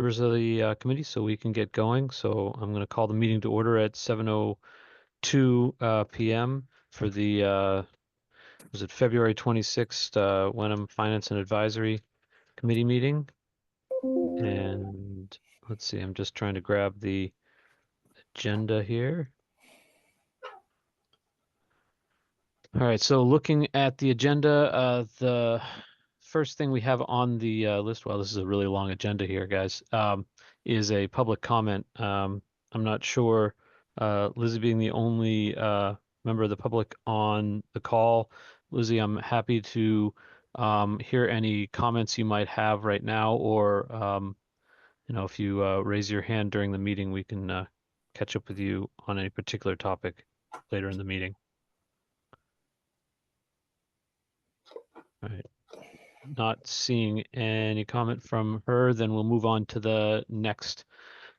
members of the committee so we can get going. So I'm going to call the meeting to order at 7:02 p.m. for the was it February 26th Wenham Finance and Advisory Committee meeting. And let's see, I'm just trying to grab the agenda here. All right, so looking at the agenda, the first thing we have on the list, well, this is a really long agenda here, guys, is a public comment. I'm not sure, Lizzie being the only member of the public on the call. Lizzie, I'm happy to hear any comments you might have right now, or if you raise your hand during the meeting, we can catch up with you on any particular topic later in the meeting. All right. Not seeing any comment from her, then we'll move on to the next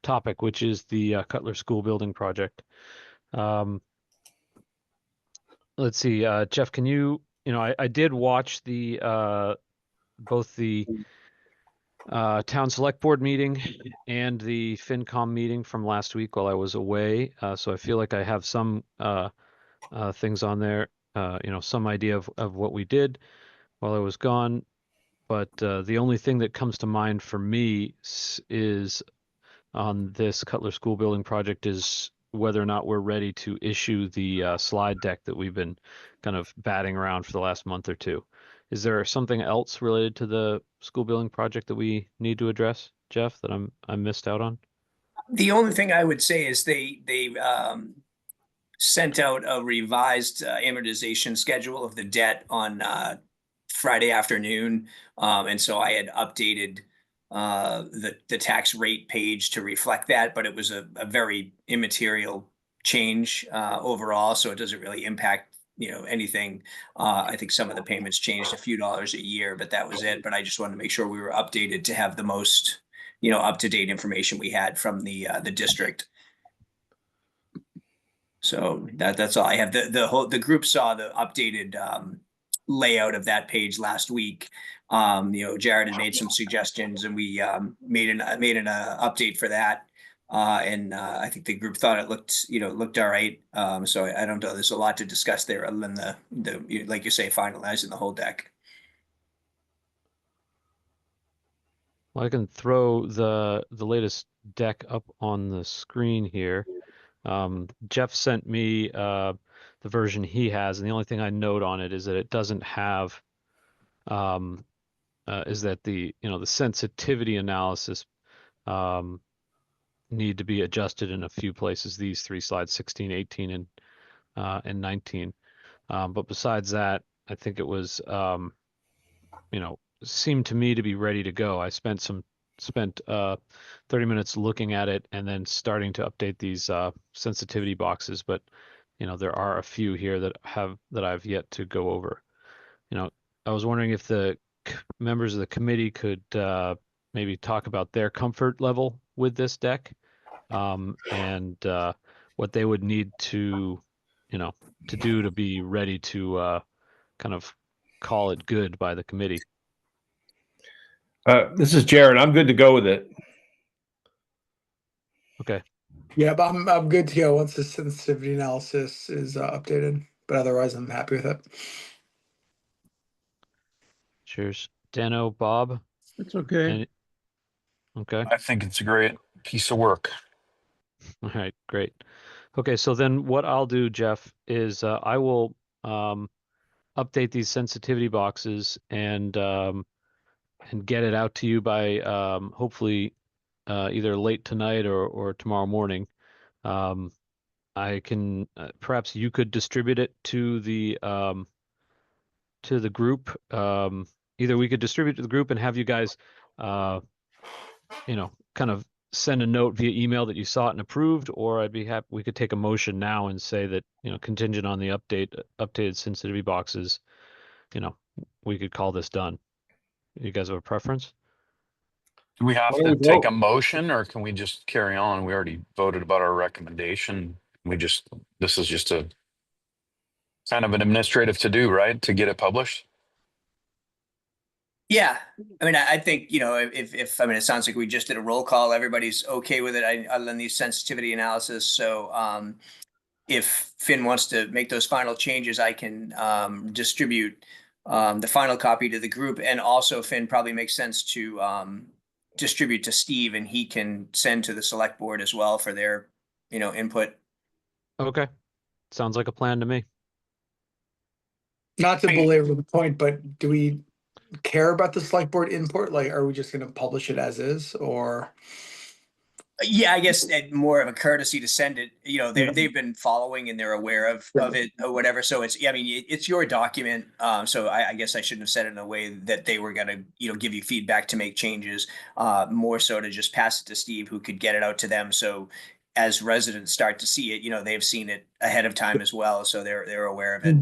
topic, which is the Cutler School building project. Let's see, Jeff, can I did watch the both the town select board meeting and the FinCom meeting from last week while I was away. So I feel like I have some things on there, some idea of what we did while I was gone. But the only thing that comes to mind for me is on this Cutler School building project is whether or not we're ready to issue the slide deck that we've been kind of batting around for the last month or two. Is there something else related to the school building project that we need to address, Jeff, that I missed out on? The only thing I would say is they sent out a revised amortization schedule of the debt on Friday afternoon. And so I had updated the tax rate page to reflect that, but it was a very immaterial change overall. So it doesn't really impact, anything. I think some of the payments changed a few dollars a year, but that was it. But I just wanted to make sure we were updated to have the most, up-to-date information we had from the district. So that's all I have. The group saw the updated layout of that page last week. Jared had made some suggestions, and we made an update for that. And I think the group thought it looked all right. So I don't know. There's a lot to discuss there, other than the like you say, finalizing the whole deck. Well, I can throw the latest deck up on the screen here. Jeff sent me the version he has, and the only thing I note on it is that it doesn't have is that the sensitivity analysis need to be adjusted in a few places. These three slides, 16, 18, and 19. But besides that, I think it was seemed to me to be ready to go. I spent 30 minutes looking at it and then starting to update these sensitivity boxes, but there are a few here that I've yet to go over. I was wondering if the members of the committee could maybe talk about their comfort level with this deck, and what they would need to do to be ready to kind of call it good by the committee. This is Jared. I'm good to go with it. Okay. Yeah, but I'm good to go once the sensitivity analysis is updated. But otherwise, I'm happy with it. Cheers. Dano, Bob? It's okay. Okay. I think it's a great piece of work. All right, great. Okay, so then what I'll do, Jeff, is I will update these sensitivity boxes and get it out to you by hopefully either late tonight or tomorrow morning. I can perhaps you could distribute it to the group. Either we could distribute to the group and have you guys kind of send a note via email that you saw it and approved, or I'd be happy we could take a motion now and say that contingent on the updated sensitivity boxes, we could call this done. You guys have a preference? Do we have to take a motion, or can we just carry on? We already voted about our recommendation. This is just a kind of an administrative to do, right? To get it published. Yeah, I mean, I think, if, I mean, it sounds like we just did a roll call, everybody's okay with it, other than these sensitivity analysis, so, if Finn wants to make those final changes, I can, distribute, the final copy to the group, and also Finn probably makes sense to, distribute to Steve, and he can send to the select board as well for their, input. Okay, sounds like a plan to me. Not to belabor the point, but do we care about the select board input? Like, are we just gonna publish it as is, or? Yeah, I guess more of a courtesy to send it, Yeah. they've been following and they're aware of it or whatever. So it's, I mean, it's your document. So I guess I shouldn't have said it in a way that they were gonna, give you feedback to make changes. More so to just pass it to Steve, who could get it out to them. So as residents start to see it, they've seen it ahead of time as well. So they're aware of it.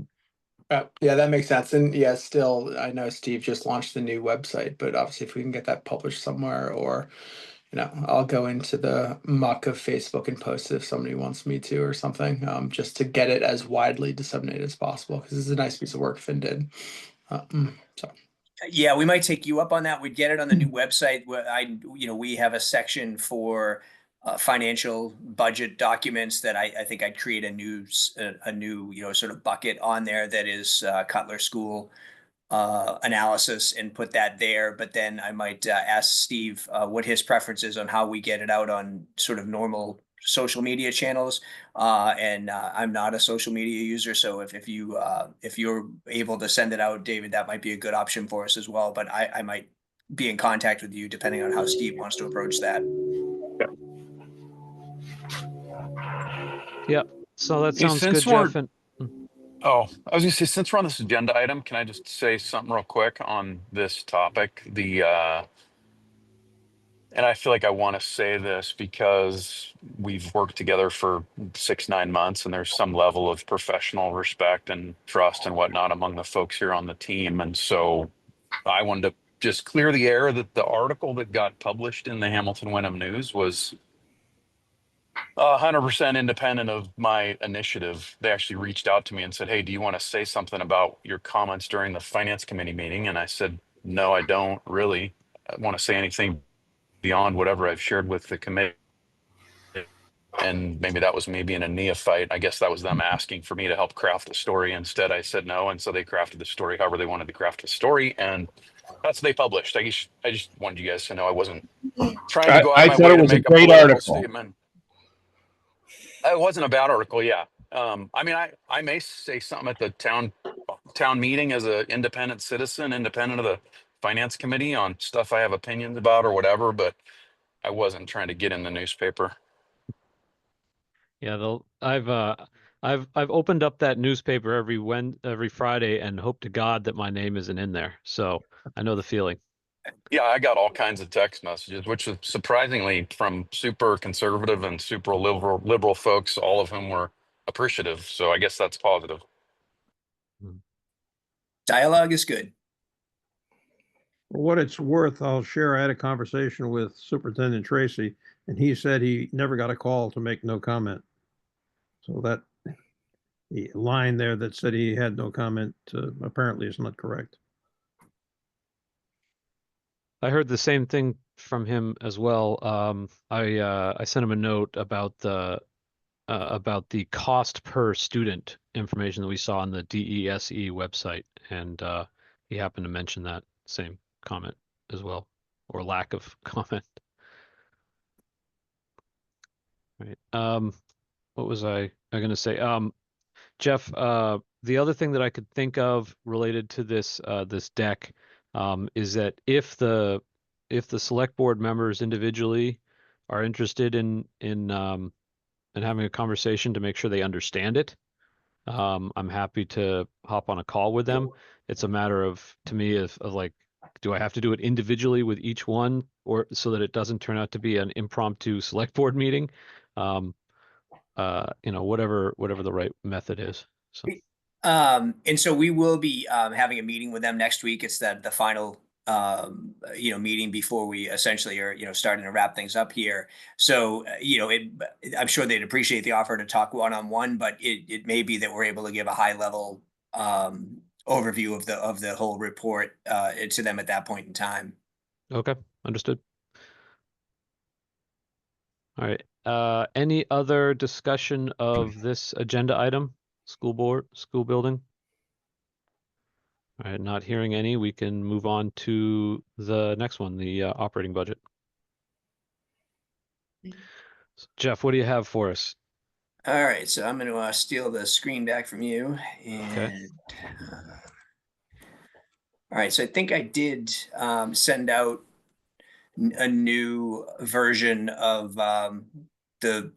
Yeah, that makes sense. And yeah, still, I know Steve just launched the new website, but obviously if we can get that published somewhere, or, I'll go into the muck of Facebook and post it if somebody wants me to or something, just to get it as widely disseminated as possible, because it's a nice piece of work Finn did. So. Yeah, we might take you up on that. We'd get it on the new website where we have a section for financial budget documents that I think I'd create a new, sort of bucket on there that is Cutler School analysis and put that there. But then I might ask Steve what his preference is on how we get it out on sort of normal social media channels. And I'm not a social media user, so if you're able to send it out, David, that might be a good option for us as well. But I might be in contact with you depending on how Steve wants to approach that. Yeah, so that Hey, sounds since good, Jeff. we're- And Oh, I was gonna say, since we're on this agenda item, can I just say something real quick on this topic? And I feel like I want to say this because we've worked together for 6, 9 months, and there's some level of professional respect and trust and whatnot among the folks here on the team. And so I wanted to just clear the air that the article that got published in the Hamilton Wenham News was 100% independent of my initiative. They actually reached out to me and said, "Hey, do you want to say something about your comments during the finance committee meeting?" And I said, "No, I don't really want to say anything beyond whatever I've shared with the committee." And maybe that was me being a neophyte. I guess that was them asking for me to help craft the story. Instead, I said no. And so they crafted the story however they wanted to craft the story. And that's what they published. I just wanted you guys to know I wasn't trying to go out of I my thought way it to was a make a great political article. statement. It wasn't a bad article, yeah. I mean, I may say something at the town meeting as an independent citizen, independent of the finance committee on stuff I have opinions about or whatever, but I wasn't trying to get in the newspaper. yeah, I've opened up that newspaper every Friday and hope to God that my name isn't in there. So I know the feeling. Yeah, I got all kinds of text messages, which was surprisingly from super conservative and super liberal folks, all of whom were appreciative. So I guess that's positive. Dialogue is good. For what it's worth, I'll share. I had a conversation with Superintendent Tracy, and he said he never got a call to make no comment. So that the line there that said he had no comment apparently is not correct. I heard the same thing from him as well. I sent him a note about the cost per student information that we saw on the DESE website, and he happened to mention that same comment as well, or lack of comment. Right. What was I going to say? Jeff, the other thing that I could think of related to this deck is that if the select board members individually are interested in having a conversation to make sure they understand it, I'm happy to hop on a call with them. It's a matter of, to me, of like, do I have to do it individually with each one, or so that it doesn't turn out to be an impromptu select board meeting? Whatever the right method is. So. And so we will be having a meeting with them next week. It's the final meeting before we essentially are starting to wrap things up here. So I'm sure they'd appreciate the offer to talk one-on-one, but it may be that we're able to give a high level overview of the whole report to them at that point in time. Okay, understood. All right. Any other discussion of this agenda item? School board, school building? All right, not hearing any, we can move on to the next one, the operating budget. Jeff, what do you have for us? All right, so I'm going to steal the screen back from you. And all right, so I think I did send out a new version of the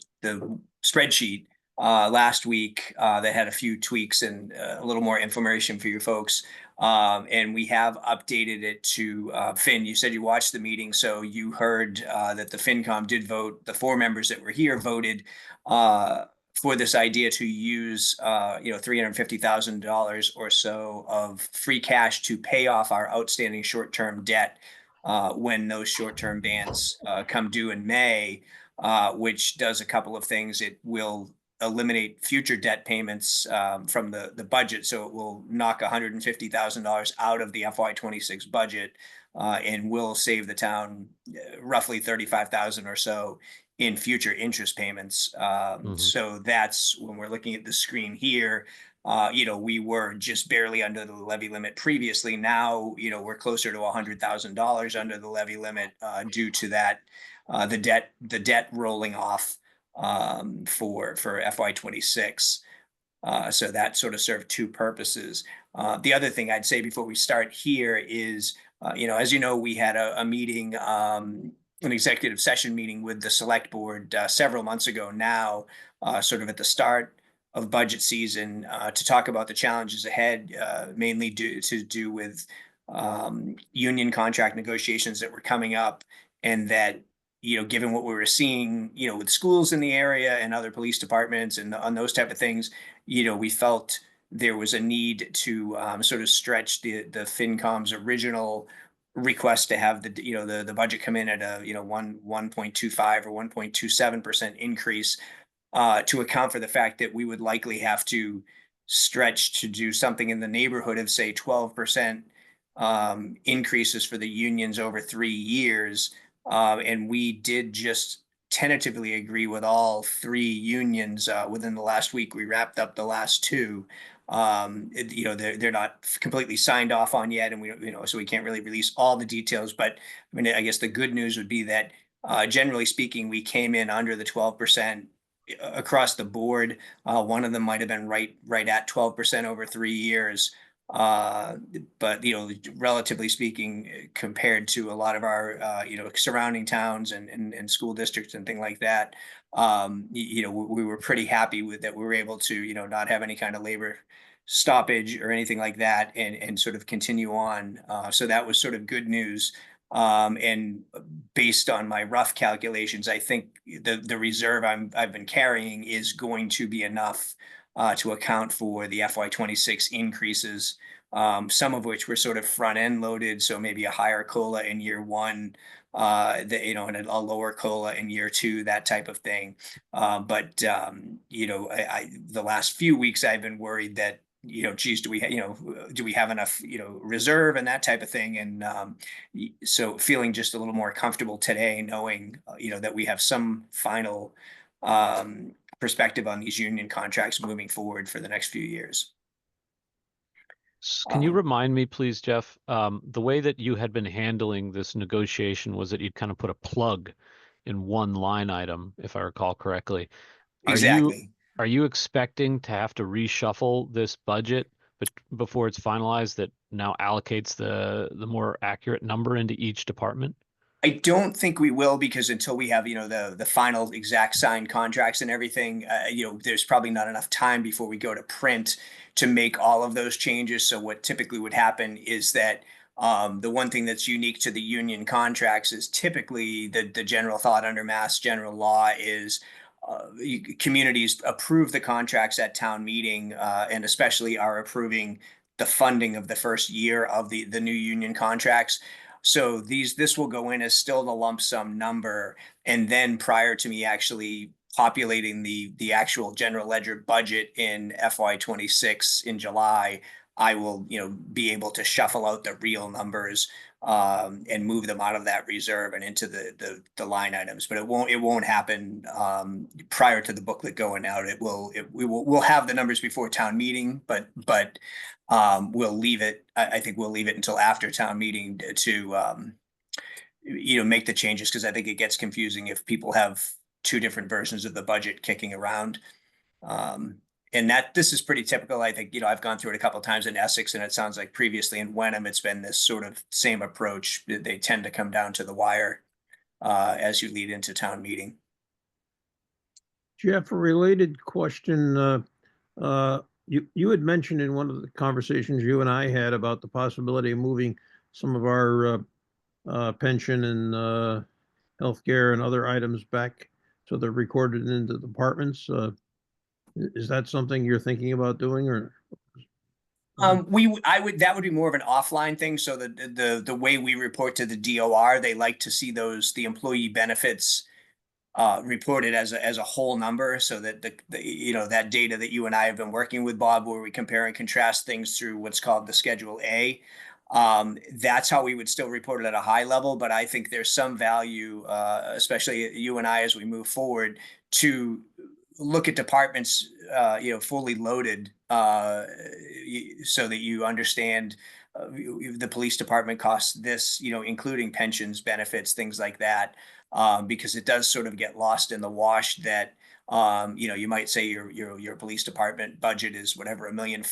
spreadsheet last week that had a few tweaks and a little more information for you folks. And we have updated it to Finn. You said you watched the meeting, so you heard that the FinCom did vote. The 4 members that were here voted for this idea to use $350,000 or so of free cash to pay off our outstanding short-term debt when those short-term bans come due in May, which does a couple of things. It will eliminate future debt payments from the budget. So it will knock $150,000 out of the FY26 budget and will save the town roughly $35,000 or so in future interest payments. So that's when we're looking at the screen here. We were just barely under the levy limit previously. Now, we're closer to $100,000 under the levy limit due to that, the debt rolling off for FY26. So that sort of served 2 purposes. The other thing I'd say before we start here is, as you know, we had a meeting, an executive session meeting with the select board several months ago now, sort of at the start of budget season to talk about the challenges ahead, mainly due with union contract negotiations that were coming up, and that given what we were seeing, with schools in the area and other police departments and on those type of things, we felt there was a need to sort of stretch the FinCom's original request to have the budget come in at a 1.25 or 1.27% increase to account for the fact that we would likely have to stretch to do something in the neighborhood of, say, 12% increases for the unions over 3 years. And we did just tentatively agree with all 3 unions within the last week. We wrapped up the last 2. They're not completely signed off on yet, and so we can't really release all the details. But I mean, I guess the good news would be that generally speaking, we came in under the 12% across the board. One of them might have been right at 12% over 3 years. But relatively speaking, compared to a lot of our surrounding towns and school districts and things like that, we were pretty happy with that. We were able to not have any kind of labor stoppage or anything like that, and sort of continue on. So that was sort of good news. And based on my rough calculations, I think the reserve I've been carrying is going to be enough to account for the FY26 increases, some of which were sort of front end loaded. So maybe a higher COLA in year 1, and a lower COLA in year 2, that type of thing. But the last few weeks I've been worried that, geez, do we have enough, reserve and that type of thing. And so feeling just a little more comfortable today, knowing, that we have some final perspective on these union contracts moving forward for the next few years. Can you remind me, please, Jeff, the way that you had been handling this negotiation was that you'd kind of put a plug in one line item, if I recall correctly. Exactly. Are you expecting to have to reshuffle this budget before it's finalized that now allocates the more accurate number into each department? I don't think we will, because until we have, the final exact signed contracts and everything, there's probably not enough time before we go to print to make all of those changes. So what typically would happen is that the one thing that's unique to the union contracts is typically the general thought under Mass General Law is communities approve the contracts at town meeting, and especially are approving the funding of the first year of the new union contracts. So this will go in as still the lump sum number, and then prior to me actually populating the actual general ledger budget in FY26 in July, I will, be able to shuffle out the real numbers and move them out of that reserve and into the line items. But it won't happen prior to the booklet going out. We'll have the numbers before town meeting, but we'll leave it. I think we'll leave it until after town meeting to make the changes, because I think it gets confusing if people have two different versions of the budget kicking around. And this is pretty typical. I think, I've gone through it a couple of times in Essex, and it sounds like previously in Wenham, it's been this sort of same approach. They tend to come down to the wire as you lead into town meeting. Jeff, a related question. You had mentioned in one of the conversations you and I had about the possibility of moving some of our pension and healthcare and other items back so they're recorded into departments. Is that something you're thinking about doing, or? That would be more of an offline thing. So the way we report to the DOR, they like to see the employee benefits reported as a whole number, so that that data that you and I have been working with, Bob, where we compare and contrast things through what's called the Schedule A. That's how we would still report it at a high level. But I think there's some value, especially you and I, as we move forward, to look at departments, fully loaded, so that you understand the police department costs this, including pensions, benefits, things like that, because it does sort of get lost in the wash that, you might say your police department budget is whatever, $1.5 million,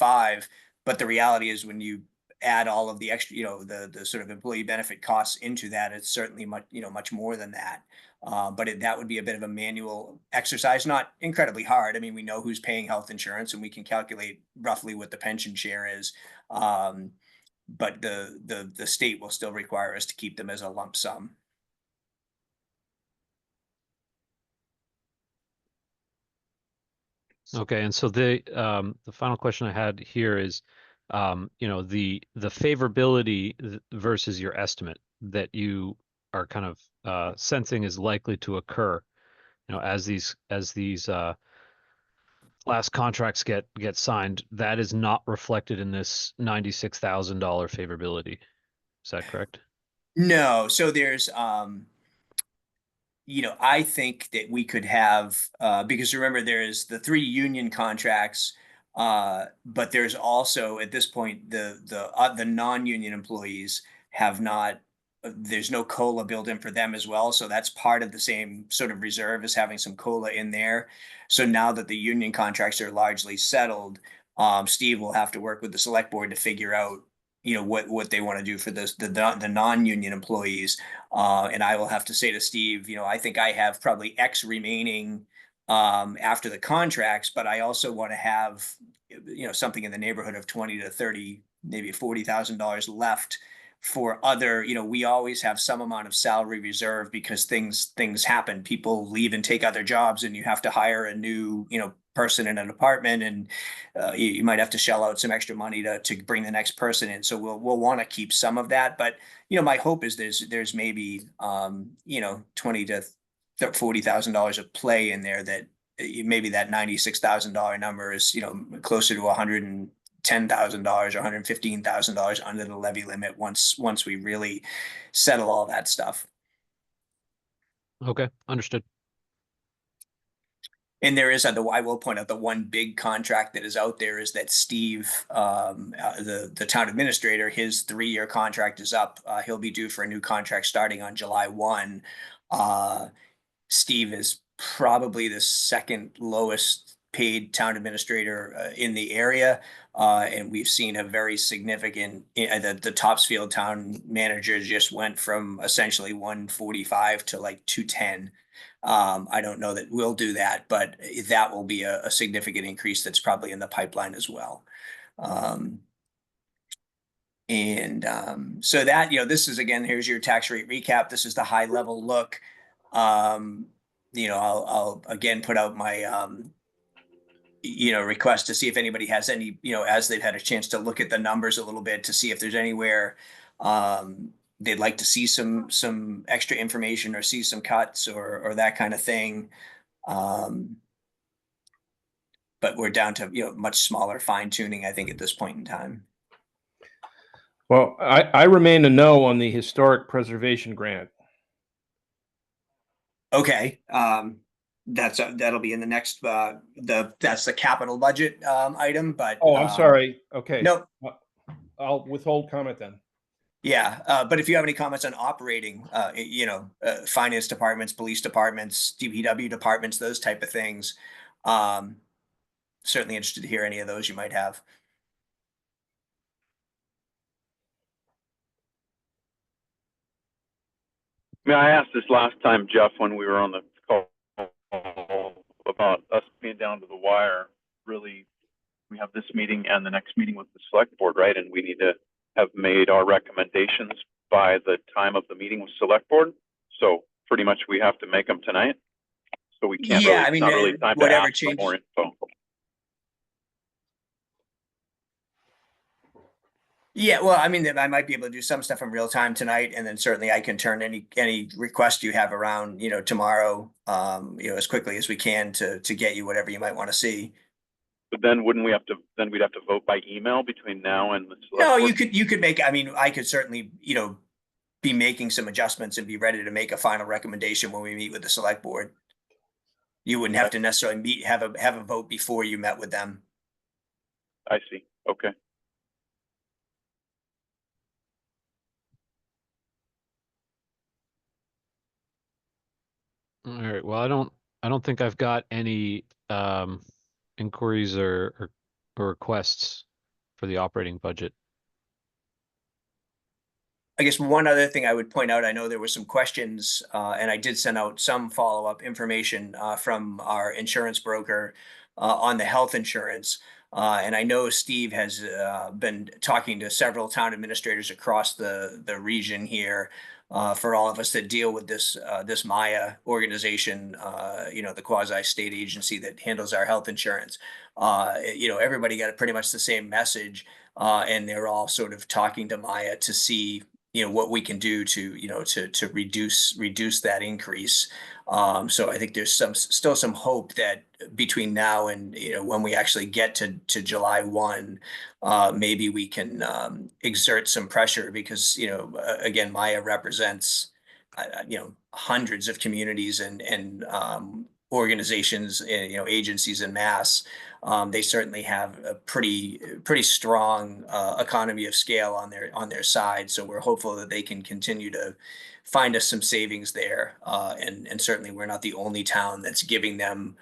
but the reality is when you add all of the extra, the sort of employee benefit costs into that, it's certainly much more than that. But that would be a bit of a manual exercise, not incredibly hard. I mean, we know who's paying health insurance, and we can calculate roughly what the pension share is. But the state will still require us to keep them as a lump sum. Okay, and so the final question I had here is, the favorability versus your estimate that you are kind of sensing is likely to occur, as these last contracts get signed, that is not reflected in this $96,000 favorability. Is that correct? No, so there's I think that we could have, because remember, there's the 3 union contracts, but there's also at this point the non-union employees have not. There's no COLA built in for them as well, so that's part of the same sort of reserve as having some COLA in there. So now that the union contracts are largely settled, Steve will have to work with the select board to figure out what they want to do for the non-union employees. And I will have to say to Steve, I think I have probably X remaining after the contracts, but I also want to have, something in the neighborhood of 20 to 30, maybe $40,000 left for other, we always have some amount of salary reserve because things happen. People leave and take other jobs, and you have to hire a new, person in a department, and you might have to shell out some extra money to bring the next person in. So we'll want to keep some of that, but my hope is there's maybe $20,000 to $40,000 of play in there, that maybe that $96,000 number is closer to $110,000 or $115,000 under the levy limit once we really settle all that stuff. Okay, understood. And there is, I will point out, the one big contract that is out there is that Steve, the town administrator, his 3-year contract is up. He'll be due for a new contract starting on July 1. Steve is probably the second lowest paid town administrator in the area. And we've seen a very significant, the Topsfield town manager just went from essentially 145 to like 210. I don't know that we'll do that, but that will be a significant increase that's probably in the pipeline as well. So that, this is, again, here's your tax rate recap. This is the high level look. I'll again put out my, request to see if anybody has any, as they've had a chance to look at the numbers a little bit, to see if there's anywhere, they'd like to see some extra information or see some cuts or that kind of thing. But we're down to, much smaller fine tuning, I think, at this point in time. Well, I remain a no on the historic preservation grant. Okay, that'll be in the next, that's the capital budget, item, but. Oh, I'm sorry. Okay. No, I'll withhold comment then. yeah, but if you have any comments on operating, finance departments, police departments, DPW departments, those type of things, certainly interested to hear any of those you might have. I mean, I asked this last time, Jeff, when we were on the call about us being down to the wire. Really, we have this meeting and the next meeting with the select board, right? And we need to have made our recommendations by the time of the meeting with select board. So pretty much we have to make them tonight. So we can't Yeah, really, I mean, it's not really time to whatever ask for more changes. info. Yeah, well, I mean, I might be able to do some stuff in real time tonight, and then certainly I can turn any request you have around, tomorrow, as quickly as we can to get you whatever you might want to see. But then wouldn't we have to, then we'd have to vote by email between now and the select No, board? you could make, I mean, I could certainly, be making some adjustments and be ready to make a final recommendation when we meet with the select board. You wouldn't have to necessarily have a vote before you met with them. I see. Okay. All right. Well, I don't think I've got any inquiries or requests for the operating budget. I guess one other thing I would point out, I know there were some questions, and I did send out some follow-up information from our insurance broker on the health insurance. And I know Steve has been talking to several town administrators across the region here for all of us that deal with this Maya organization, the quasi-state agency that handles our health insurance. Everybody got pretty much the same message, and they're all sort of talking to Maya to see what we can do to reduce that increase. So I think there's still some hope that between now and when we actually get to July 1, maybe we can exert some pressure because again, Maya represents hundreds of communities and organizations and agencies in mass. They certainly have a pretty strong economy of scale on their side. So we're hopeful that they can continue to find us some savings there. And certainly we're not the only town that's giving them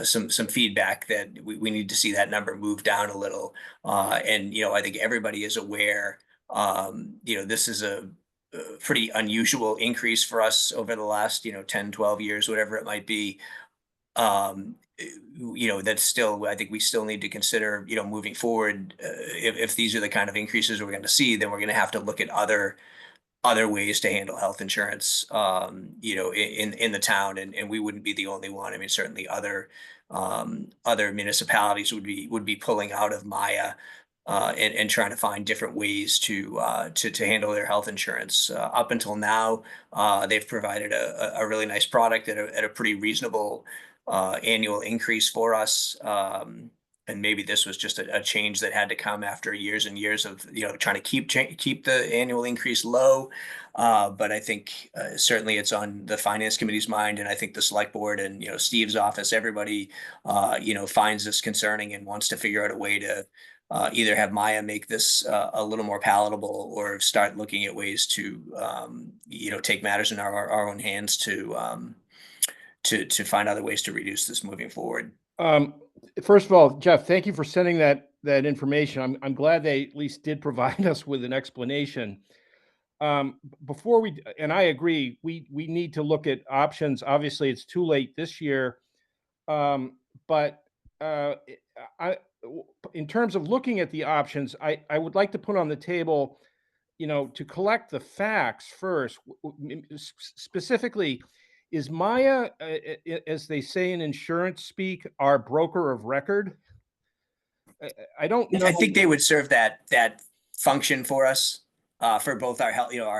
some feedback that we need to see that number move down a little. And I think everybody is aware. This is a pretty unusual increase for us over the last 10, 12 years, whatever it might be. That's still, I think we still need to consider, moving forward, if these are the kind of increases we're going to see, then we're going to have to look at other ways to handle health insurance, in the town, and we wouldn't be the only one. I mean, certainly other municipalities would be pulling out of Maya, and trying to find different ways to handle their health insurance. Up until now, they've provided a really nice product at a pretty reasonable annual increase for us. And maybe this was just a change that had to come after years and years of trying to keep the annual increase low. But I think certainly it's on the finance committee's mind, and I think the select board and Steve's office, everybody finds this concerning and wants to figure out a way to either have Maya make this a little more palatable, or start looking at ways to take matters in our own hands to find other ways to reduce this moving forward. First of all, Jeff, thank you for sending that information. I'm glad they at least did provide us with an explanation. Before and I agree, we need to look at options. Obviously, it's too late this year, but in terms of looking at the options, I would like to put on the table, to collect the facts first. Specifically, is Maya, as they say in insurance speak, our broker of record? I don't know. I think they would serve that function for us, for both our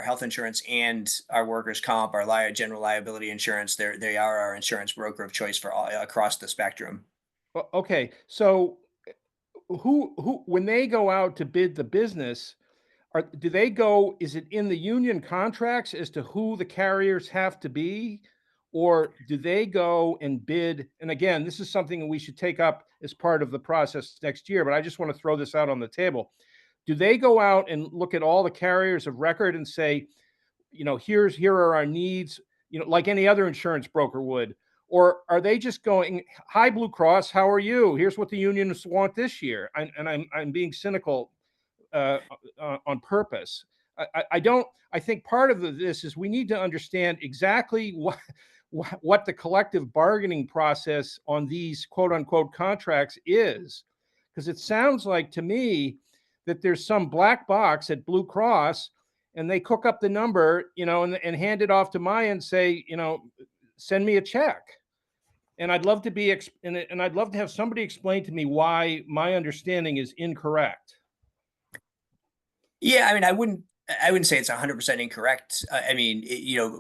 health insurance and our workers' comp, our general liability insurance. They are our insurance broker of choice for all across the spectrum. Okay, so who when they go out to bid the business, do they go, is it in the union contracts as to who the carriers have to be? Or do they go and bid? And again, this is something that we should take up as part of the process next year, but I just want to throw this out on the table. Do they go out and look at all the carriers of record and say, here are our needs, like any other insurance broker would? Or are they just going, hi, Blue Cross, how are you? Here's what the unions want this year. I'm being cynical on purpose. I think part of this is we need to understand exactly what the collective bargaining process on these quote unquote contracts is. Because it sounds like to me that there's some black box at Blue Cross and they cook up the number, and hand it off to Maya and say, send me a check. And I'd love to and I'd love to have somebody explain to me why my understanding is incorrect. Yeah, I mean, I wouldn't say it's 100% incorrect. I mean,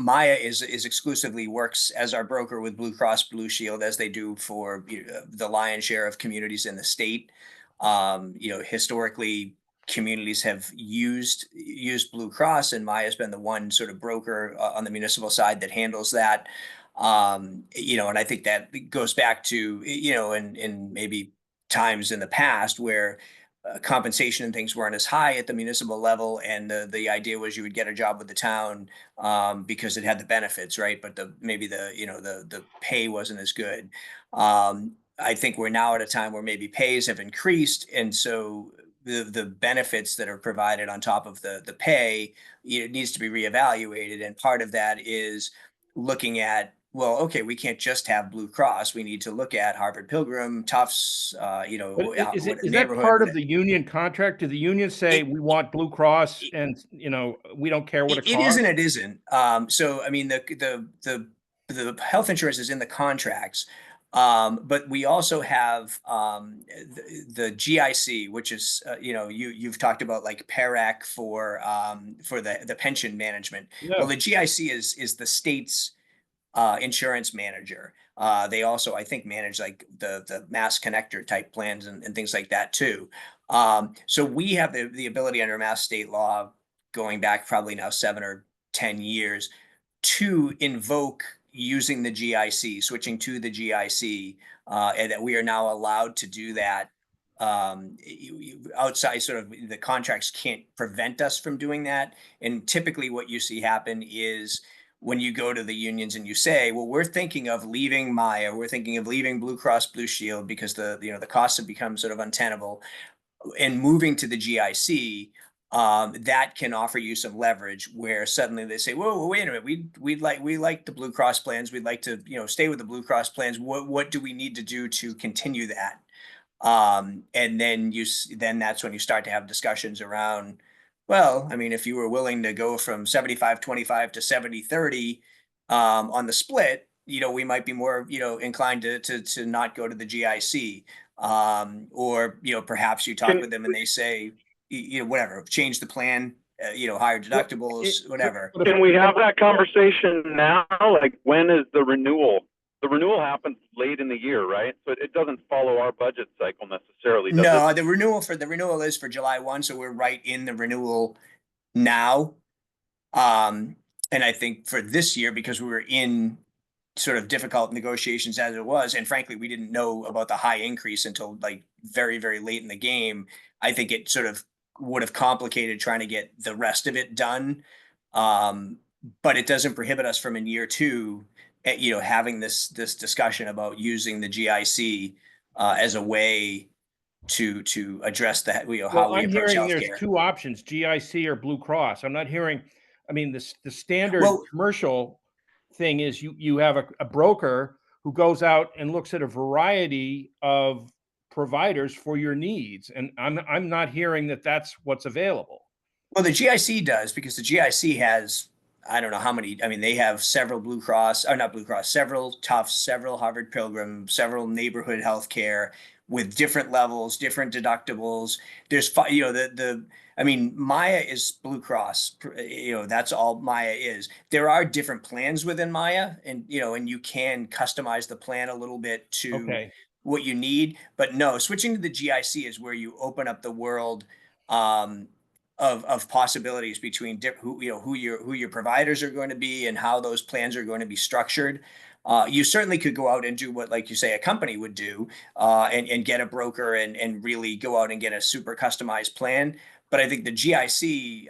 Maya is exclusively works as our broker with Blue Cross Blue Shield, as they do for the lion's share of communities in the state. Historically, communities have used Blue Cross, and Maya's been the one sort of broker on the municipal side that handles that. And I think that goes back to in maybe times in the past where compensation and things weren't as high at the municipal level, and the idea was you would get a job with the town because it had the benefits, right? But maybe the pay wasn't as good. I think we're now at a time where maybe pays have increased, and so the benefits that are provided on top of the pay, it needs to be reevaluated, and part of that is looking at, well, okay, we can't just have Blue Cross. We need to look at Harvard Pilgrim, Tufts, Is that part of the union contract? Do the union say we want Blue Cross and we don't care what it costs? It is and it isn't. So I mean, the health insurance is in the contracts, but we also have the GIC, which is you've talked about like PERAC for the pension management. Yeah. Well, the GIC is the state's insurance manager. They also, I think, manage like the Mass Connector type plans and things like that too. So we have the ability under Mass state law, going back probably now 7 or 10 years, to invoke using the GIC, switching to the GIC, and that we are now allowed to do that. Outside sort of the contracts can't prevent us from doing that. And typically what you see happen is when you go to the unions and you say, well, we're thinking of leaving Maya, we're thinking of leaving Blue Cross Blue Shield because the costs have become sort of untenable, and moving to the GIC, that can offer you some leverage where suddenly they say, whoa, wait a minute, we like the Blue Cross plans, we'd like to stay with the Blue Cross plans. What do we need to do to continue that? And then that's when you start to have discussions around, well, I mean, if you were willing to go from 75-25 to 70-30 on the split, we might be more inclined to not go to the GIC, or perhaps you talk with them and they say whatever, change the plan, higher deductibles, whatever. Can we have that conversation now? Like, when is the renewal? The renewal happens late in the year, right? So it doesn't follow our budget cycle necessarily. No, the renewal is for July 1, so we're right in the renewal now. And I think for this year, because we were in sort of difficult negotiations as it was, and frankly, we didn't know about the high increase until like very, very late in the game. I think it sort of would have complicated trying to get the rest of it done. But it doesn't prohibit us from in year 2, having this discussion about using the GIC as a way to address that. How we I'm approach hearing healthcare. there's 2 options, GIC or Blue Cross. I'm not hearing. I mean, the standard commercial thing is you have a broker who goes out and looks at a variety of providers for your needs, and I'm not hearing that that's what's available. Well, the GIC does, because the GIC has, I don't know how many. I mean, they have several Blue Cross, or not Blue Cross, several Tufts, several Harvard Pilgrim, several neighborhood healthcare with different levels, different deductibles. There's, I mean, Maya is Blue Cross, that's all Maya is. There are different plans within Maya, and, and you can customize the plan a little bit to what you need. But no, switching to the GIC is where you open up the world of possibilities between who your providers are going to be and how those plans are going to be structured. You certainly could go out and do what, like you say, a company would do, and get a broker and really go out and get a super customized plan. But I think the GIC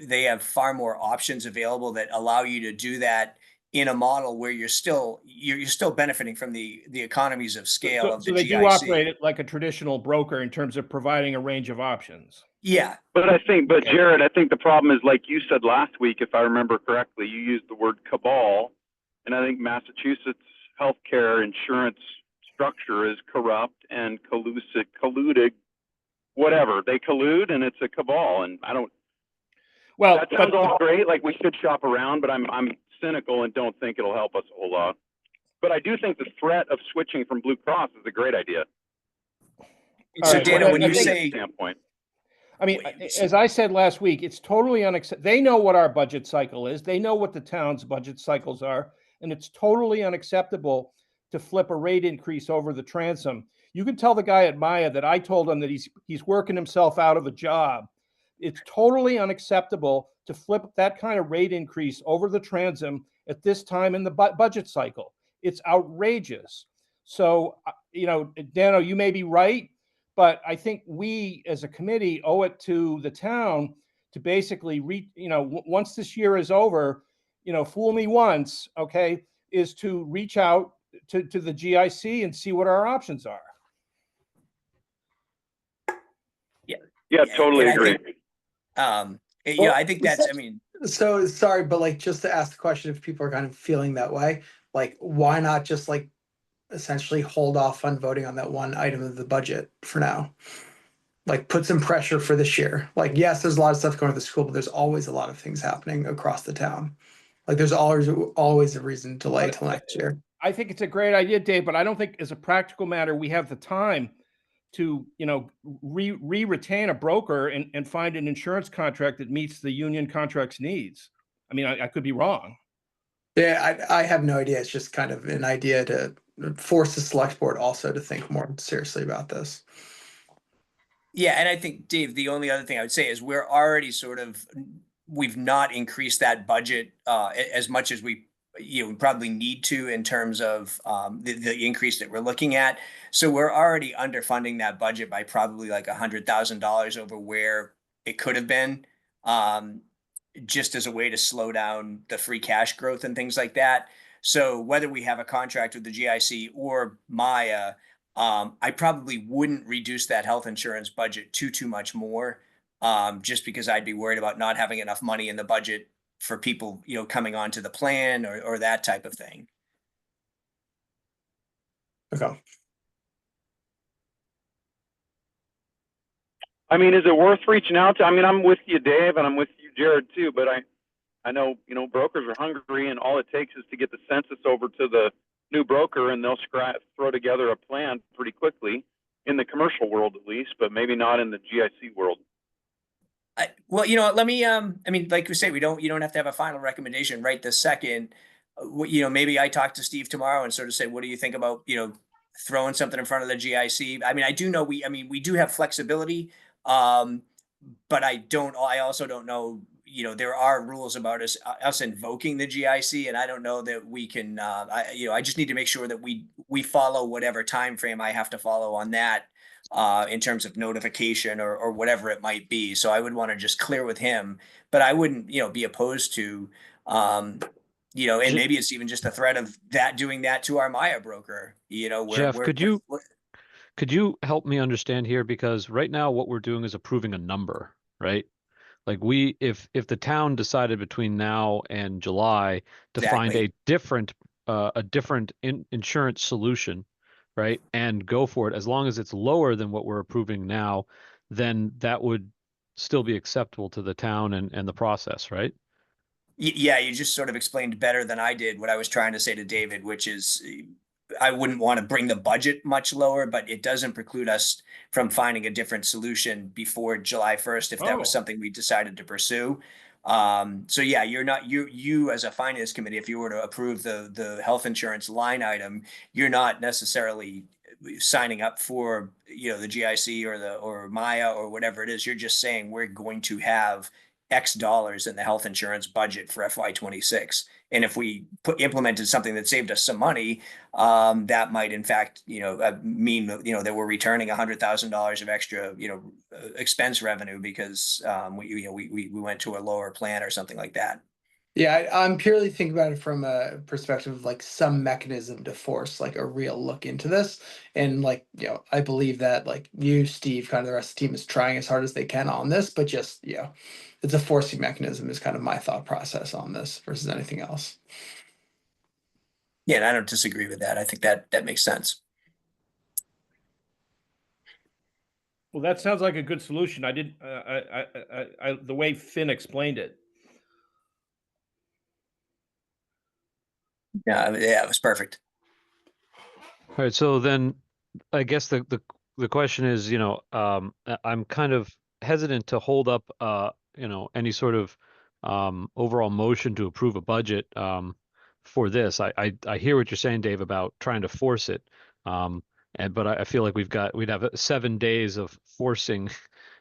they have far more options available that allow you to do that in a model where you're still benefiting from the economies of scale of the So they do GIC. operate it like a traditional broker in terms of providing a range of options. Yeah, But Jared, I think the problem is, like you said last week, if I remember correctly, you used the word cabal, and I think Massachusetts healthcare insurance structure is corrupt and colluded, whatever. They collude, and it's a cabal, and I don't. Well, That sounds all great. Like, we should shop around, but I'm cynical and don't think it'll help us a whole lot. But I do think the threat of switching from Blue Cross is a great idea. so right, Dana, well, when I you think- say Standpoint. I mean, Wait, as I said last week, it's totally unacceptable. They know what our budget cycle is. They know what the town's budget cycles are, and it's totally unacceptable to flip a rate increase over the transom. You can tell the guy at Maya that I told him that he's working himself out of a job. It's totally unacceptable to flip that kind of rate increase over the transom at this time in the budget cycle. It's outrageous. So, Dano, you may be right, but I think we as a committee owe it to the town to basically once this year is over, fool me once, okay, is to reach out to the GIC and see what our options are. Yeah, totally and I agree. think, Well, I think that's, I mean, So sorry, but like just to ask the question, if people are kind of feeling that way, like why not just like essentially hold off on voting on that one item of the budget for now? Like put some pressure for this year. Like, yes, there's a lot of stuff going to the school, but there's always a lot of things happening across the town. Like there's always a reason to delay till next year. I think it's a great idea, Dave, but I don't think as a practical matter, we have the time to, retain a broker and find an insurance contract that meets the union contract's needs. I mean, I could be wrong. Yeah, I have no idea. It's just kind of an idea to force the select board also to think more seriously about this. yeah, and I think, Dave, the only other thing I would say is we're already we've not increased that budget as much as we probably need to in terms of the increase that we're looking at. So we're already underfunding that budget by probably like $100,000 over where it could have been, just as a way to slow down the free cash growth and things like that. So whether we have a contract with the GIC or Maya, I probably wouldn't reduce that health insurance budget too much more, just because I'd be worried about not having enough money in the budget for people, coming onto the plan or that type of thing. Okay. I mean, is it worth reaching out to? I mean, I'm with you, Dave, and I'm with you, Jared, too. But I know, brokers are hungry, and all it takes is to get the census over to the new broker, and they'll throw together a plan pretty quickly in the commercial world, at least, but maybe not in the GIC world. Well, let me, I mean, like we say, you don't have to have a final recommendation right this second. Maybe I talk to Steve tomorrow and sort of say, what do you think about, throwing something in front of the GIC? I mean, I do know we do have flexibility. But I also don't know, there are rules about us invoking the GIC, and I don't know that we can, I just need to make sure that we follow whatever time frame I have to follow on that, in terms of notification or whatever it might be. So I would want to just clear with him, but I wouldn't, be opposed to, and maybe it's even just a threat of doing that to our Maya broker, Jeff, could you help me understand here? Because right now what we're doing is approving a number, right? Like if the town decided between now and July to find Exactly. a different insurance solution, right? And go for it, as long as it's lower than what we're approving now, then that would still be acceptable to the town and the process, right? Yeah, you just sort of explained better than I did what I was trying to say to David, which is I wouldn't want to bring the budget much lower, but it doesn't preclude us from finding a different solution before July 1st if that was Oh. something we decided to pursue. So yeah, you as a finance committee, if you were to approve the health insurance line item, you're not necessarily signing up for, the GIC or Maya or whatever it is. You're just saying we're going to have X dollars in the health insurance budget for FY26. And if we implemented something that saved us some money, that might in fact, mean, that we're returning $100,000 of extra, expense revenue because we went to a lower plan or something like that. Yeah, I'm purely thinking about it from a perspective of like some mechanism to force like a real look into this. And like, I believe that like you, Steve, kind of the rest of the team is trying as hard as they can on this, but just, it's a forcing mechanism is kind of my thought process on this versus anything else. Yeah, and I don't disagree with that. I think that makes sense. Well, that sounds like a good solution. I did, the way Finn explained it. Yeah, it was perfect. All right, so then I guess the question is, I'm kind of hesitant to hold up, any sort of overall motion to approve a budget for this. I hear what you're saying, Dave, about trying to force it. But I feel like we'd have 7 days of forcing,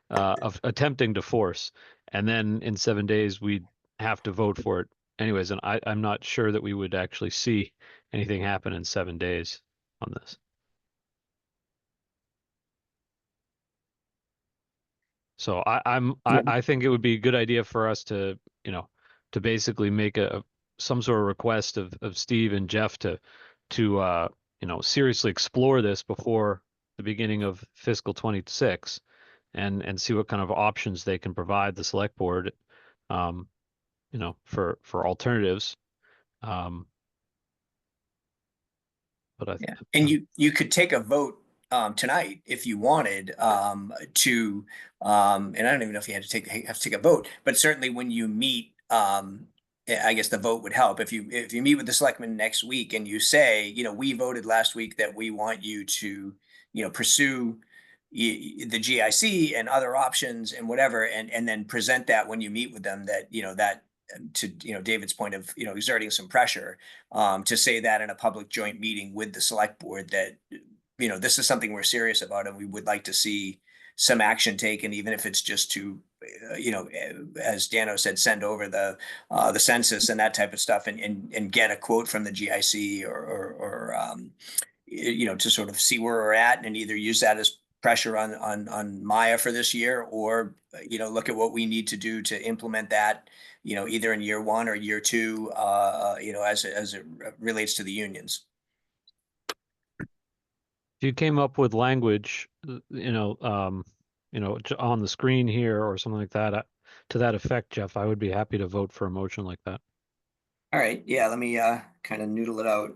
of attempting to force, and then in 7 days we'd have to vote for it anyways. And I'm not sure that we would actually see anything happen in 7 days on this. So I think it would be a good idea for us to, to basically make some sort of request of Steve and Jeff to seriously explore this before the beginning of fiscal 26 and see what kind of options they can provide the select board, for alternatives. But Yeah, and you could take a vote tonight if you wanted to, and I don't even know if you have to take a vote, but certainly when you meet, I guess the vote would help if you meet with the selectmen next week and you say, we voted last week that we want you to, pursue the GIC and other options and whatever, and then present that when you meet with them that, that to, David's point of, exerting some pressure, to say that in a public joint meeting with the select board that, this is something we're serious about and we would like to see some action taken, even if it's just to, as Dano said, send over the census and that type of stuff and get a quote from the GIC or to sort of see where we're at and either use that as pressure on Maya for this year or, look at what we need to do to implement that, either in year 1 or year 2, as it relates to the unions. if you came up with language, on the screen here or something like that, to that effect, Jeff, I would be happy to vote for a motion like that. All right, yeah, let me kind of noodle it out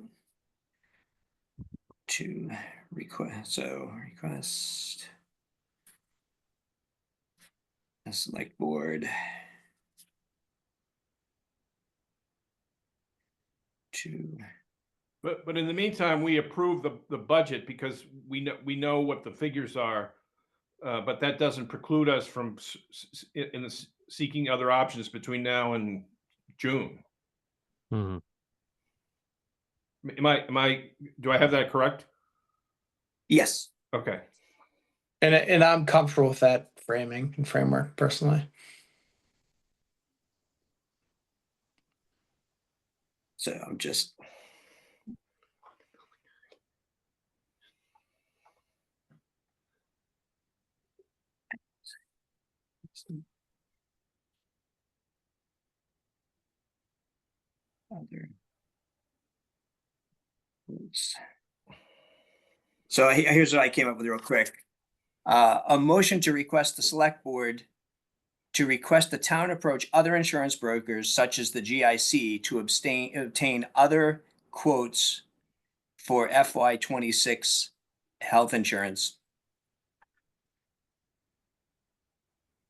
to request. So request a select board to. But in the meantime, we approve the budget because we know what the figures are. But that doesn't preclude us from seeking other options between now and June. Mm-hmm. Do I have that correct? Yes. Okay. And I'm comfortable with that framing and framework personally. So I'm just. Other. So here's what I came up with real quick. A motion to request the select board to request the town approach other insurance brokers such as the GIC to obtain other quotes for FY26 health insurance.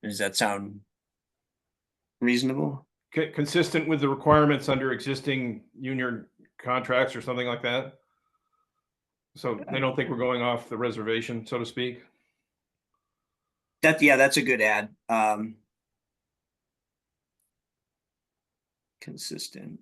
Does that sound reasonable? Consistent with the requirements under existing union contracts or something like that? So they don't think we're going off the reservation, so to speak? That's a good ad. Consistent.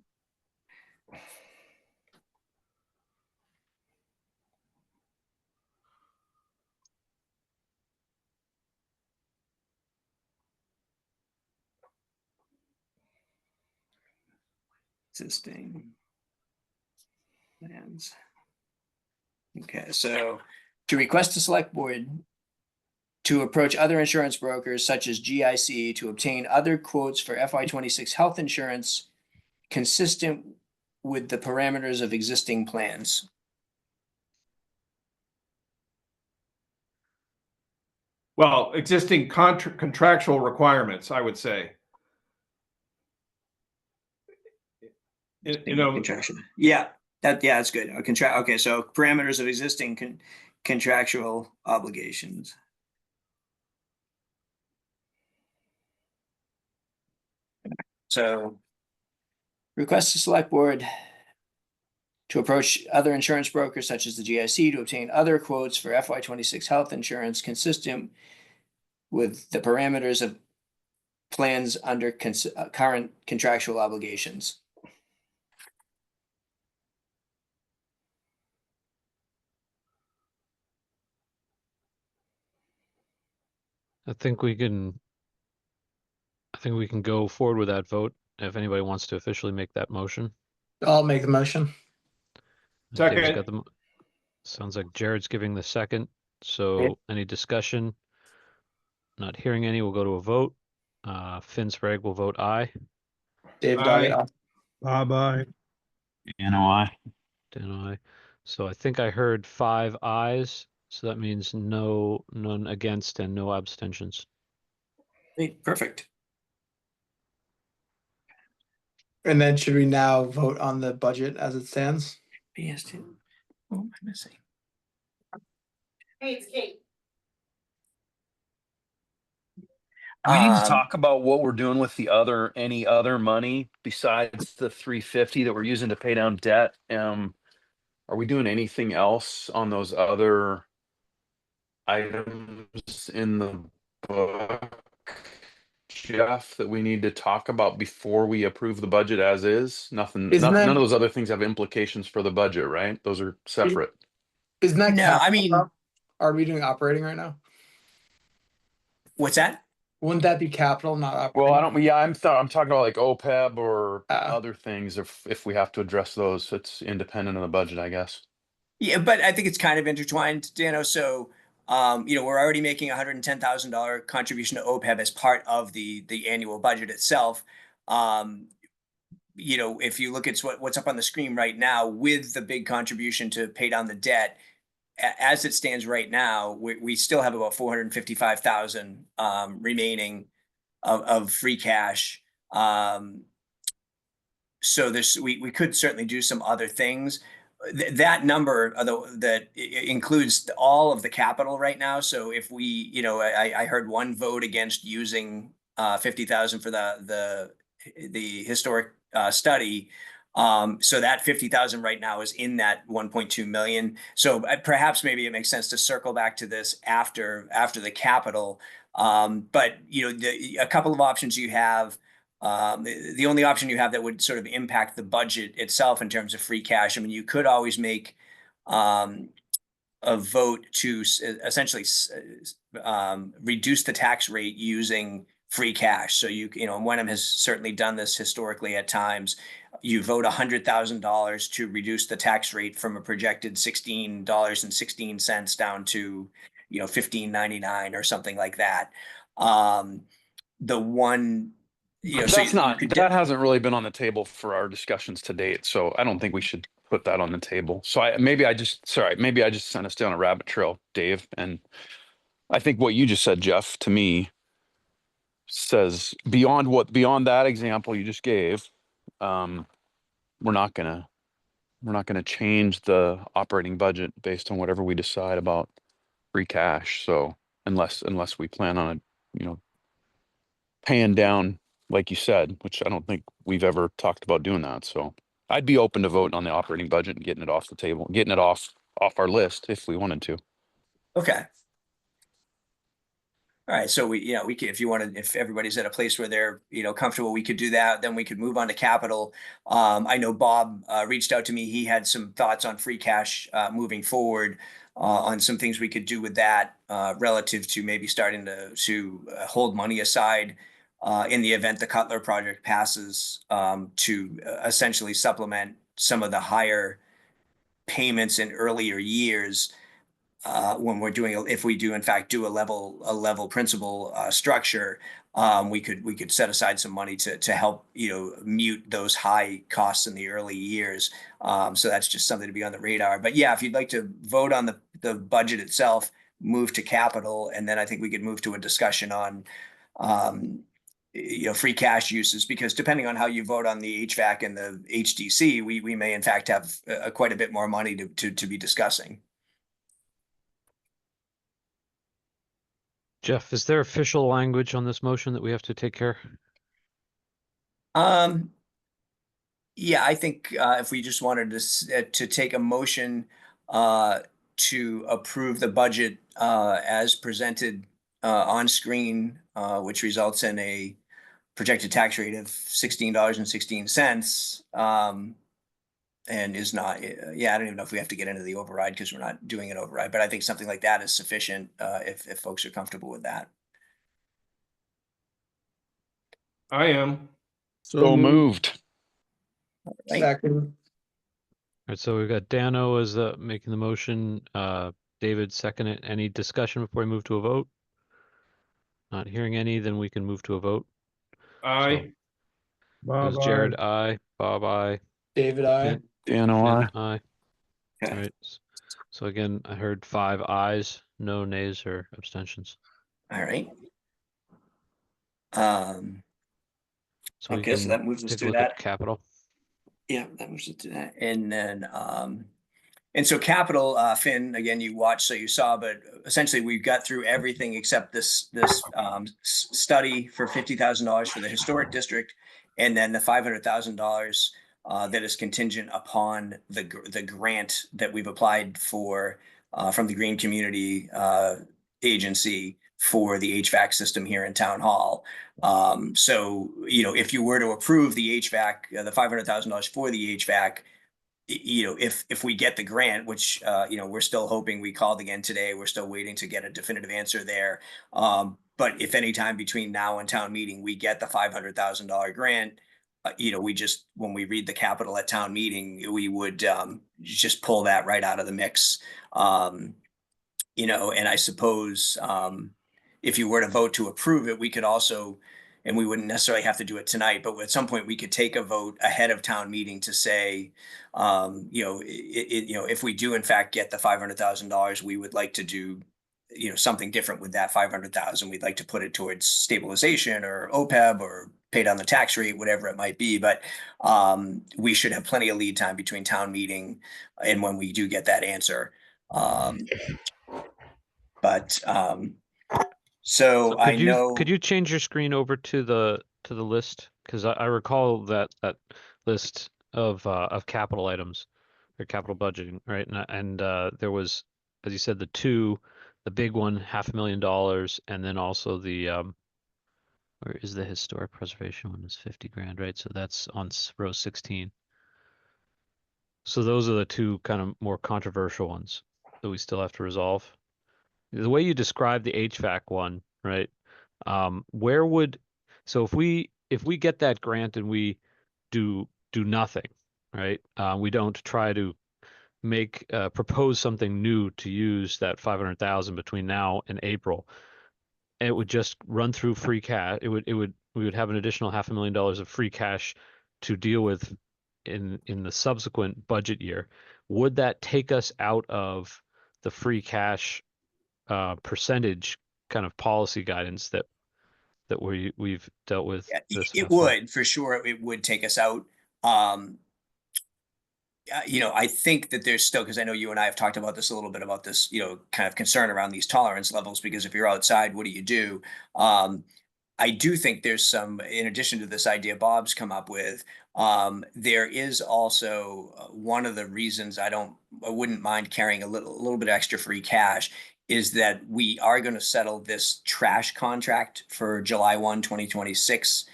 existing plans. Okay, so to request the select board to approach other insurance brokers such as GIC to obtain other quotes for FY26 health insurance consistent with the parameters of existing plans. Well, existing contractual requirements, I would say. You know, Contraction. Yeah, that's good. A contract. Okay, so parameters of existing contractual obligations. So request the select board to approach other insurance brokers such as the GIC to obtain other quotes for FY26 health insurance consistent with the parameters of plans under current contractual obligations. I think we can go forward with that vote if anybody wants to officially make that motion. I'll make the motion. Dave's Second. got the sounds like Jared's giving the second. So any discussion? Not hearing any, we'll go to a vote. Finn Sprague will vote aye. Dave Aye. Doggett. Bye-bye. NOI. Dan aye. So I think I heard 5 ayes. So that means none against and no abstentions. Great, perfect. And then should we now vote on the budget as it stands? PS2. What am I missing? Hey, it's Kate. We need to Um, talk about what we're doing with any other money besides the 350 that we're using to pay down debt. Are we doing anything else on those other items in the book, Jeff, that we need to talk about before we approve the budget as is? Nothing, Isn't none that- of those other things have implications for the budget, right? Those are separate. Isn't that No, capital? I mean- Are we doing operating right now? What's that? Wouldn't that be capital, not operating? Well, I'm talking about like OPEB or Ah. other things. If we have to address those, it's independent of the budget, I guess. Yeah, but I think it's kind of intertwined, Dano. So, we're already making $110,000 contribution to OPEB as part of the annual budget itself. If you look at what's up on the screen right now with the big contribution to pay down the debt, as it stands right now, we still have about 455,000 remaining of free cash. So we could certainly do some other things. That number, although that includes all of the capital right now. So if we, I heard one vote against using 50,000 for the historic study. So that 50,000 right now is in that 1.2 million. So perhaps maybe it makes sense to circle back to this after the capital. But a couple of options you have. The only option you have that would sort of impact the budget itself in terms of free cash. I mean, you could always make a vote to essentially reduce the tax rate using free cash. So and Wenham has certainly done this historically at times. You vote $100,000 to reduce the tax rate from a projected $16.16 down to $15.99 or something like that. That hasn't really been on the table for our discussions to date, so I don't think we should put that on the table. So maybe I just sent us down a rabbit trail, Dave. And I think what you just said, Jeff, to me says beyond that example you just gave, we're not gonna change the operating budget based on whatever we decide about free cash. So unless we plan on paying down, like you said, which I don't think we've ever talked about doing that. So I'd be open to voting on the operating budget and getting it off the table, getting it off our list if we wanted to. Okay. All right. So we could, if everybody's at a place where they're, comfortable, we could do that. Then we could move on to capital. I know Bob reached out to me. He had some thoughts on free cash moving forward on some things we could do with that relative to maybe starting to hold money aside in the event the Cutler project passes, to essentially supplement some of the higher payments in earlier years, when we're doing, if we do in fact do a level principal structure, we could set aside some money to help, mute those high costs in the early years. So that's just something to be on the radar. But yeah, if you'd like to vote on the budget itself, move to capital, and then I think we could move to a discussion on free cash uses, because depending on how you vote on the HVAC and the HDC, we may in fact have quite a bit more money to be discussing. Jeff, is there official language on this motion that we have to take care? Yeah, I think if we just wanted to take a motion to approve the budget as presented on screen, which results in a projected tax rate of $16.16, and is not, yeah, I don't even know if we have to get into the override because we're not doing an override, but I think something like that is sufficient if folks are comfortable with that. I am. So moved. Right. Second. All right, so we've got Dano as making the motion, David second it. Any discussion before we move to a vote? Not hearing any, then we can move to a vote. Aye. Goes Jared, aye. Bob, aye. David, I. Dan, Finn, aye. Okay. All right. So again, I heard 5 ayes, no nays or abstentions. All right. So we Okay, so can that moves us take a through look that. at capital. Yeah, that moves us to that. And then, and so capital, Finn, again, you watched, so you saw, but essentially we've got through everything except this study for $50,000 for the historic district, and then the $500,000 that is contingent upon the grant that we've applied for from the Green Community Agency for the HVAC system here in Town Hall. So, if you were to approve the HVAC, the $500,000 for the HVAC, if we get the grant, which, we're still hoping, we called again today, we're still waiting to get a definitive answer there. But if any time between now and town meeting, we get the $500,000 grant, when we read the capital at town meeting, we would just pull that right out of the mix. And I suppose if you were to vote to approve it, we could also, and we wouldn't necessarily have to do it tonight, but at some point we could take a vote ahead of town meeting to say, if we do in fact get the $500,000, we would like to do, something different with that 500,000. We'd like to put it towards stabilization or OPEB or pay down the tax rate, whatever it might be. But we should have plenty of lead time between town meeting and when we do get that answer. So I know. Could you change your screen over to the list? Because I recall that list of capital items or capital budgeting, right? And there was, as you said, the big one, $500,000, and then also the where is the historic preservation one? Is 50 grand, right? So that's on row 16. So those are the 2 kind of more controversial ones that we still have to resolve. The way you describe the HVAC one, right? So if we get that grant and we do nothing, right? We don't try to propose something new to use that 500,000 between now and April. It would just run through free cash. We would have an additional $500,000 of free cash to deal with in the subsequent budget year. Would that take us out of the free cash percentage kind of policy guidance that we've dealt with? Yeah, this it past fall? would, for sure, it would take us out. I think that there's still, because I know you and I have talked about this a little bit, about this, kind of concern around these tolerance levels, because if you're outside, what do you do? I do think there's some, in addition to this idea Bob's come up with, there is also one of the reasons I wouldn't mind carrying a little bit extra free cash is that we are going to settle this trash contract for July 1, 2026.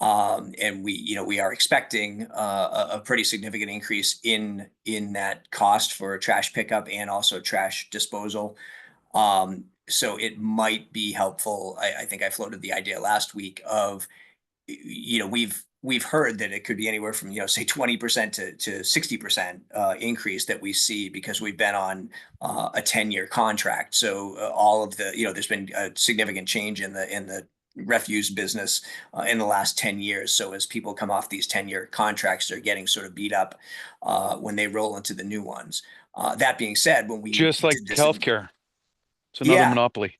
And we are expecting a pretty significant increase in that cost for trash pickup and also trash disposal. So it might be helpful. I think I floated the idea last week of, we've heard that it could be anywhere from, say 20% to 60% increase that we see because we've been on a 10-year contract. So all of the, there's been a significant change in the refuse business in the last 10 years. So as people come off these 10-year contracts, they're getting sort of beat up when they roll into the new ones. That being said, when we Just like did this, healthcare. It's another yeah. monopoly.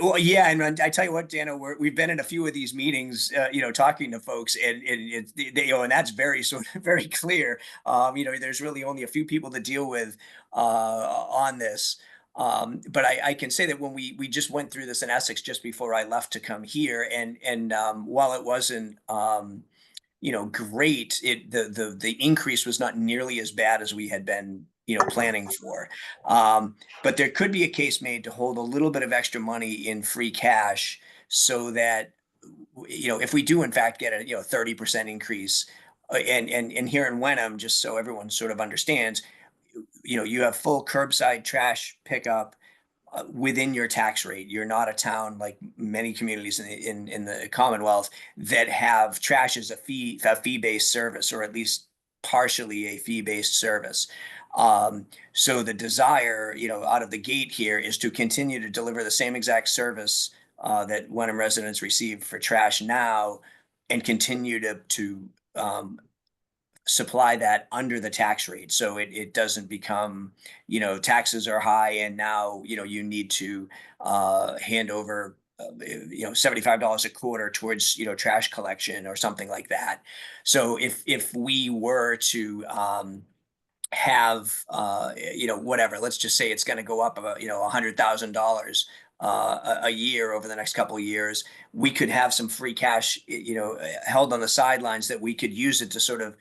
Well, yeah, and I tell you what, Dano, we've been in a few of these meetings, talking to folks, and and that's very sort of very clear. There's really only a few people to deal with on this. But I can say that when we just went through this in Essex just before I left to come here, and while it wasn't great, the increase was not nearly as bad as we had been planning for. But there could be a case made to hold a little bit of extra money in free cash so that if we do in fact get a 30% increase, and here in Wenham, just so everyone sort of understands, you have full curbside trash pickup within your tax rate. You're not a town like many communities in the Commonwealth that have trash as a fee-based service, or at least partially a fee-based service. So the desire, out of the gate here is to continue to deliver the same exact service that Wenham residents receive for trash now, and continue to supply that under the tax rate. So it doesn't become, taxes are high and now, you need to hand over, $75 a quarter towards, trash collection or something like that. So if we were to have, whatever, let's just say it's going to go up about, $100,000 a year over the next couple of years, we could have some free cash, held on the sidelines that we could use it to sort of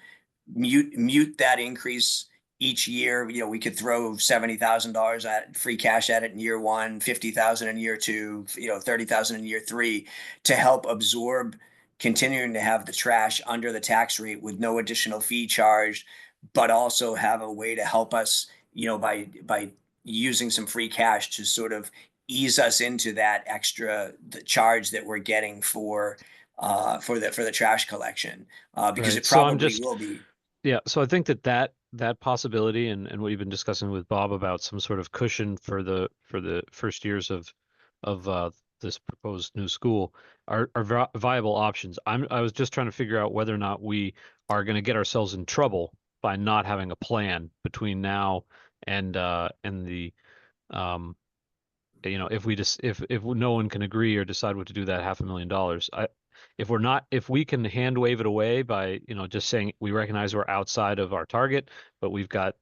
mute that increase each year. We could throw $70,000 at free cash at it in year one, 50,000 in year two, 30,000 in year three, to help absorb continuing to have the trash under the tax rate with no additional fee charged, but also have a way to help us, by using some free cash to sort of ease us into that extra charge that we're getting for the trash collection, because Right. it So I'm probably just, will be. yeah, so I think that possibility and what you've been discussing with Bob about some sort of cushion for the first years of this proposed new school are viable options. I was just trying to figure out whether or not we are going to get ourselves in trouble by not having a plan between now and the um if no one can agree or decide what to do that $500,000. If we can hand wave it away by just saying we recognize we're outside of our target, but we've got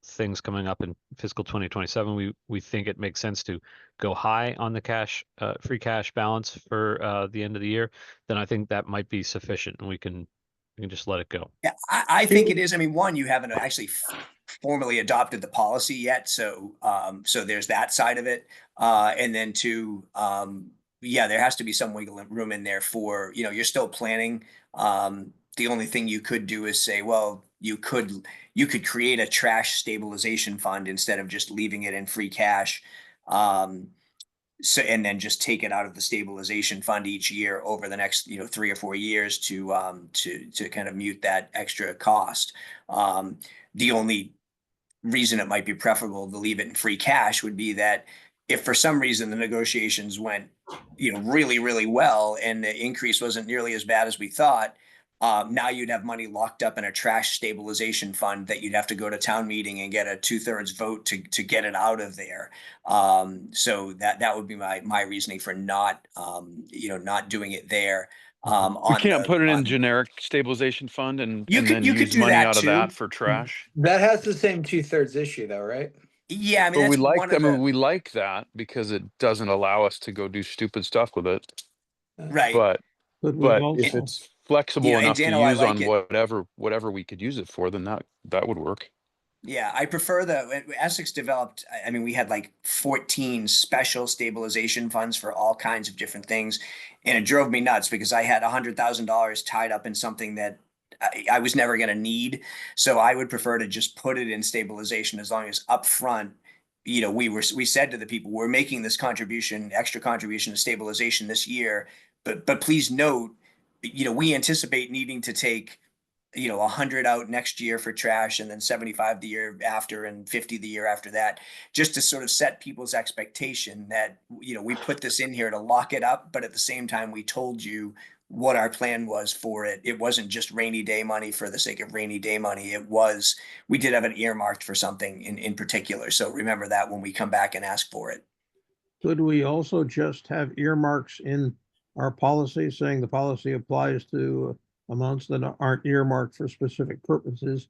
things coming up in fiscal 2027, we think it makes sense to go high on the free cash balance for the end of the year, then I think that might be sufficient, and we can just let it go. Yeah, I think it is. I mean, one, you haven't actually formally adopted the policy yet, so so there's that side of it, and then two, yeah, there has to be some wiggle room in there for you're still planning. The only thing you could do is say, well, you could create a trash stabilization fund instead of just leaving it in free cash. So, and then just take it out of the stabilization fund each year over the next 3 or 4 years to kind of mute that extra cost. The only reason it might be preferable to leave it in free cash would be that if for some reason the negotiations went really, really well and the increase wasn't nearly as bad as we thought, now you'd have money locked up in a trash stabilization fund that you'd have to go to town meeting and get a 2/3 vote to get it out of there. So that would be my reasoning for not doing it there. We can't put it in generic stabilization fund and You then could use do money that out of too. that for trash. That has the same 2/3 issue though, right? Yeah, I mean, But we that's like one that. of the We like that because it doesn't allow us to go do stupid stuff with it. right. But But we've if also, it's flexible And enough to Dano, I use like on it. whatever we could use it for, then that would work. Yeah, I prefer Essex developed. I mean, we had like 14 special stabilization funds for all kinds of different things, and it drove me nuts because I had $100,000 tied up in something that I was never going to need. So I would prefer to just put it in stabilization as long as upfront we said to the people, we're making this extra contribution to stabilization this year, but please note, we anticipate needing to take 100 out next year for trash, and then 75 the year after, and 50 the year after that, just to sort of set people's expectation that, we put this in here to lock it up, but at the same time, we told you what our plan was for it. It wasn't just rainy day money for the sake of rainy day money. We did have it earmarked for something in particular. So remember that when we come back and ask for it. Could we also just have earmarks in our policy saying the policy applies to amounts that aren't earmarked for specific purposes?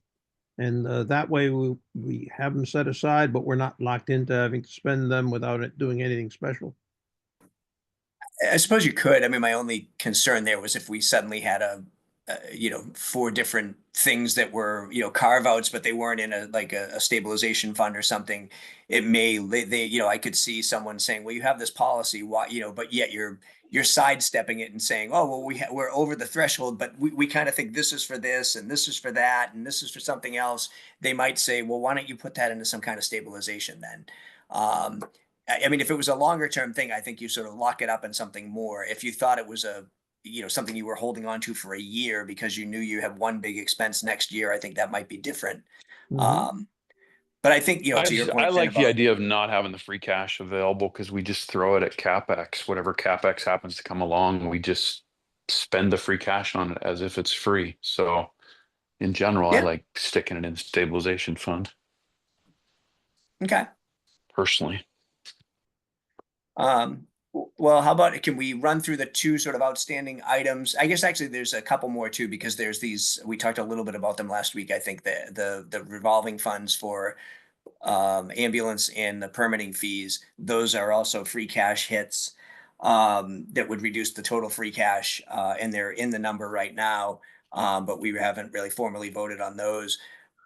And that way we have them set aside, but we're not locked into having to spend them without it doing anything special. I suppose you could. I mean, my only concern there was if we suddenly had 4 different things that were, carve outs, but they weren't in a stabilization fund or something. It may, I could see someone saying, well, you have this policy, why, but yet you're sidestepping it and saying, oh, well, we're over the threshold, but we kind of think this is for this, and this is for that, and this is for something else. They might say, well, why don't you put that into some kind of stabilization then? I mean, if it was a longer term thing, I think you sort of lock it up in something more. If you thought it was something you were holding on to for a year because you knew you had one big expense next year, I think that might be different. But I think, to your point, I Finn, like the about- idea of not having the free cash available because we just throw it at CapEx. Whatever CapEx happens to come along, we just spend the free cash on it as if it's free. So in general, I Yeah. like sticking it in stabilization fund Okay. personally. Well, how about, can we run through the 2 sort of outstanding items? I guess actually there's a couple more too, because there's these, we talked a little bit about them last week. I think the revolving funds for ambulance and the permitting fees, those are also free cash hits that would reduce the total free cash, and they're in the number right now, but we haven't really formally voted on those.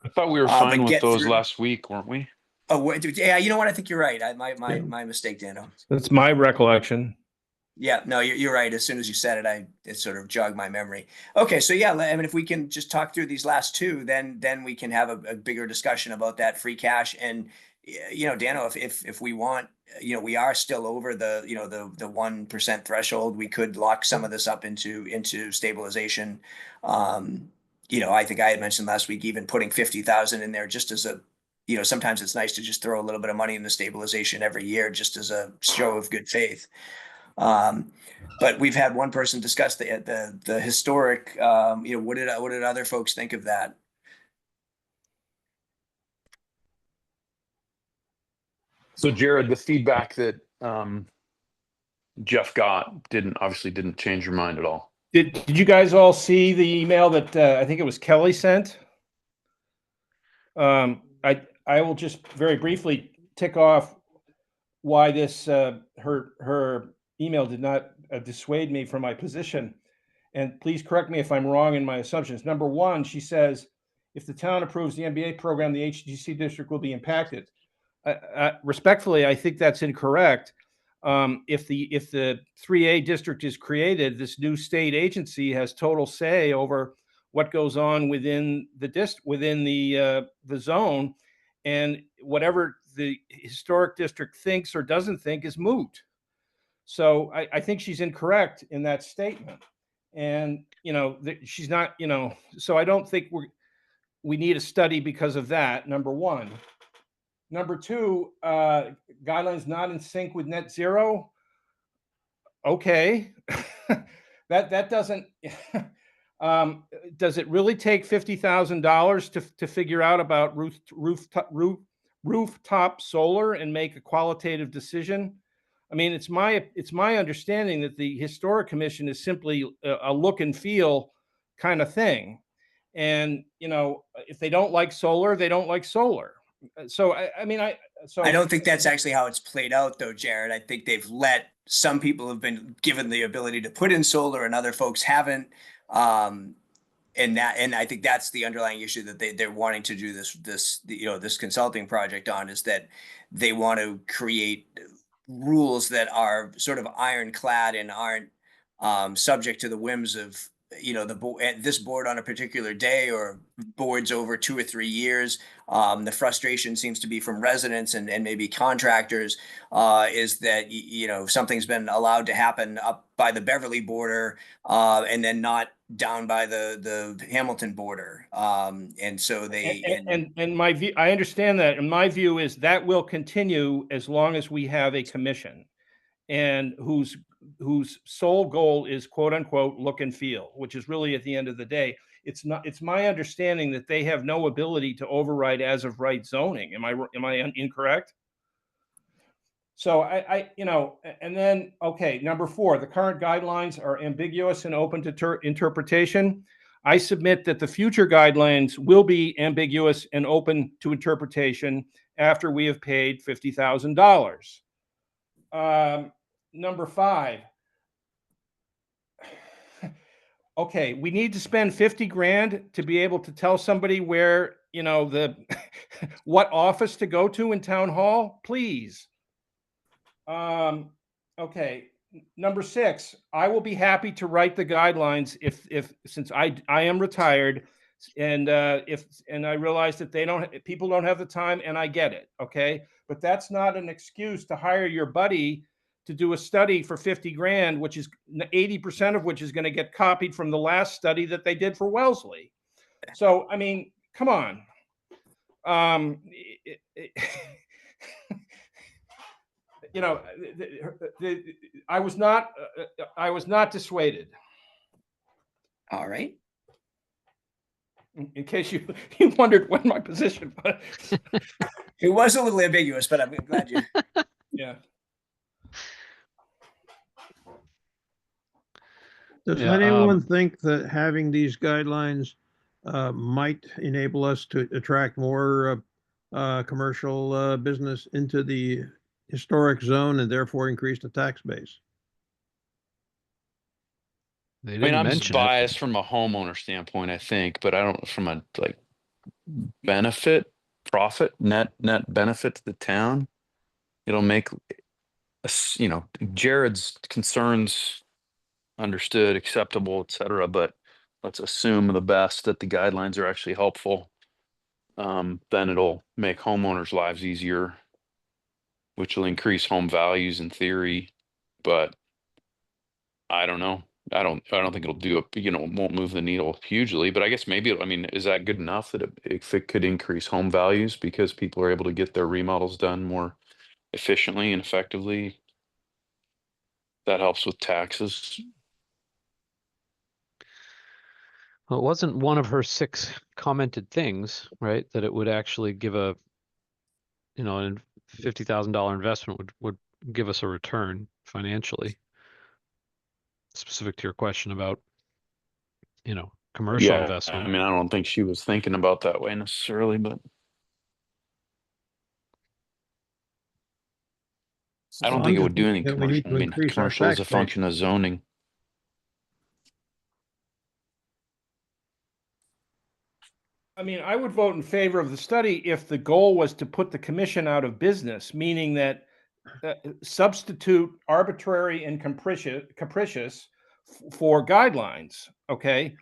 I thought we were But fine with get those through- last week, weren't we? Oh, yeah, you know what? I think you're right. Yeah. My mistake, Dano. That's my recollection. Yeah, no, you're right. As soon as you said it, it sort of jogged my memory. Okay, so yeah, I mean, if we can just talk through these last 2, then we can have a bigger discussion about that free cash. And Dano, if we want, we are still over the 1% threshold. We could lock some of this up into stabilization. I think I had mentioned last week even putting 50,000 in there just as a, sometimes it's nice to just throw a little bit of money into stabilization every year just as a show of good faith. But we've had one person discuss the historic, what did other folks think of that? So Jared, the feedback that Jeff got obviously didn't change your mind at all. Did you guys all see the email that I think it was Kelly sent? I will just very briefly tick off why this her email did not dissuade me from my position. And please correct me if I'm wrong in my assumptions. Number 1, she says, if the town approves the MBA program, the HGC district will be impacted. Respectfully, I think that's incorrect. If the 3A district is created, this new state agency has total say over what goes on within the zone, and whatever the historic district thinks or doesn't think is moot. So I think she's incorrect in that statement. And, she's not, so I don't think we need a study because of that, number 1. Number 2, guidelines not in sync with net zero. Okay. that doesn't, does it really take $50,000 to figure out about rooftop solar and make a qualitative decision? I mean, it's my understanding that the Historic Commission is simply a look and feel kind of thing. And, if they don't like solar, they don't like solar. So, I don't think that's actually how it's played out though, Jared. I think they've let some people have been given the ability to put in solar and other folks haven't. And I think that's the underlying issue that they're wanting to do this consulting project on, is that they want to create rules that are sort of ironclad and aren't subject to the whims of the board, this board on a particular day, or boards over 2 or 3 years. The frustration seems to be from residents and maybe contractors, is that, something's been allowed to happen up by the Beverly border, and then not down by the Hamilton border. And so And my view, I understand that, and my view is that will continue as long as we have a commission, and whose sole goal is quote unquote look and feel, which is really at the end of the day, it's not. It's my understanding that they have no ability to override as of right zoning. Am I incorrect? So and then, okay, number 4, the current guidelines are ambiguous and open to interpretation. I submit that the future guidelines will be ambiguous and open to interpretation after we have paid $50,000. Number 5. Okay, we need to spend 50 grand to be able to tell somebody where, the what office to go to in town hall, please. Okay. Number 6, I will be happy to write the guidelines if since I am retired, and I realize that people don't have the time, and I get it. Okay. But that's not an excuse to hire your buddy to do a study for 50 grand, which is 80% of which is going to get copied from the last study that they did for Wellesley. So, I mean, come on. I was not dissuaded. All right. In case you wondered what my position was. It was a little ambiguous, but I'm glad you. Yeah. Does Yeah, anyone think that having these guidelines might enable us to attract more commercial business into the historic zone and therefore increase the tax base? They I mean, didn't I'm just mention it. biased from a homeowner standpoint, I think, but I don't from a like profit, net benefit to the town. It'll make us, Jared's concerns understood, acceptable, etc. But let's assume the best, that the guidelines are actually helpful. Then it'll make homeowners' lives easier, which will increase home values in theory. But I don't know. I don't think it'll do it. Won't move the needle hugely. But I guess maybe. I mean, is that good enough that if it could increase home values because people are able to get their remodels done more efficiently and effectively? That helps with taxes. Well, it wasn't one of her 6 commented things, right? That it would actually give a, a $50,000 investment would give us a return financially. Specific to your question about, commercial Yeah, investment. I mean, I don't think she was thinking about that way necessarily, but I don't Well, think I'm it just would do anything thinking that we need commercial. I to mean, increase our commercial is a tax base. function of zoning. I mean, I would vote in favor of the study if the goal was to put the commission out of business, meaning that substitute arbitrary and capricious for guidelines. Okay.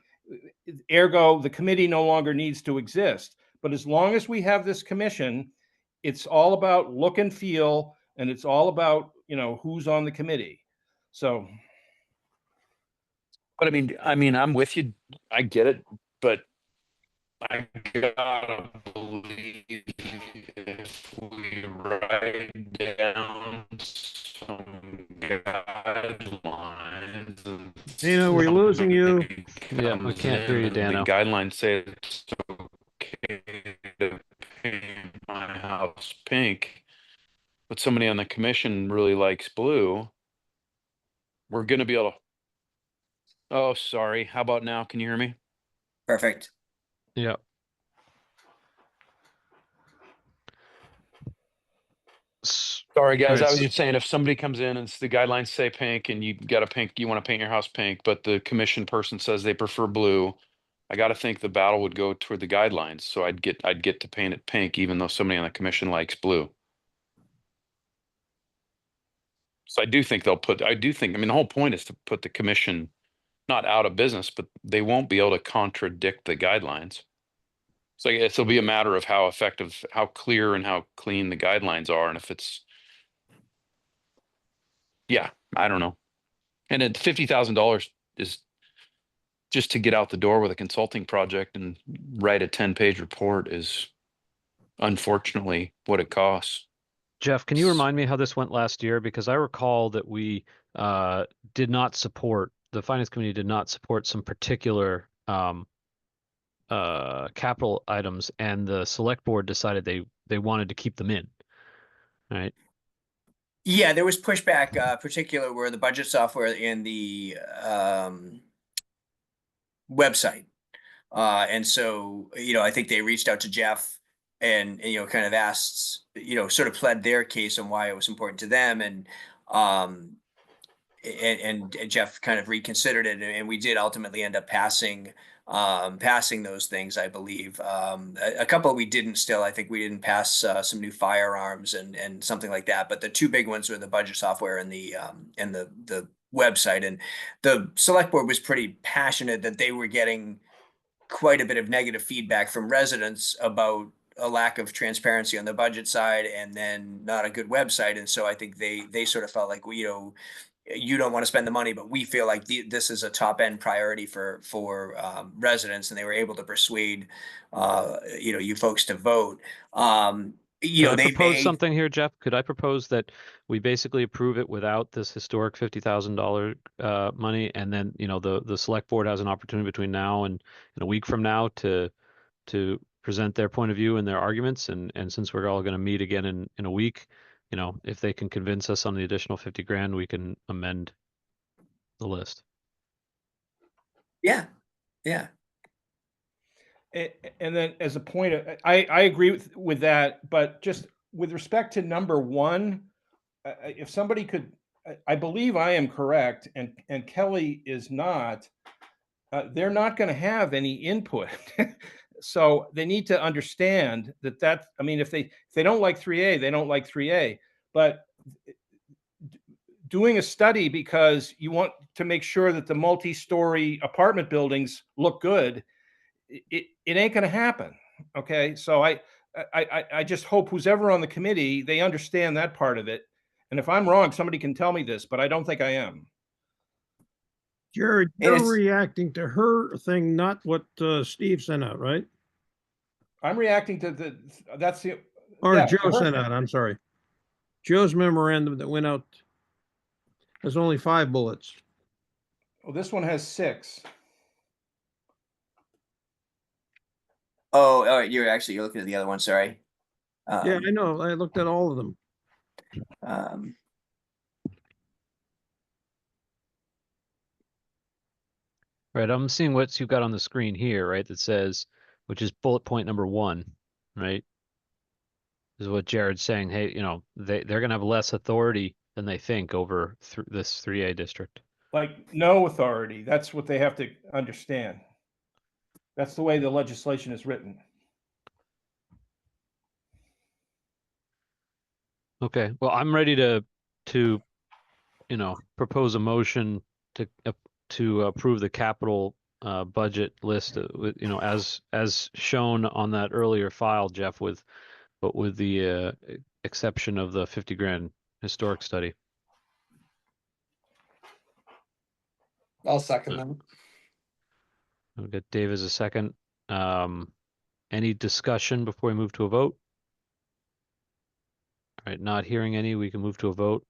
Ergo, the committee no longer needs to exist. But as long as we have this commission, it's all about look and feel, and it's all about, who's on the committee. So. But I mean, I'm with you. I get it, but I gotta believe if we write down some guidelines. And Dana, we're losing you. Yeah, I can't hear you, the Dano. guidelines say it's okay to paint my house pink, but somebody on the commission really likes blue. We're gonna be able to. Oh, sorry. How about now? Can you hear me? Perfect. Yeah. Sorry, guys. I Alright, was so- just saying, if somebody comes in and the guidelines say pink and you want to paint your house pink, but the commission person says they prefer blue, I got to think the battle would go toward the guidelines. So I'd get to paint it pink, even though somebody on the commission likes blue. So I do think I mean, the whole point is to put the commission not out of business, but they won't be able to contradict the guidelines. So I guess it'll be a matter of how effective, how clear and how clean the guidelines are. And if it's, yeah, I don't know. And at $50,000 is just to get out the door with a consulting project and write a 10-page report is unfortunately what it costs. Jeff, can you remind me how this went last year? Because I recall that we did not support, the finance committee did not support some particular capital items, and the select board decided they wanted to keep them in. Right. Yeah, there was pushback, particular where the budget software and the website. And so, I think they reached out to Jeff and, kind of asked, sort of pled their case on why it was important to them. Um, and Jeff kind of reconsidered it, and we did ultimately end up passing those things, I believe. A couple we didn't still. I think we didn't pass some new firearms and something like that. But the two big ones were the budget software and the website. And the select board was pretty passionate that they were getting quite a bit of negative feedback from residents about a lack of transparency on the budget side, and then not a good website. And so I think they sort of felt like, you don't want to spend the money, but we feel like this is a top end priority for residents, and they were able to persuade you folks to vote. Could I They propose may. something here, Jeff? Could I propose that we basically approve it without this historic $50,000 money, and then the select board has an opportunity between now and a week from now to present their point of view and their arguments, and since we're all going to meet again in a week, if they can convince us on the additional 50 grand, we can amend the list. Yeah. And then as a point, I agree with that, but just with respect to number one, if somebody could, I believe I am correct, and Kelly is not, they're not going to have any input. So they need to understand that, I mean, if they don't like 3A, they don't like 3A, but doing a study because you want to make sure that the multi-story apartment buildings look good, it ain't going to happen. Okay. So I just hope who's ever on the committee, they understand that part of it. And if I'm wrong, somebody can tell me this, but I don't think I am. Jared, you're reacting to her thing, not what Steve sent out, right? I'm reacting to Joe sent out, I'm sorry. Joe's memorandum that went out has only 5 bullets. Well, this one has 6. Oh, all right. You're looking at the other one. Sorry. Yeah, I know. I looked at all of them. Right, I'm seeing what you've got on the screen here, right? That says, which is bullet point number 1, right? Is what Jared's saying. Hey, they're going to have less authority than they think over this 3A district. Like no authority. That's what they have to understand. That's the way the legislation is written. Okay, well, I'm ready to propose a motion to approve the capital budget list, as shown on that earlier file, Jeff, with the exception of the 50 grand historic study. I'll second that. We've got Dave as a second. Any discussion before we move to a vote? All right, not hearing any, we can move to a vote.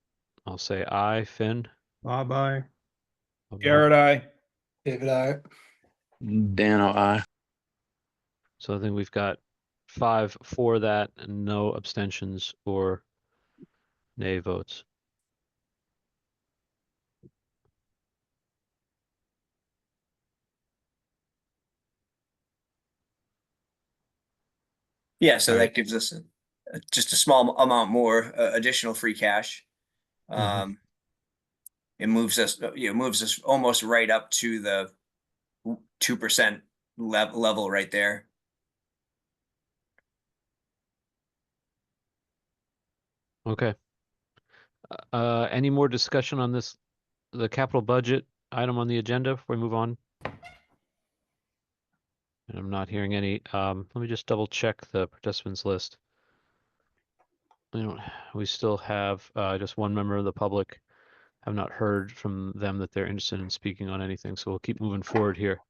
I'll say aye. Finn? Bye-bye. Jared, aye. David, aye. Dan, aye. So I think we've got 5 for that and no abstentions or nay votes. Yeah. So All that right. gives us just a small amount more additional free cash. It moves us almost right up to the 2% level right there. Okay. Any more discussion on this, the capital budget item on the agenda before we move on? And I'm not hearing any. Let me just double check the participants list. We still have just one member of the public. Have not heard from them that they're interested in speaking on anything, so we'll keep moving forward here.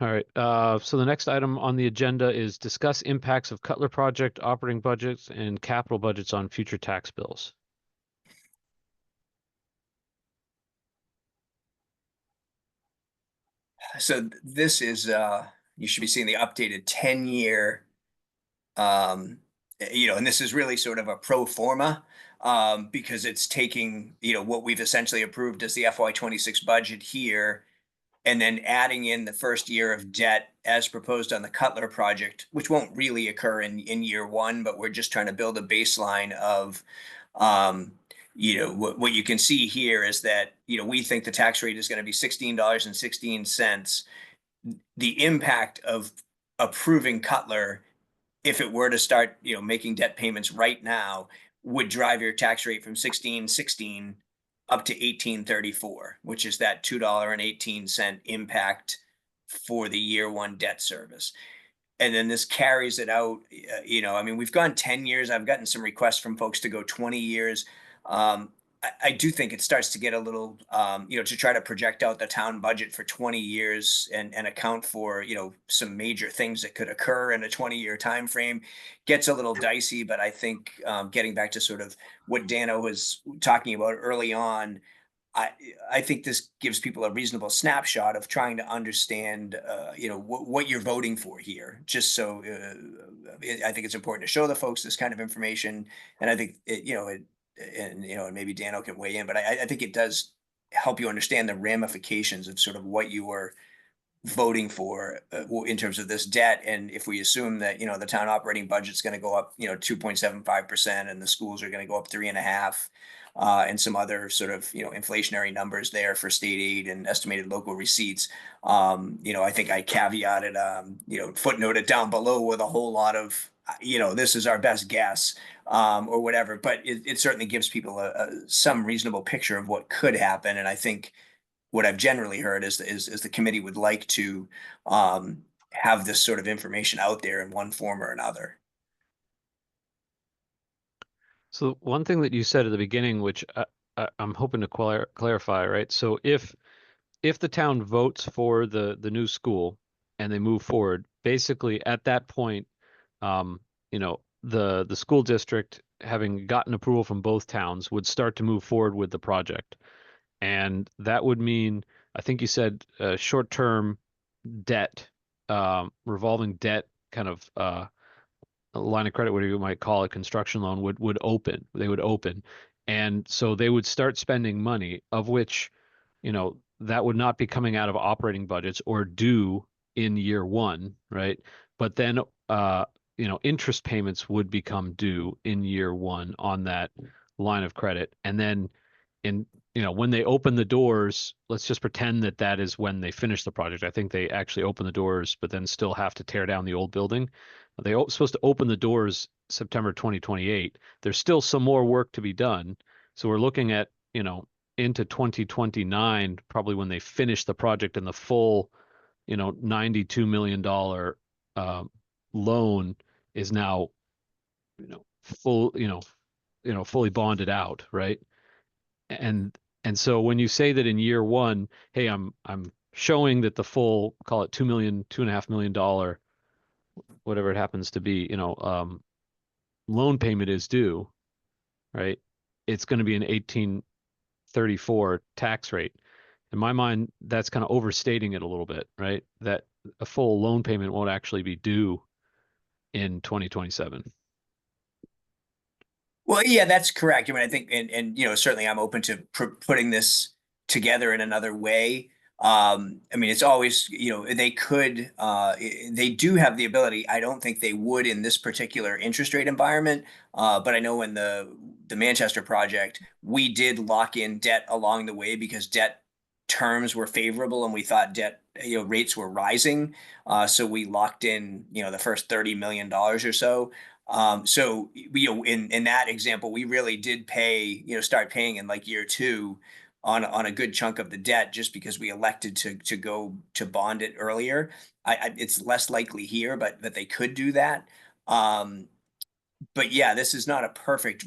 All right, so the next item on the agenda is discuss impacts of Cutler project, operating budgets, and capital budgets on future tax bills. So this is, you should be seeing the updated 10-year, and this is really sort of a pro forma, because it's taking, what we've essentially approved as the FY26 budget here, and then adding in the first year of debt as proposed on the Cutler project, which won't really occur in year one, but we're just trying to build a baseline of, what you can see here is that, we think the tax rate is going to be $16.16. The impact of approving Cutler, if it were to start, making debt payments right now, would drive your tax rate from 16.16 up to 18.34, which is that $2.18 impact for the year one debt service. And then this carries it out. We've gone 10 years. I've gotten some requests from folks to go 20 years. I do think it starts to get a little, to try to project out the town budget for 20 years and account for, some major things that could occur in a 20-year time frame gets a little dicey. But I think getting back to sort of what Dano was talking about early on, I think this gives people a reasonable snapshot of trying to understand, what you're voting for here. Just so I think it's important to show the folks this kind of information, and I think and maybe Dano can weigh in, but I think it does help you understand the ramifications of sort of what you are voting for in terms of this debt. And if we assume that, the town operating budget is going to go up, 2.75%, and the schools are going to go up 3.5%, and some other sort of, inflationary numbers there for state aid and estimated local receipts. I think I caveated, footnoted down below with a whole lot of, this is our best guess, or whatever, but it certainly gives people some reasonable picture of what could happen. And I think what I've generally heard is the committee would like to have this sort of information out there in one form or another. So one thing that you said at the beginning, which I'm hoping to clarify, right? So if the town votes for the new school and they move forward, basically at that point, the school district, having gotten approval from both towns, would start to move forward with the project. And that would mean, I think you said, short-term debt, revolving debt, kind of a line of credit, whatever you might call it, construction loan, would open. They would open. And so they would start spending money, of which, that would not be coming out of operating budgets or due in year one, right? But then, interest payments would become due in year one on that line of credit. And then when they open the doors, let's just pretend that is when they finish the project. I think they actually open the doors, but then still have to tear down the old building. They're supposed to open the doors September 2028. There's still some more work to be done. So we're looking at, into 2029, probably when they finish the project, and the full, $92 million loan is now, fully bonded out, right? And so when you say that in year one, hey, I'm showing that the full, call it $2.5 million, whatever it happens to be, loan payment is due, right? It's going to be an 18.34 tax rate. In my mind, that's kind of overstating it a little bit, right? That a full loan payment won't actually be due in 2027. Well, yeah, that's correct. I think, and certainly I'm open to putting this together in another way. It's always, they could, they do have the ability. I don't think they would in this particular interest rate environment. But I know in the Manchester project, we did lock in debt along the way because debt terms were favorable and we thought debt, rates were rising. So we locked in, the first $30 million or so. So in that example, we really did pay, start paying in like year two. on a good chunk of the debt just because we elected to go to bond it earlier. It's less likely here, but they could do that. But yeah, this is not a perfect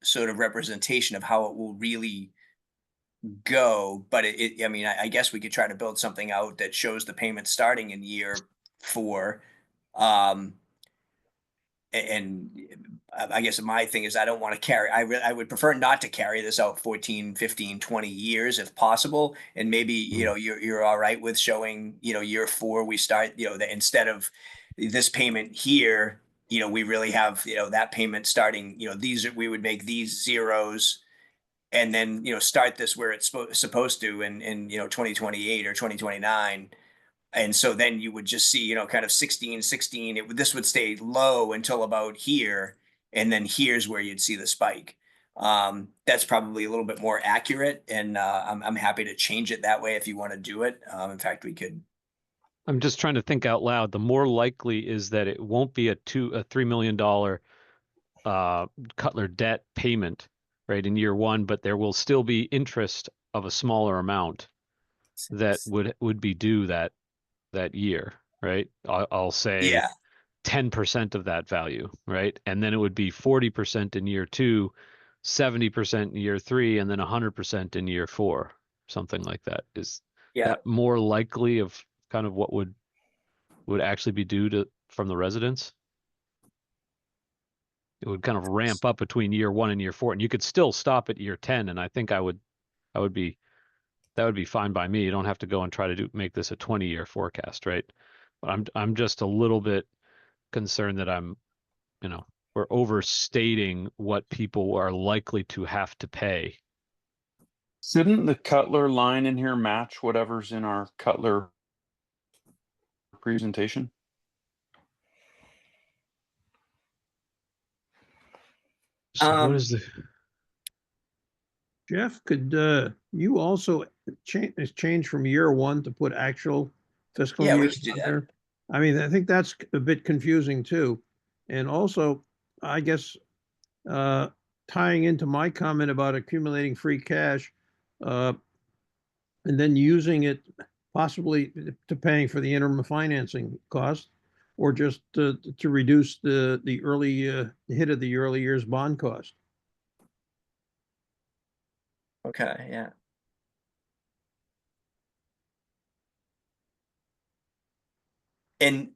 sort of representation of how it will really go. But I mean, I guess we could try to build something out that shows the payments starting in year 4. Um, and I guess my thing is I don't want to carry, I would prefer not to carry this out 14, 15, 20 years if possible. And maybe, you know, you're all right with showing, you know, year 4, we start, you know, that instead of this payment here, you know, we really have, you know, that payment starting, you know, we would make these zeros and then, you know, start this where it's supposed to in, you know, 2028 or 2029. And so then you would just see, you know, kind of 16, 16, this would stay low until about here. And then here's where you'd see the spike. That's probably a little bit more accurate. And I'm happy to change it that way if you want to do it. In fact, we could. I'm just trying to think out loud. The more likely is that it won't be a $3 million Cutler debt payment, right, in year 1, but there will still be interest of a smaller amount that would be due that year, right? I'll say Yeah. 10% of that value, right? And then it would be 40% in year 2, 70% in year 3, and then 100% in year 4, something like that. Is Yeah. that more likely of kind of what would actually be due from the residents? It would kind of ramp up between year 1 and year 4, and you could still stop at year 10. And I think that would be fine by me. You don't have to go and try to make this a 20-year forecast, right? But I'm just a little bit concerned that you know, we're overstating what people are likely to have to pay. Shouldn't the Cutler line in here match whatever's in our Cutler presentation? So what is the Jeff, could you also change from year 1 to put actual fiscal Yeah, we years could do on that. there? I mean, I think that's a bit confusing too. And also, I guess, tying into my comment about accumulating free cash, and then using it possibly to paying for the interim financing cost, or just to reduce the early hit of the early years bond cost. Okay. Yeah. And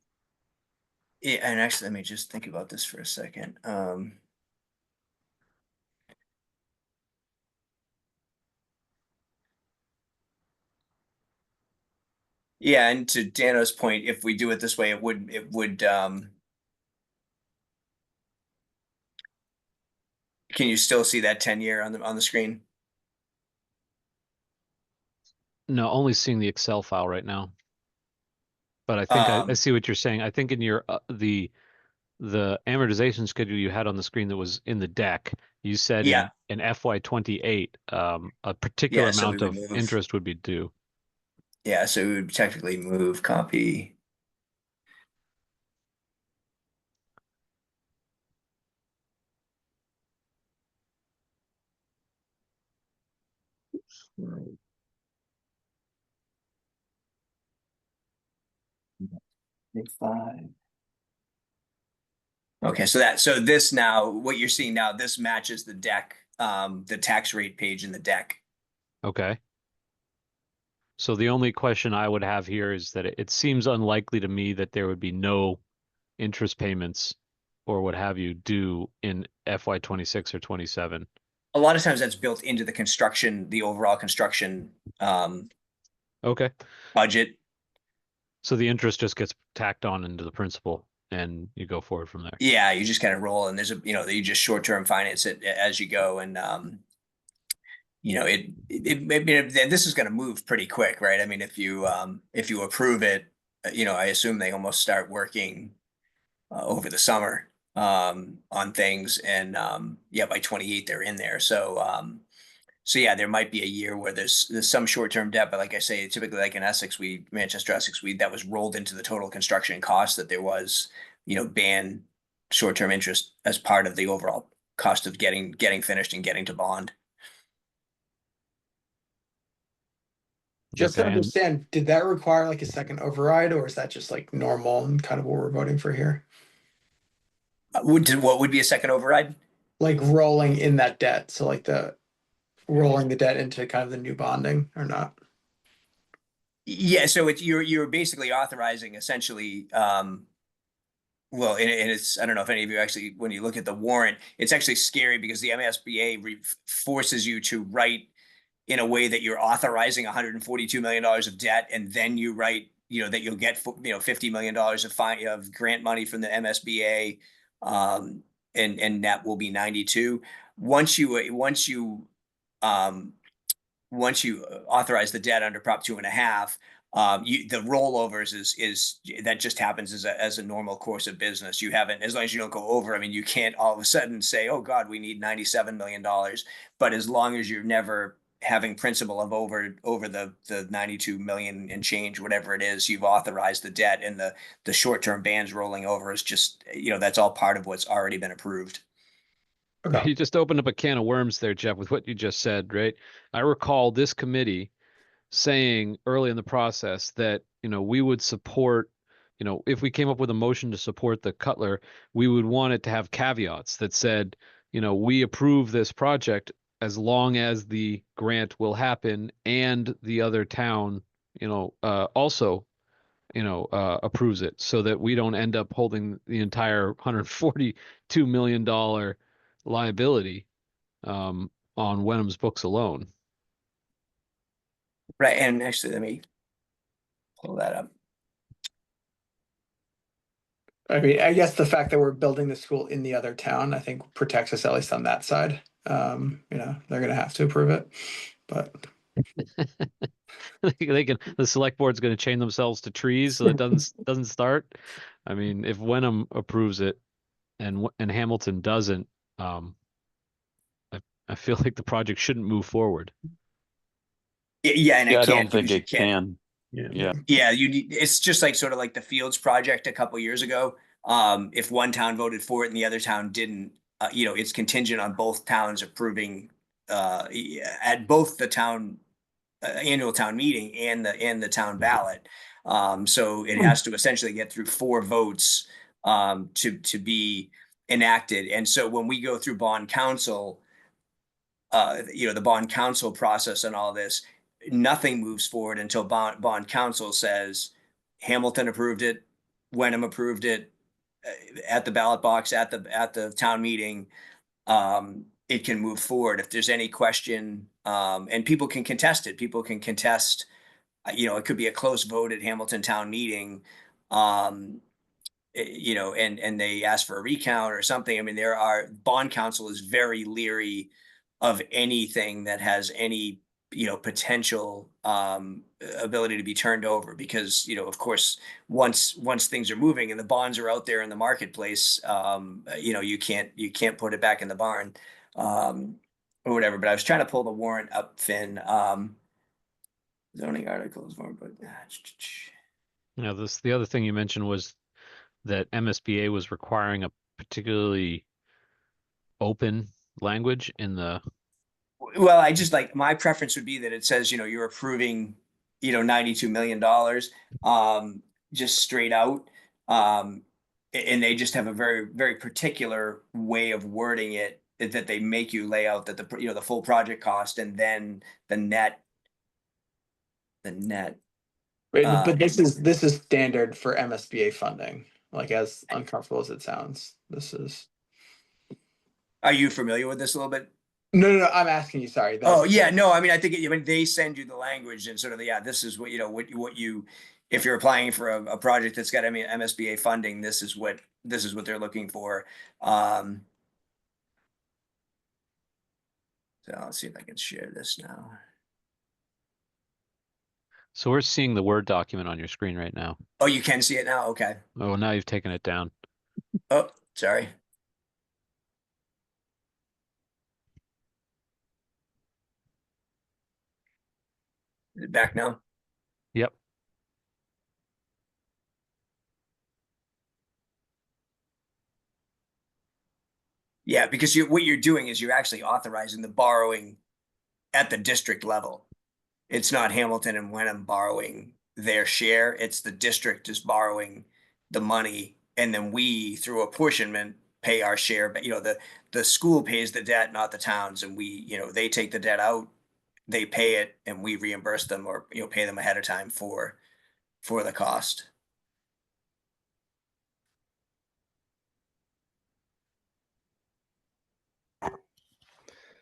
yeah, and actually, let me just think about this for a second. Yeah, and to Dano's point, if we do it this way, it would can you still see that 10-year on the screen? No, only seeing the Excel file right now. But I think I see what you're saying. I think in your the amortization schedule you had on the screen that was in the deck, you said Yeah. in FY28, a particular Yeah, so we amount would of move. interest would be due. Yeah, so we would technically move copy. Five. Okay, so this now, what you're seeing now, this matches the deck, the tax rate page in the deck. Okay. So the only question I would have here is that it seems unlikely to me that there would be no interest payments or what have you due in FY26 or 27. A lot of times that's built into the construction, the overall construction Okay. budget. So the interest just gets tacked on into the principal and you go forward from there. Yeah, you just kind of roll and there's a, you know, you just short-term finance it as you go. And, you know, this is going to move pretty quick, right? I mean, if you approve it, you know, I assume they almost start working over the summer on things. And, yeah, by 28, they're in there. So, so yeah, there might be a year where there's some short-term debt, but like I say, typically like in Essex, Manchester Essex, that was rolled into the total construction cost that there was, you know, ban short-term interest as part of the overall cost of getting finished and getting to bond. Just to Okay, and understand, did that require like a second override, or is that just like normal and kind of what we're voting for here? What would be a second override? Like rolling in that debt, so like the rolling the debt into kind of the new bonding or not? Yeah, so it's you're basically authorizing essentially well, and it's I don't know if any of you actually when you look at the warrant, it's actually scary because the MSBA forces you to write in a way that you're authorizing $142 million of debt, and then you write, that you'll get, $50 million of grant money from the MSBA, and that will be 92. Um, once you authorize the debt under Prop 2.5, the rollovers is that just happens as a normal course of business. You haven't, as long as you don't go over. I mean, you can't all of a sudden say, "Oh God, we need $97 million." But as long as you're never having principal of over the 92 million and change, whatever it is, you've authorized the debt, and the short term bands rolling over is just, that's all part of what's already been approved. Okay. you just opened up a can of worms there, Jeff, with what you just said, right? I recall this committee saying early in the process that, we would support, if we came up with a motion to support the Cutler, we would want it to have caveats that said, we approve this project as long as the grant will happen and the other town, also, approves it, so that we don't end up holding the entire $142 million liability on Wenham's books alone. Right. And actually, let me pull that up. I mean, I guess the fact that we're building the school in the other town, I think protects us at least on that side. They're gonna have to approve it, but The select board's going to chain themselves to trees so it doesn't start. I mean, if Wenham approves it and Hamilton doesn't, I feel like the project shouldn't move forward. Yeah, and Yeah, it I can't don't think because you it can't. can. Yeah. Yeah. Yeah, it's just like sort of like the Fields project a couple years ago. If one town voted for it and the other town didn't, it's contingent on both towns approving at both the town annual town meeting and the town ballot. So it has to essentially get through 4 votes to be enacted. And so when we go through bond council, the bond council process and all this, nothing moves forward until bond council says Hamilton approved it, Wenham approved it at the ballot box at the town meeting. It can move forward. If there's any question, and people can contest it, it could be a close vote at Hamilton town meeting. And they ask for a recount or something. I mean, bond council is very leery of anything that has any, potential ability to be turned over, because, of course, once things are moving and the bonds are out there in the marketplace, you can't put it back in the barn, or whatever. But I was trying to pull the warrant up, Finn. Zoning articles, but The other thing you mentioned was that MSBA was requiring a particularly open language in the. Well, I just like, my preference would be that it says, you're approving, $92 million, just straight out. And they just have a very, very particular way of wording it, that they make you lay out that the full project cost, and then the net. but this is standard for MSBA funding. Like, as uncomfortable as it sounds, this is. Are you familiar with this a little bit? No, I'm asking you. Sorry. Oh yeah, no. I mean, I think they send you the language and sort of this is what you if you're applying for a project that's got MSBA funding, this is what they're looking for. So let's see if I can share this now. So we're seeing the Word document on your screen right now. Oh, you can see it now. Okay. Oh, now you've taken it down. Oh, sorry. Is it back now? Yep. Yeah, because what you're doing is you're actually authorizing the borrowing at the district level. it's not Hamilton and Wenham borrowing their share. It's the district is borrowing the money, and then we, through apportionment, pay our share. But the school pays the debt, not the towns, and they take the debt out, they pay it, and we reimburse them or pay them ahead of time for the cost.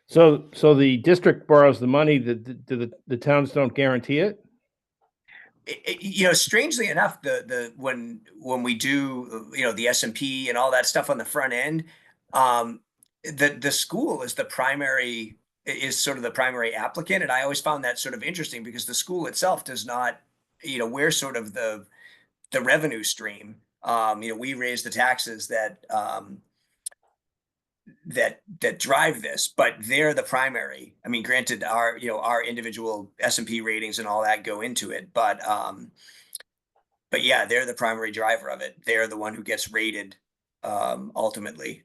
So the district borrows the money, the towns don't guarantee it? Strangely enough, when we do the S&P and all that stuff on the front end, the school is sort of the primary applicant, and I always found that sort of interesting because the school itself does not, we're sort of the revenue stream. We raise the taxes that drive this, but they're the primary. I mean, granted, our individual S&P ratings and all that go into it, but yeah, they're the primary driver of it. They're the one who gets rated ultimately.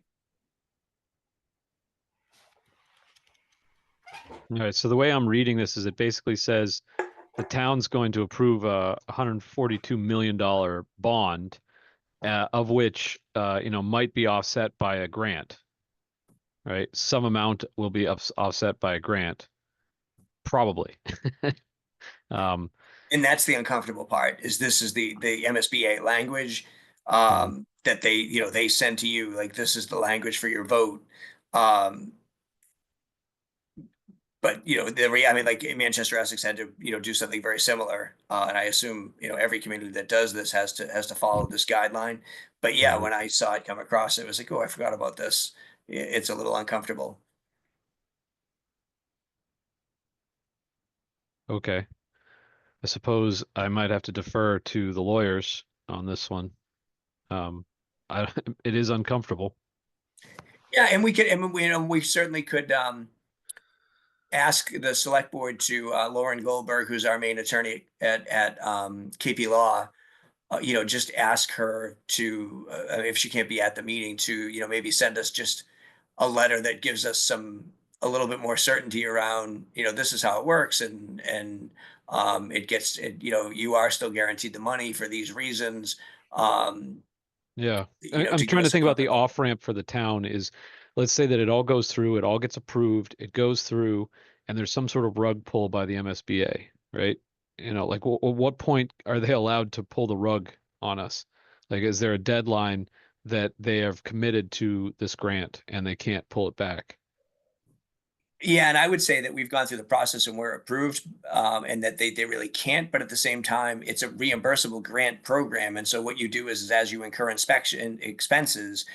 All right. So the way I'm reading this is it basically says the town's going to approve a $142 million bond, of which, might be offset by a grant, right? Some amount will be offset by a grant, probably. And that's the uncomfortable part is this is the MSBA language that they send to you, like this is the language for your vote. But I mean, like Manchester Essex had to do something very similar, and I assume every community that does this has to follow this guideline. But yeah, when I saw it come across, it was like, oh, I forgot about this. It's a little uncomfortable. Okay. I suppose I might have to defer to the lawyers on this one. It is uncomfortable. Yeah, and we certainly could ask the select board to Lauren Goldberg, who's our main attorney at KP Law. Just ask her to, if she can't be at the meeting, to maybe send us just a letter that gives us a little bit more certainty around this is how it works, and it gets you are still guaranteed the money for these reasons. Yeah. To I'm give trying to us a think about the comfort level. off ramp for the town is, let's say that it all goes through, it all gets approved, it goes through, and there's some sort of rug pull by the MSBA, right? Like what point are they allowed to pull the rug on us? Like, is there a deadline that they have committed to this grant and they can't pull it back? Yeah, and I would say that we've gone through the process and we're approved, and that they really can't. But at the same time, it's a reimbursable grant program, and so what you do is as you incur inspection expenses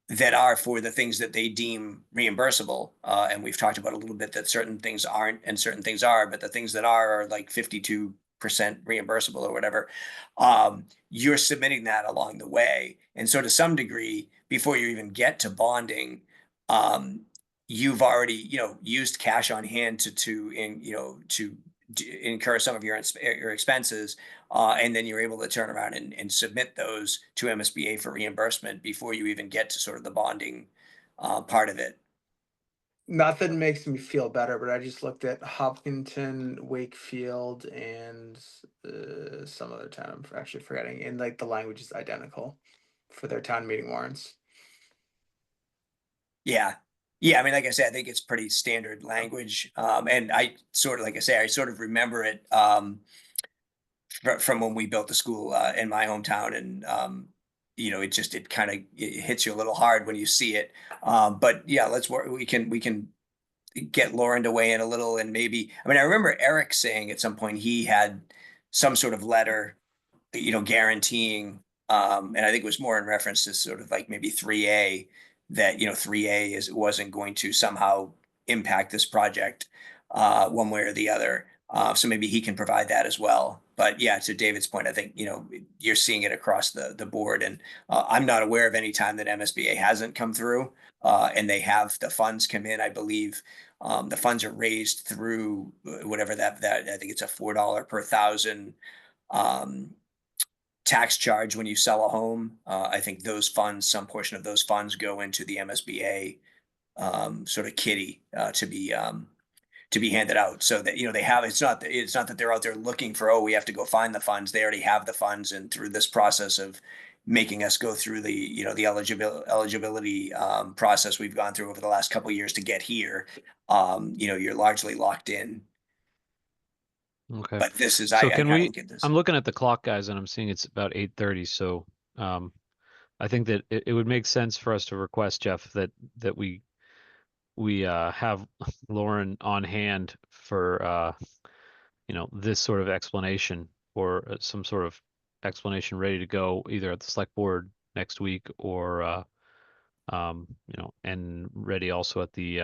that are for the things that they deem reimbursable, and we've talked about a little bit that certain things aren't and certain things are, but the things that are like 52% reimbursable or whatever. You're submitting that along the way, and so to some degree, before you even get to bonding, um, you've already used cash on hand to incur some of your expenses, and then you're able to turn around and submit those to MSBA for reimbursement before you even get to sort of the bonding part of it. Nothing makes me feel better, but I just looked at Hopkinton, Wakefield, and some other town. I'm actually forgetting, and like the language is identical for their town meeting warrants. Yeah. Yeah, I mean, like I said, I think it's pretty standard language. And I sort of, like I say, I sort of remember it from when we built the school in my hometown. And, it kind of hits you a little hard when you see it. But yeah, let's work. We can get Lauren to weigh in a little, and maybe, I mean, I remember Eric saying at some point he had some sort of letter guaranteeing, and I think it was more in reference to sort of like maybe 3A, that 3A wasn't going to somehow impact this project one way or the other. So maybe he can provide that as well. But yeah, to David's point, I think you're seeing it across the board, and I'm not aware of any time that MSBA hasn't come through, and they have the funds come in. I believe the funds are raised through whatever that I think it's a $4 per thousand tax charge when you sell a home. I think those funds, some portion of those funds go into the MSBA sort of kitty to to be handed out, so that, they have, it's not that they're out there looking for, oh, we have to go find the funds. They already have the funds, and through this process of making us go through the, the eligibility process we've gone through over the last couple of years to get here, you're largely locked in. Okay. But this is, So I can kind of we, look at this. I'm looking at the clock, guys, and I'm seeing it's about 8:30. So I think that it would make sense for us to request, Jeff, that we have Lauren on hand for this sort of explanation, or some sort of explanation ready to go either at the select board next week, or and ready also at the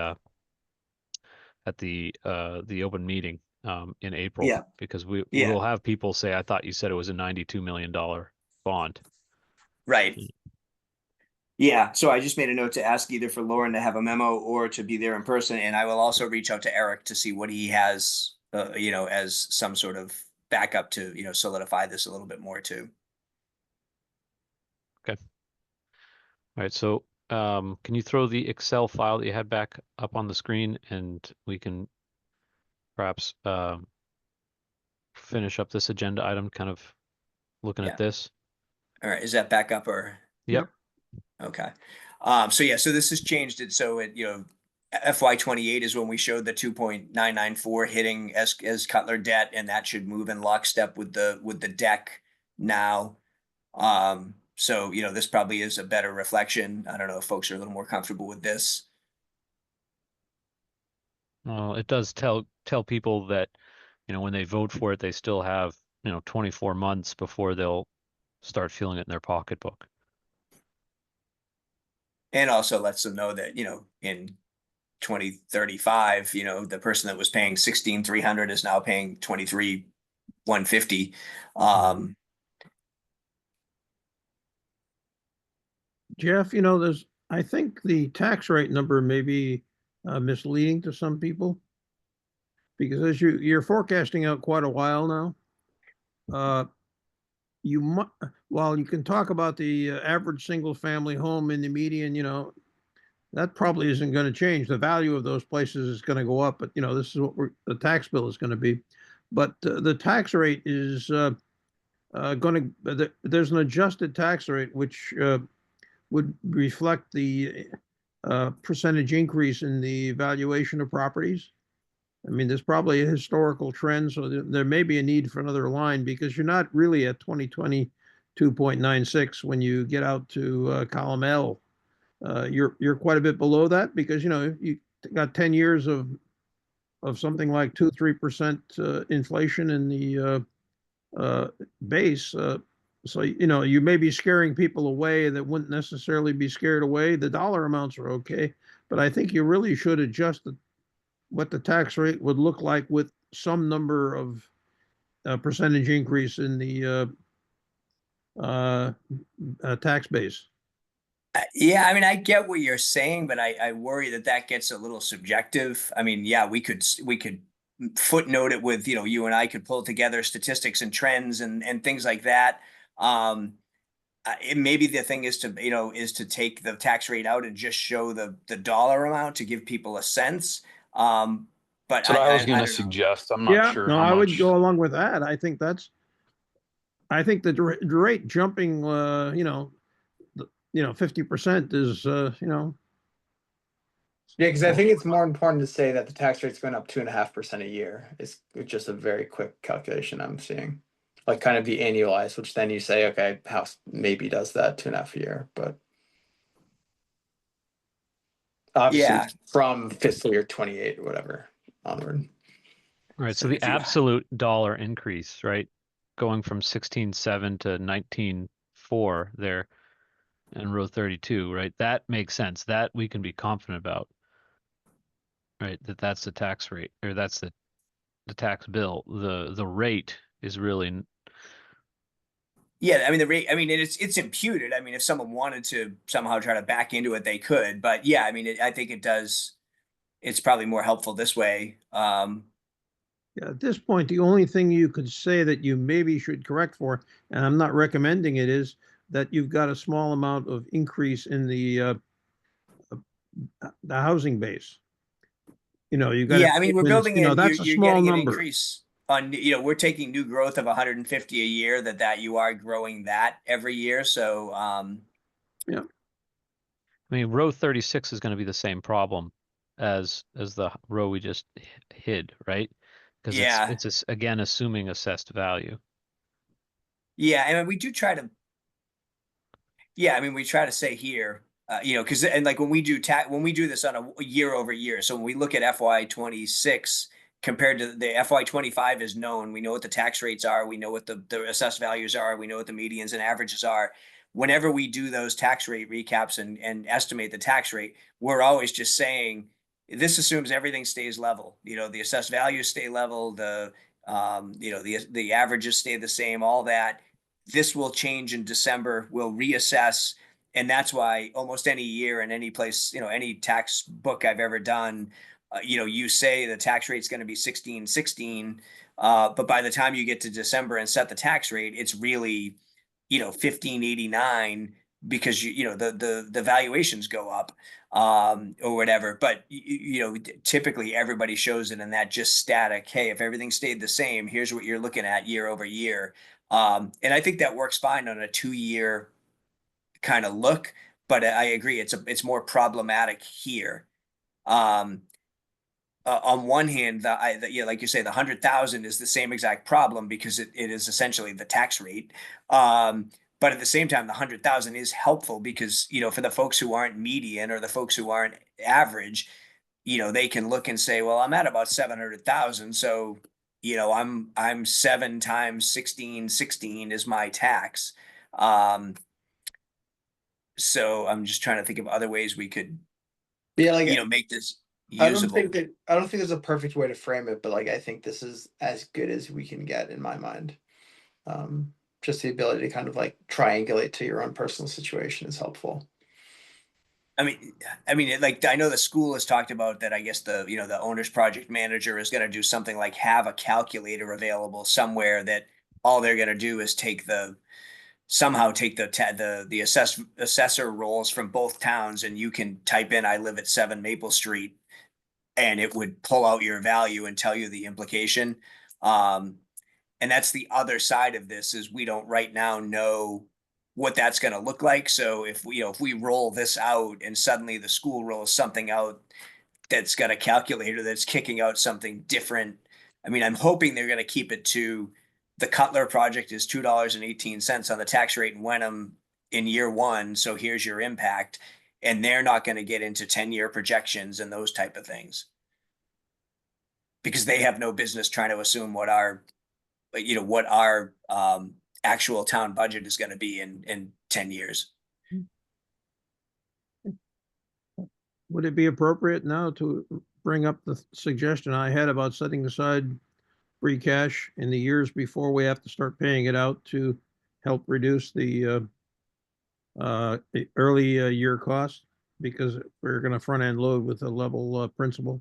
open meeting in April. Yeah. Because we Yeah. will have people say, I thought you said it was a $92 million bond. Right. Yeah, so I just made a note to ask either for Lauren to have a memo or to be there in person, and I will also reach out to Eric to see what he has, as some sort of backup to, solidify this a little bit more too. All right, so can you throw the Excel file that you had back up on the screen, and we can perhaps finish up this agenda item, kind of looking Yeah. at this? All right, is that backup or? Yep. Okay. So yeah, so this has changed it. So FY28 is when we showed the 2.994 hitting as Cutler debt, and that should move in lockstep with the deck now. So this probably is a better reflection. I don't know if folks are a little more comfortable with this. Well, it does tell people that, when they vote for it, they still have, 24 months before they'll start feeling it in their pocketbook. And also lets them know that, in 2035, the person that was paying 16,300 is now paying 23,150. Jeff, I think the tax rate number may be misleading to some people. Because as you're forecasting out quite a while now, while you can talk about the average single family home in the median, that probably isn't going to change. The value of those places is going to go up, but this is what the tax bill is going to be. But the tax rate is going to, there's an adjusted tax rate which would reflect the percentage increase in the valuation of properties. I mean, there's probably a historical trend, so there may be a need for another line, because you're not really at 2022.96 when you get out to column L. You're quite a bit below that, because you got 10 years of something like 2-3% inflation in the base. So you may be scaring people away that wouldn't necessarily be scared away. The dollar amounts are okay, but I think you really should adjust what the tax rate would look like with some number of percentage increase in the tax base. Yeah, I mean, I get what you're saying, but I worry that gets a little subjective. I mean, yeah, we could footnote it with, you and I could pull together statistics and trends and things like that. Maybe the thing is to take the tax rate out and just show the dollar amount to give people a sense. But That's what I was going to don't know. suggest. I'm not sure No, how I would much. go along with that. I think the rate jumping, 50% is, Yeah, because I think it's more important to say that the tax rate's going up 2.5% a year. It's just a very quick calculation I'm seeing, like kind of the annualized, which then you say, okay, house maybe does that 2.5 a year, but obviously Yeah. from fiscal year 28 or whatever onward. All right, so So the if you- absolute dollar increase, right, going from 16.7 to 19.4 there in row 32, right? That makes sense. That we can be confident about, right? That's the tax rate, or that's the tax bill. The rate is really, Yeah, I mean the rate. I mean it's imputed. I mean, if someone wanted to somehow try to back into it, they could. But yeah, I mean, I think it does. It's probably more helpful this way. at this point, the only thing you could say that you maybe should correct for, and I'm not recommending it, is that you've got a small amount of increase in the housing base. You know, you gotta. Yeah, I mean, we're building You know, in, that's a you're small getting an number. increase on, you know, we're taking new growth of 150 a year, that you are growing that every year. So, Yeah. I mean, row 36 is going to be the same problem as the row we just hid, right? Because yeah, again assuming assessed value. yeah. And we do try to, yeah, I mean, we try to say here, you know, because, and like when we do when we do this on a year over year, so when we look at FY26 compared to the FY25 is known, we know what the tax rates are, we know what the assessed values are, we know what the medians and averages are. Whenever we do those tax rate recaps and estimate the tax rate, we're always just saying this assumes everything stays level. You know, the assessed values stay level, you know, the averages stay the same, all that. This will change in December. We'll reassess. And that's why almost any year in any place, you know, any tax book I've ever done, you know, you say the tax rate's going to be 1616. But by the time you get to December and set the tax rate, it's really, you know, 1589 because you know, the valuations go up or whatever. But you know, typically everybody shows it in that just static. Hey, if everything stayed the same, here's what you're looking at year over year. And I think that works fine on a 2 year kind of look, but I agree it's more problematic here. On one hand, yeah, like you say, the 100,000 is the same exact problem because it is essentially the tax rate. But at the same time, the 100,000 is helpful because, you know, for the folks who aren't median or the folks who aren't average, you know, they can look and say, well, I'm at about 700,000. So, you know, I'm 7 times 1616 is my tax. So I'm just trying to think of other ways we could, Yeah, like you know, make this I don't usable. think that I don't think there's a perfect way to frame it, but like I think this is as good as we can get in my mind. Just the ability to kind of like triangulate to your own personal situation is helpful. Like I know the school has talked about that. I guess the, you know, the owner's project manager is going to do something like have a calculator available somewhere that all they're going to do is somehow take the assessor rolls from both towns, and you can type in I live at 7 Maple Street, and it would pull out your value and tell you the implication. And that's the other side of this is we don't right now know what that's going to look like. So if we, you know, if we roll this out and suddenly the school rolls something out that's got a calculator that's kicking out something different. I mean, I'm hoping they're going to keep it to the Cutler project is $2.18 on the tax rate in Wenham in year one. So here's your impact. And they're not going to get into 10-year projections and those type of things. Because they have no business trying to assume what our actual town budget is going to be in 10 years. Would it be appropriate now to bring up the suggestion I had about setting aside free cash in the years before we have to start paying it out to help reduce the early year cost? Because we're going to front end load with a level principal.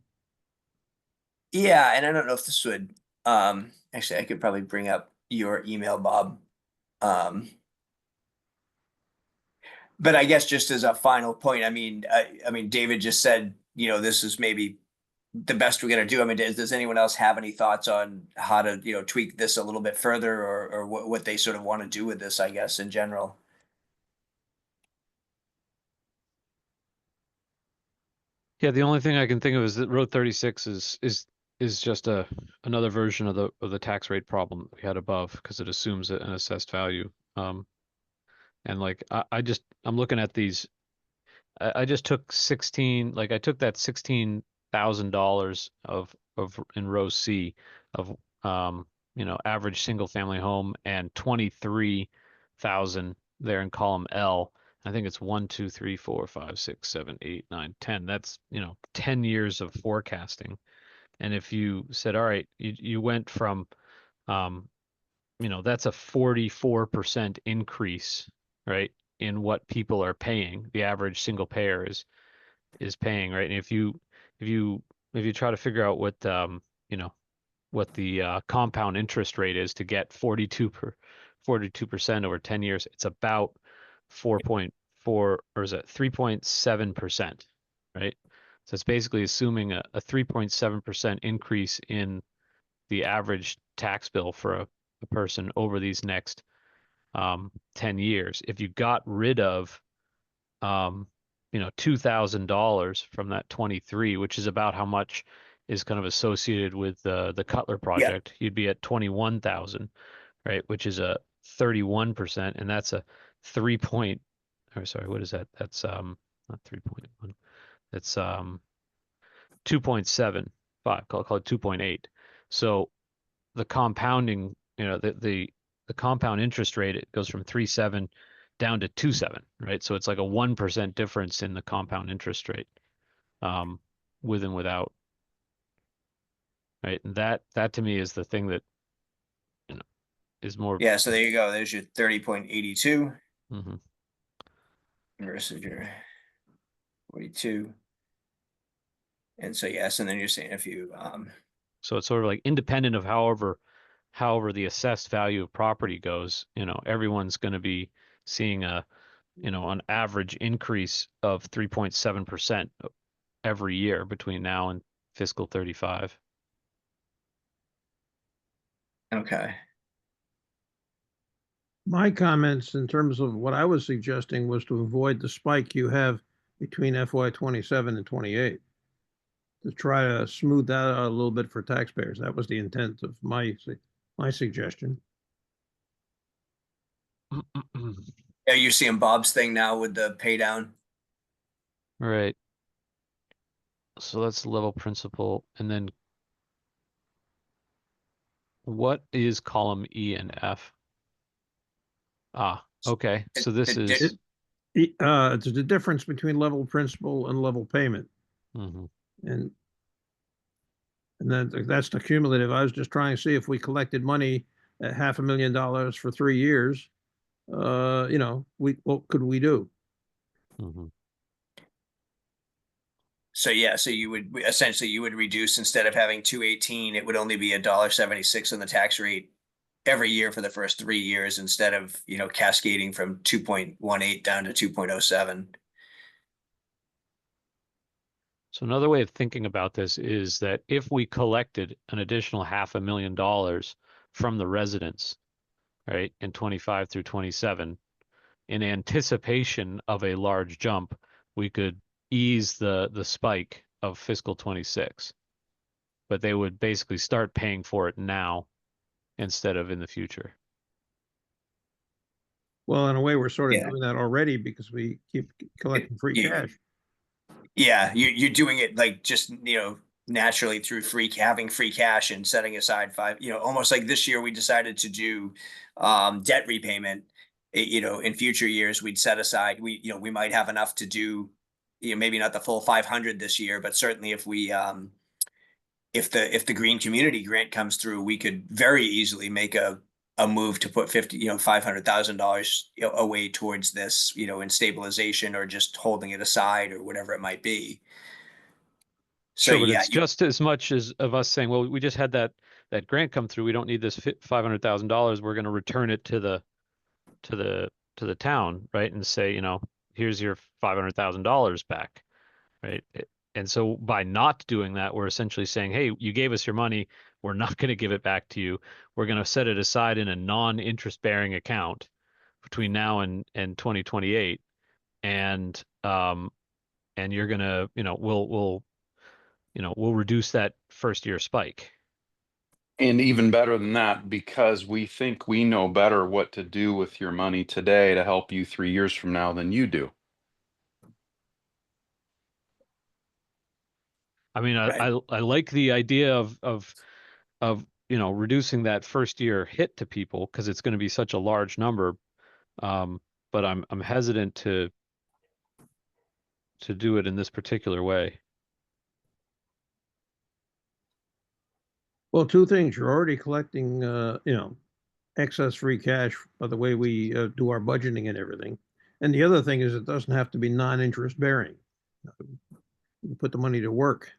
Yeah, and I don't know if this would actually I could probably bring up your email, Bob. But I guess just as a final point, I mean, David just said, you know, this is maybe the best we're going to do. I mean, does anyone else have any thoughts on how to, you know, tweak this a little bit further, or what they sort of want to do with this, I guess, in general? Yeah, the only thing I can think of is that row 36 is just another version of the tax rate problem we had above because it assumes an assessed value. And like I'm looking at these. I just took 16, like I took that $16,000 of in row C of you know, average single family home and 23,000 there in column L. I think it's 1, 2, 3, 4, 5, 6, 7, 8, 9, 10. That's, you know, 10 years of forecasting. And if you said, all right, you went from you know, that's a 44% increase, right, in what people are paying. The average single payer is paying, right? And if you try to figure out what you know, what the compound interest rate is to get 42% over 10 years, it's about 4.4, or is it 3.7%, right? So it's basically assuming a 3.7% increase in the average tax bill for a person over these next 10 years. If you got rid of $2,000 from that 23, which is about how much is kind of associated with the Cutler project, you'd be at 21,000, right? Which is a 31%, and that's a 3 point, or sorry, what is that? That's not 3.1. That's 2.75. Call it 2.8. So the compounding, the compound interest rate, it goes from 3.7 down to 2.7, right? So it's like a 1% difference in the compound interest rate, with and without, right? And that to me is the thing that is more. Yeah, so there you go. There's your 30.82 Mhm. versus your 42. And so yes, and then you're saying if you So it's sort of like independent of however the assessed value of property goes, everyone's going to be seeing an average increase of 3.7% every year between now and fiscal 35. okay. My comments in terms of what I was suggesting was to avoid the spike you have between FY 27 and 28. To try to smooth that out a little bit for taxpayers. That was the intent of my suggestion. Are you seeing Bob's thing now with the pay down? Right. So that's level principal. And then what is column E and F? Ah, okay. So this is. It's the difference between level principal and level payment. Mhm. And then that's the cumulative. I was just trying to see if we collected money at $500,000 for 3 years, what could we do? Mhm. So yeah, so you would essentially reduce, instead of having 218, it would only be $1.76 on the tax rate every year for the first 3 years, instead of cascading from 2.18 down to 2.07. So another way of thinking about this is that if we collected an additional $500,000 from the residents, right, in 25 through 27, in anticipation of a large jump, we could ease the spike of fiscal 26. But they would basically start paying for it now instead of in the future. Well, in a way, we're sort of Yeah. doing that already because we keep collecting free cash. Yeah, you're doing it like just naturally through having free cash and setting aside almost like this year we decided to do debt repayment. In future years we'd set aside, we might have enough to do, maybe not the full 500 this year, but certainly if we if the green community grant comes through, we could very easily make a move to put $500,000 away towards this, in stabilization, or just holding it aside, or whatever it might be. So Sure, but yeah, it's just as much as of us saying, well, we just had that grant come through. We don't need this $500,000. We're going to return it to the town, right? And say, here's your $500,000 back, right? And so by not doing that, we're essentially saying, hey, you gave us your money. We're not going to give it back to you. We're going to set it aside in a non-interest bearing account between now and 2028. And you're going to, we'll reduce that first year spike. And even better than that, because we think we know better what to do with your money today to help you 3 years from now than you do. I mean, Right. I like the idea of reducing that first year hit to people because it's going to be such a large number. But I'm hesitant to do it in this particular way. Well, two things. You're already collecting, excess free cash by the way we do our budgeting and everything. And the other thing is it doesn't have to be non-interest bearing. You put the money to work.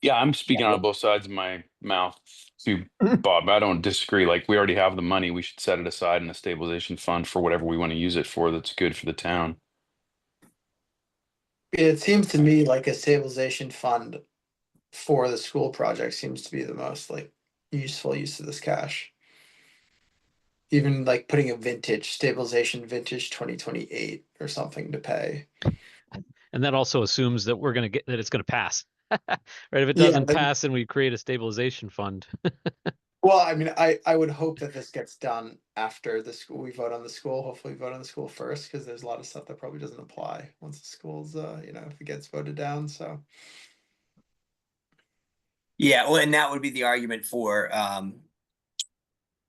Yeah, I'm speaking out of both sides of my mouth too, Bob. I don't disagree. Like, we already have the money. We should set it aside in a stabilization fund for whatever we want to use it for that's good for the town. It seems to me like a stabilization fund for the school project seems to be the most like useful use of this cash. Even like putting a vintage stabilization vintage 2028 or something to pay. And that also assumes that we're going to that it's going to pass. Right? If it Yeah, doesn't pass, then we create a stabilization fund. well, I mean, I would hope that this gets done after the school. We vote on the school. Hopefully, we vote on the school first, because there's a lot of stuff that probably doesn't apply once the school's, if it gets voted down. So Yeah, well, and that would be the argument for,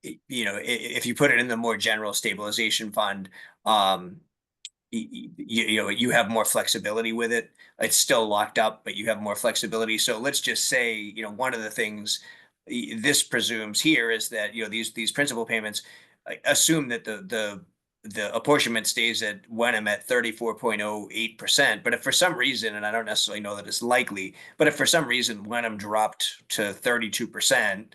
if you put it in the more general stabilization fund, you have more flexibility with it. It's still locked up, but you have more flexibility. So let's just say, one of the things this presumes here is that, these principal payments assume that the apportionment stays at Wenham at 34.08%. But if for some reason, and I don't necessarily know that it's likely, but if for some reason Wenham dropped to 32%,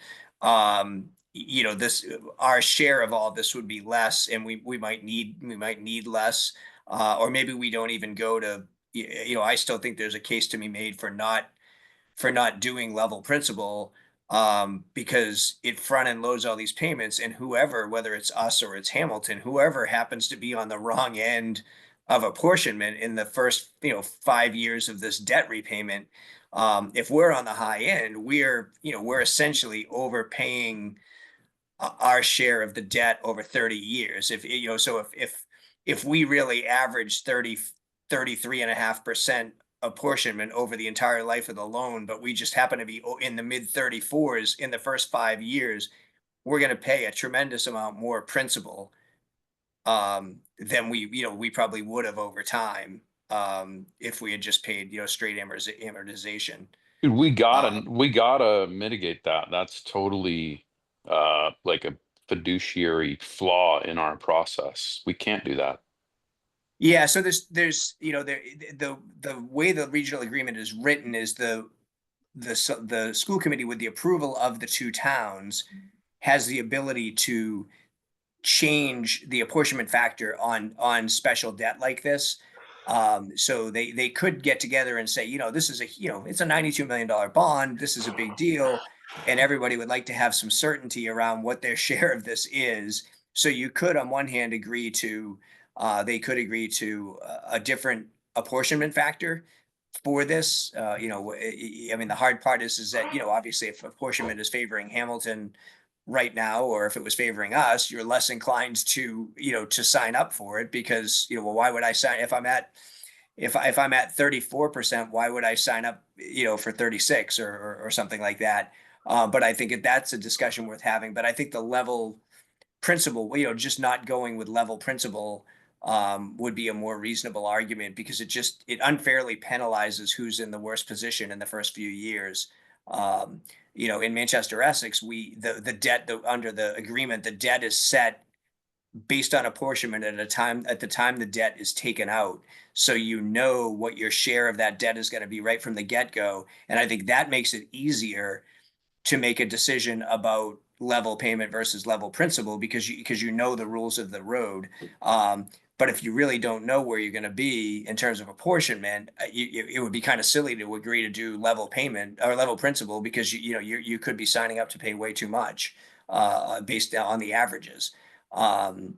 this our share of all this would be less, and we might need less, or maybe we don't even go to, I still think there's a case to be made for not doing level principal, because it front end loads all these payments, and whoever, whether it's us or it's Hamilton, whoever happens to be on the wrong end of apportionment in the first 5 years of this debt repayment, if we're on the high end, we're essentially overpaying our share of the debt over 30 years. If we really average 33.5% apportionment over the entire life of the loan, but we just happen to be in the mid 34s in the first 5 years, we're going to pay a tremendous amount more principal, than we probably would have over time, if we had just paid, straight amortization. Dude, we Um, gotta mitigate that. That's totally like a fiduciary flaw in our process. We can't do that. Yeah, so there's the way the regional agreement is written is the school committee, with the approval of the two towns, has the ability to change the apportionment factor on special debt like this. So they could get together and say, this is it's a $92 million bond. This is a big deal. And everybody would like to have some certainty around what their share of this is. So you could, on one hand, they could agree to a different apportionment factor for this. I mean, the hard part is that, obviously if apportionment is favoring Hamilton right now, or if it was favoring us, you're less inclined to sign up for it, because, well, why would I sign if I'm at 34%, why would I sign up, for 36 or something like that? But I think that's a discussion worth having. But I think the level principle, just not going with level principle, would be a more reasonable argument, because it unfairly penalizes who's in the worst position in the first few years. In Manchester, Essex, the debt, under the agreement, the debt is set based on apportionment at the time the debt is taken out. So what your share of that debt is going to be right from the get-go. And I think that makes it easier to make a decision about level payment versus level principal, because you know the rules of the road. But if you really don't know where you're going to be in terms of apportionment, it would be kind of silly to agree to do level payment or level principal, because you could be signing up to pay way too much, based on the averages. And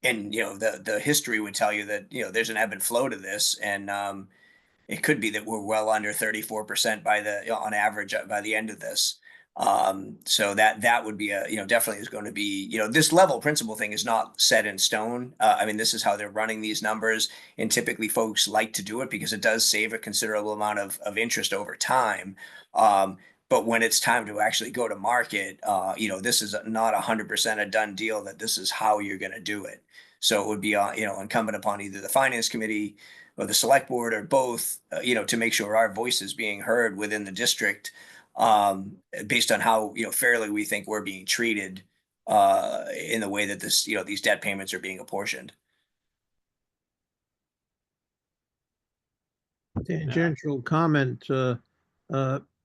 the history would tell you that there's an ebb and flow to this, and it could be that we're well under 34% on average, by the end of this. So that would be definitely is going to be, this level principal thing is not set in stone. I mean, this is how they're running these numbers, and typically folks like to do it because it does save a considerable amount of interest over time. But when it's time to actually go to market, this is not 100% a done deal that this is how you're going to do it. So it would be, incumbent upon either the finance committee or the select board, or both, to make sure our voice is being heard within the district, based on how, fairly we think we're being treated, in the way that these debt payments are being apportioned. Tangential comment,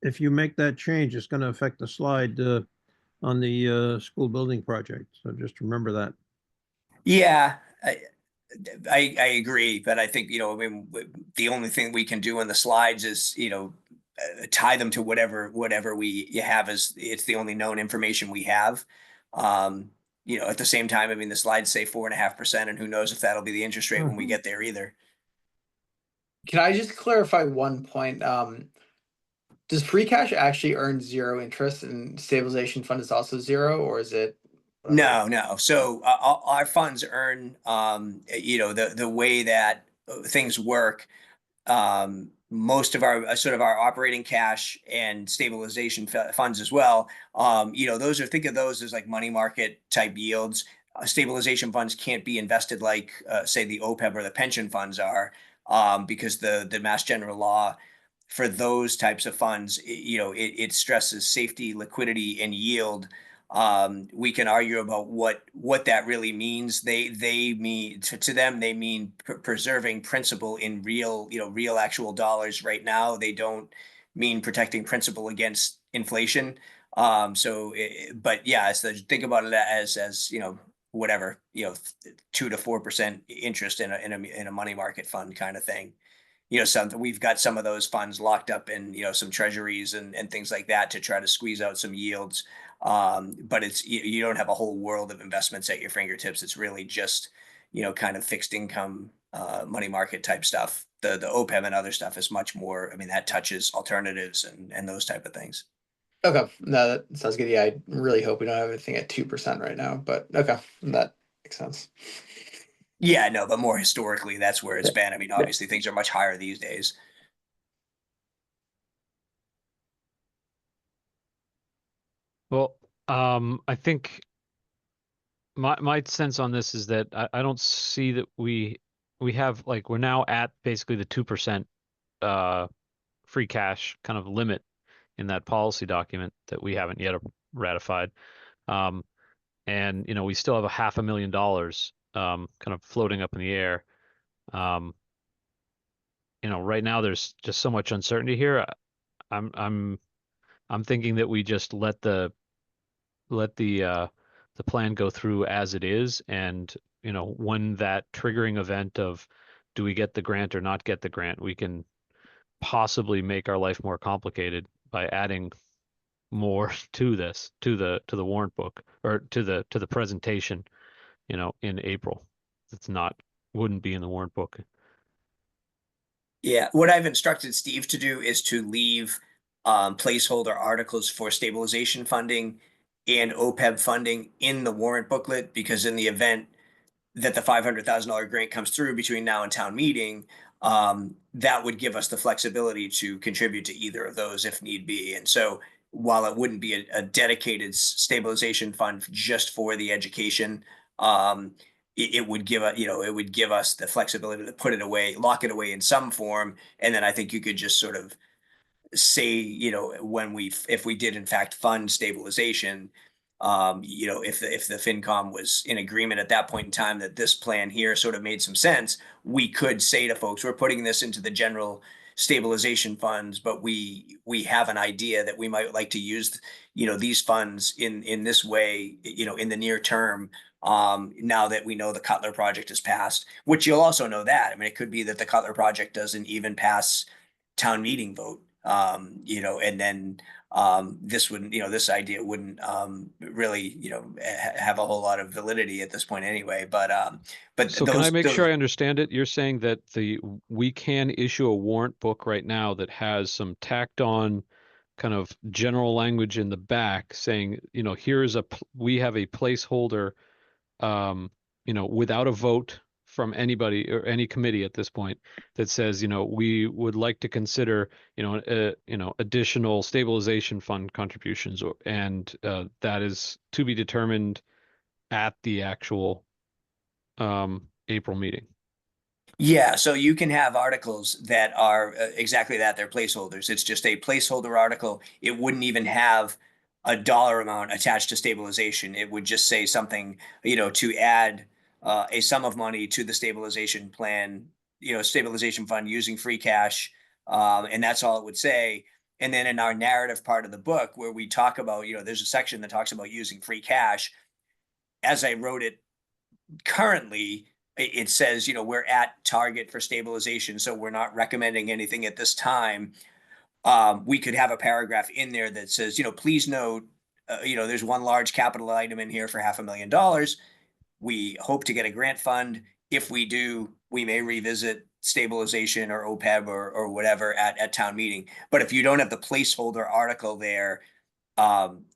if you make that change, it's going to affect the slide on the school building project. So just remember that. Yeah, I agree, but I think, I mean, the only thing we can do in the slides is, tie them to whatever you have as it's the only known information we have. At the same time, I mean, the slides say 4.5%, and who knows if that'll be the interest rate when we get there either. Can I just clarify one point? Does free cash actually earn 0 interest and stabilization fund is also 0, or is it? No. So our funds earn, the way that things work. Most of our sort of our operating cash and stabilization funds as well. Those are, think of those as like money market type yields. Stabilization funds can't be invested like, say, the OPEB or the pension funds are, because the Mass General Law for those types of funds, it stresses safety, liquidity, and yield. We can argue about what that really means. They mean to them, they mean preserving principal in real actual dollars right now. They don't mean protecting principal against inflation. But yeah, so think about it as whatever, 2 to 4% interest in a money market fund kind of thing. We've got some of those funds locked up in, some treasuries and things like that to try to squeeze out some yields. But you don't have a whole world of investments at your fingertips. It's really just, kind of fixed income, money market type stuff. The OPEB and other stuff is much more, I mean, that touches alternatives and those type of things. Okay, no, that sounds good. Yeah, I really hope we don't have anything at 2% right now, but okay, that makes sense. Yeah, no, but more historically, that's where it's been. I mean, obviously things are much higher these days. Well, I think my sense on this is that I don't see that we have, like, we're now at basically the 2% free cash kind of limit in that policy document that we haven't yet ratified. And we still have a $500,000 kind of floating up in the air. Right now there's just so much uncertainty here. I'm thinking that we just let the plan go through as it is, and when that triggering event of do we get the grant or not get the grant, we can possibly make our life more complicated by adding more to this, to the warrant book, or to the presentation, in April. It's not, wouldn't be in the warrant book. Yeah, what I've instructed Steve to do is to leave placeholder articles for stabilization funding and OPEB funding in the warrant booklet, because in the event that the $500,000 grant comes through between now and town meeting, that would give us the flexibility to contribute to either of those if need be. And so while it wouldn't be a dedicated stabilization fund just for the education, it would give us the flexibility to put it away, lock it away in some form. And then I think you could just sort of say, if we did in fact fund stabilization, if the FinCom was in agreement at that point in time that this plan here sort of made some sense, we could say to folks, we're putting this into the general stabilization funds, but we have an idea that we might like to use, these funds in this way, in the near term. Now that we know the Cutler project has passed, which you'll also know that, I mean, it could be that the Cutler project doesn't even pass town meeting vote, and then this idea wouldn't really, have a whole lot of validity at this point anyway. But So can I make sure I understand it? You're saying that we can issue a warrant book right now that has some tacked on kind of general language in the back saying, we have a placeholder, without a vote from anybody or any committee at this point, that says, we would like to consider, additional stabilization fund contributions, and that is to be determined at the actual April meeting. Yeah, so you can have articles that are exactly that. They're placeholders. It's just a placeholder article. It wouldn't even have a dollar amount attached to stabilization. It would just say something, to add a sum of money to the stabilization plan, stabilization fund using free cash. And that's all it would say. And then in our narrative part of the book where we talk about, there's a section that talks about using free cash. As I wrote it currently, it says, we're at target for stabilization, so we're not recommending anything at this time. We could have a paragraph in there that says, please note, there's one large capital item in here for $500,000. We hope to get a grant fund. If we do, we may revisit stabilization or OPEB or whatever at town meeting. But if you don't have the placeholder article there,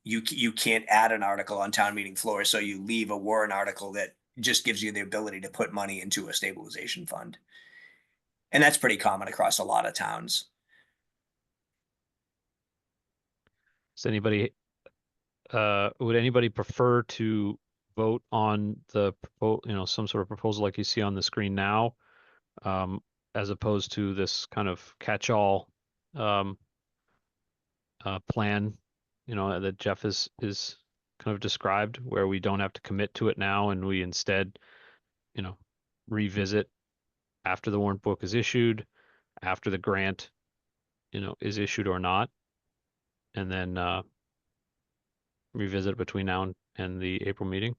you can't add an article on town meeting floor. So you leave a warrant article that just gives you the ability to put money into a stabilization fund. And that's pretty common across a lot of towns. Does anybody, would anybody prefer to vote on the, some sort of proposal like you see on the screen now, as opposed to this kind of catch-all plan, that Jeff is kind of described, where we don't have to commit to it now and we instead, revisit after the warrant book is issued, after the grant, is issued or not, and then revisit between now and the April meeting?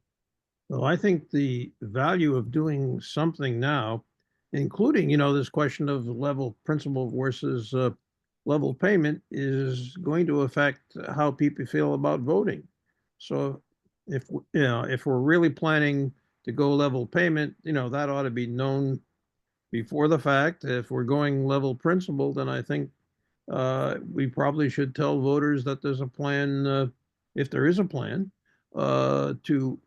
Well, I think the value of doing something now, including, this question of level principal versus level payment, is going to affect how people feel about voting. So if we're really planning to go level payment, that ought to be known before the fact. If we're going level principal, then I think we probably should tell voters that there's a plan, if there is a plan, to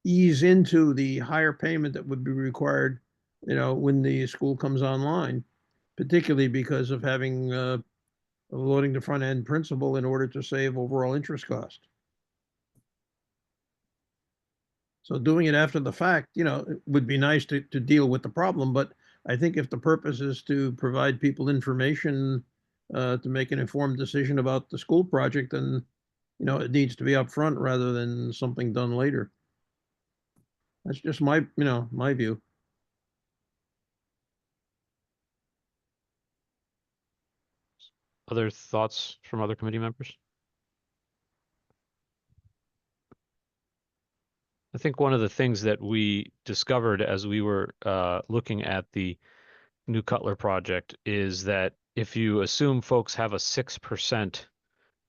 ease into the higher payment that would be required, when the school comes online, particularly because of having loading the front end principal in order to save overall interest cost. So doing it after the fact, it would be nice to deal with the problem, but I think if the purpose is to provide people information to make an informed decision about the school project, then, it needs to be upfront rather than something done later. That's just my view. Other thoughts from other committee members? I think one of the things that we discovered as we were looking at the New Cutler project is that if you assume folks have a 6%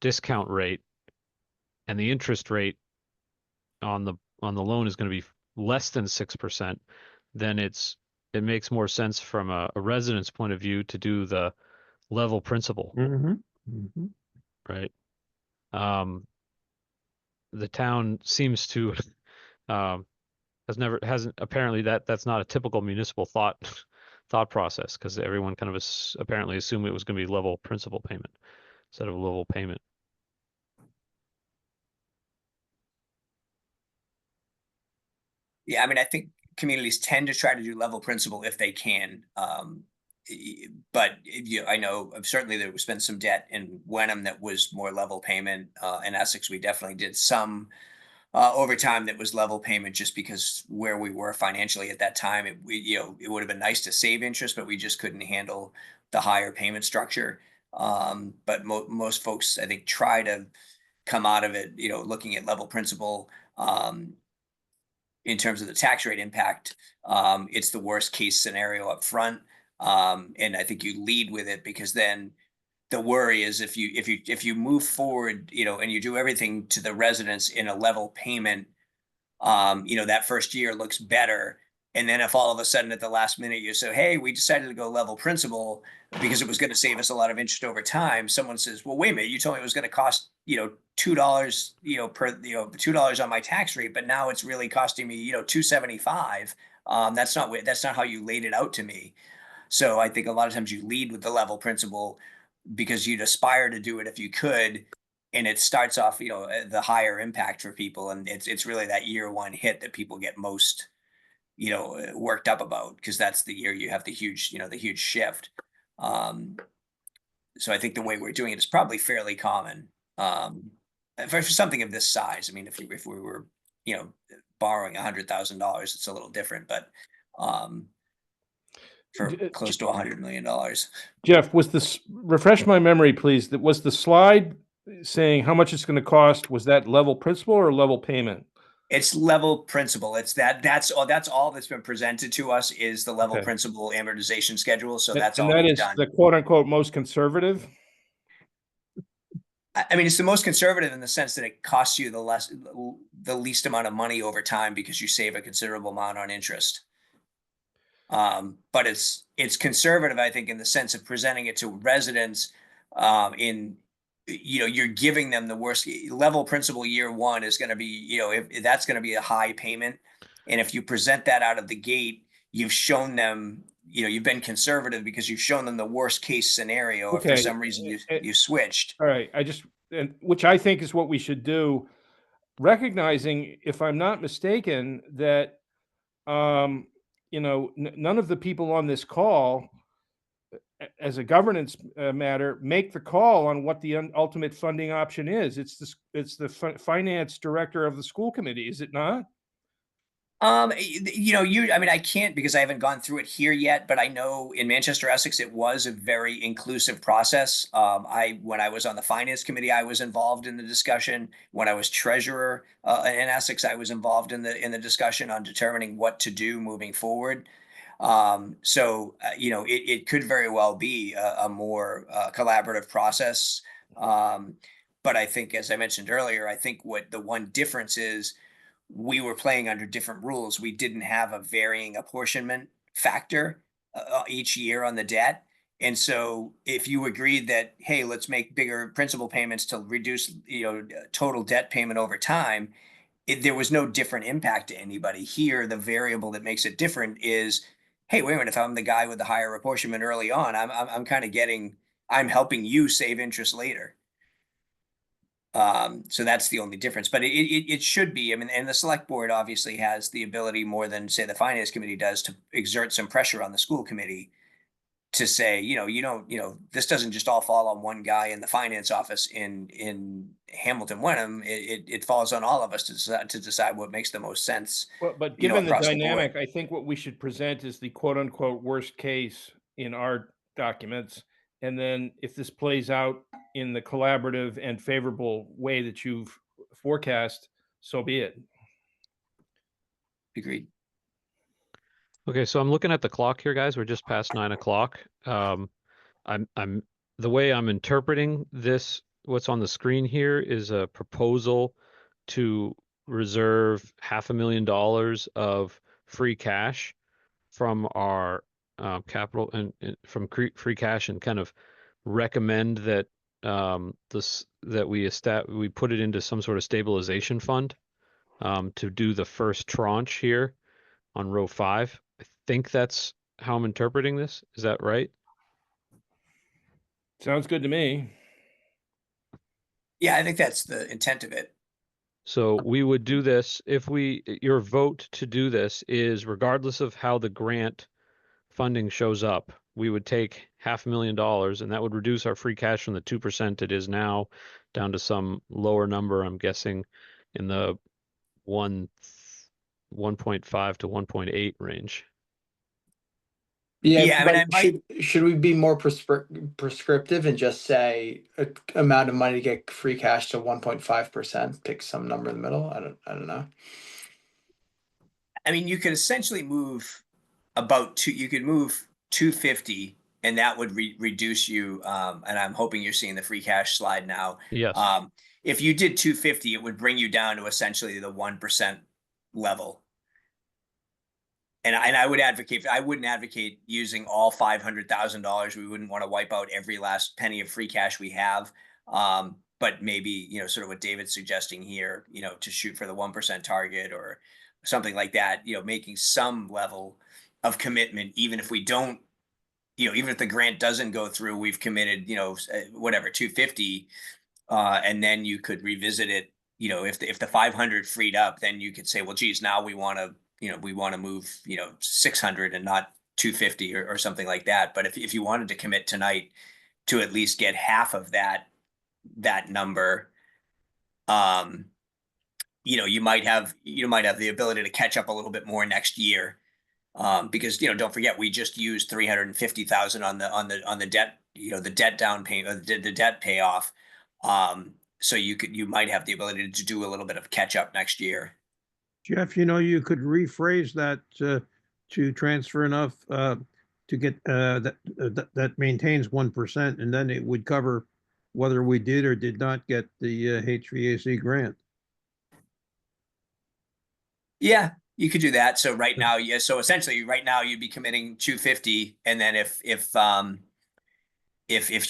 discount rate and the interest rate on the loan is going to be less than 6%, then it makes more sense from a resident's point of view to do the level principal, right? The town seems to hasn't apparently that's not a typical municipal thought process, because everyone kind of apparently assumed it was going to be level principal payment instead of level payment. Yeah, I mean, I think communities tend to try to do level principal if they can. But I know certainly there was been some debt in Wenham that was more level payment. In Essex, we definitely did some over time that was level payment, just because where we were financially at that time, it would have been nice to save interest, but we just couldn't handle the higher payment structure. But most folks, I think, try to come out of it, looking at level principal. In terms of the tax rate impact, it's the worst case scenario up front. And I think you lead with it, because then the worry is if you move forward, and you do everything to the residents in a level payment, that first year looks better. And then if all of a sudden at the last minute you say, hey, we decided to go level principal because it was going to save us a lot of interest over time, someone says, well, wait a minute, you told me it was going to cost, $2, per, $2 on my tax rate, but now it's really costing me, $2.75. That's not how you laid it out to me. So I think a lot of times you lead with the level principal because you'd aspire to do it if you could. And it starts off, the higher impact for people. And it's really that year one hit that people get most, worked up about, because that's the year you have the huge shift. So I think the way we're doing it is probably fairly common for something of this size. I mean, if we were, borrowing $100,000, it's a little different, but for close to $100 million. Jeff, refresh my memory, please. Was the slide saying how much it's going to cost? Was that level principal or level payment? It's level principal. That's all that's been presented to us is the level Okay. principal amortization schedule. So that's And all that we've is done. the quote unquote most conservative. I mean, it's the most conservative in the sense that it costs you the least amount of money over time because you save a considerable amount on interest. But it's conservative, I think, in the sense of presenting it to residents you're giving them the worst level principal year one is going to be, if that's going to be a high payment. And if you present that out of the gate, you've shown them, you've been conservative because you've shown them the worst case scenario. If for Okay. some reason you switched. All right. Which I think is what we should do, recognizing, if I'm not mistaken, that, none of the people on this call, as a governance matter, make the call on what the ultimate funding option is. It's the finance director of the school committee, is it not? I mean, I can't because I haven't gone through it here yet, but I know in Manchester, Essex, it was a very inclusive process. When I was on the finance committee, I was involved in the discussion. When I was treasurer in Essex, I was involved in the discussion on determining what to do moving forward. It could very well be a more collaborative process. But I think, as I mentioned earlier, I think what the one difference is we were playing under different rules. We didn't have a varying apportionment factor each year on the debt. And so if you agreed that, hey, let's make bigger principal payments to reduce, total debt payment over time, there was no different impact to anybody. Here, the variable that makes it different is, hey, wait a minute, if I'm the guy with the higher apportionment early on, I'm kind of I'm helping you save interest later. So that's the only difference, but it should be, I mean, and the select board obviously has the ability more than say the finance committee does to exert some pressure on the school committee to say, this doesn't just all fall on one guy in the finance office in Hamilton Wenham. It falls on all of us to decide what makes the most sense. Well, but given the across the board. dynamic, I think what we should present is the quote unquote worst case in our documents. And then if this plays out in the collaborative and favorable way that you've forecast, so be it. Agreed. Okay, so I'm looking at the clock here, guys. We're just past 9 o'clock. I'm the way I'm interpreting this, what's on the screen here is a proposal to reserve $500,000 of free cash from our capital and from free cash, and kind of recommend that we put it into some sort of stabilization fund to do the first tranche here on row 5. I think that's how I'm interpreting this. Is that right? Sounds good to me. Yeah, I think that's the intent of it. So we would do this if your vote to do this is regardless of how the grant funding shows up, we would take $500,000, and that would reduce our free cash from the 2% it is now down to some lower number. I'm guessing in the 1.5 to 1.8 range. Yeah, I mean, but should we be more prescriptive and just say amount of money to get free cash to 1.5%? Pick some number in the middle. I don't know. I mean, you could essentially move you could move 250, and that would reduce you. And I'm hoping you're seeing the free cash slide now. Yes. If you did 250, it would bring you down to essentially the 1% level. And I wouldn't advocate using all $500,000. We wouldn't want to wipe out every last penny of free cash we have. But maybe, sort of what David's suggesting here, to shoot for the 1% target or something like that, making some level of commitment, even if we don't, even if the grant doesn't go through, we've committed, whatever, 250, and then you could revisit it. If the 500 freed up, then you could say, well, geez, now we want to move, 600 and not 250 or something like that. But if you wanted to commit tonight to at least get half of that number, you might have the ability to catch up a little bit more next year. Because don't forget, we just used 350,000 on the debt, the debt down payment, the debt payoff. So you might have the ability to do a little bit of catch up next year. Jeff, you could rephrase that to transfer enough to get that maintains 1%, and then it would cover whether we did or did not get the HVAC grant. Yeah, you could do that. So right now, yeah. So essentially, right now you'd be committing 250, and then if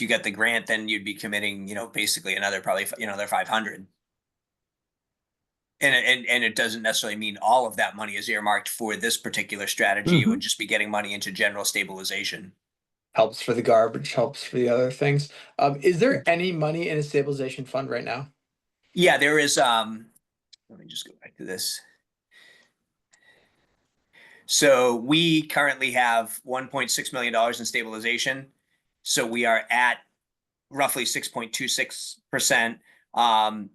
you get the grant, then you'd be committing, basically another probably another 500. And it doesn't necessarily mean all of that money is earmarked for this particular strategy. It would just be getting money into general stabilization. Helps for the garbage, helps for the other things. Is there any money in a stabilization fund right now? Yeah, there is. Let me just go back to this. So we currently have $1.6 million in stabilization. So we are at roughly 6.26%. Oh,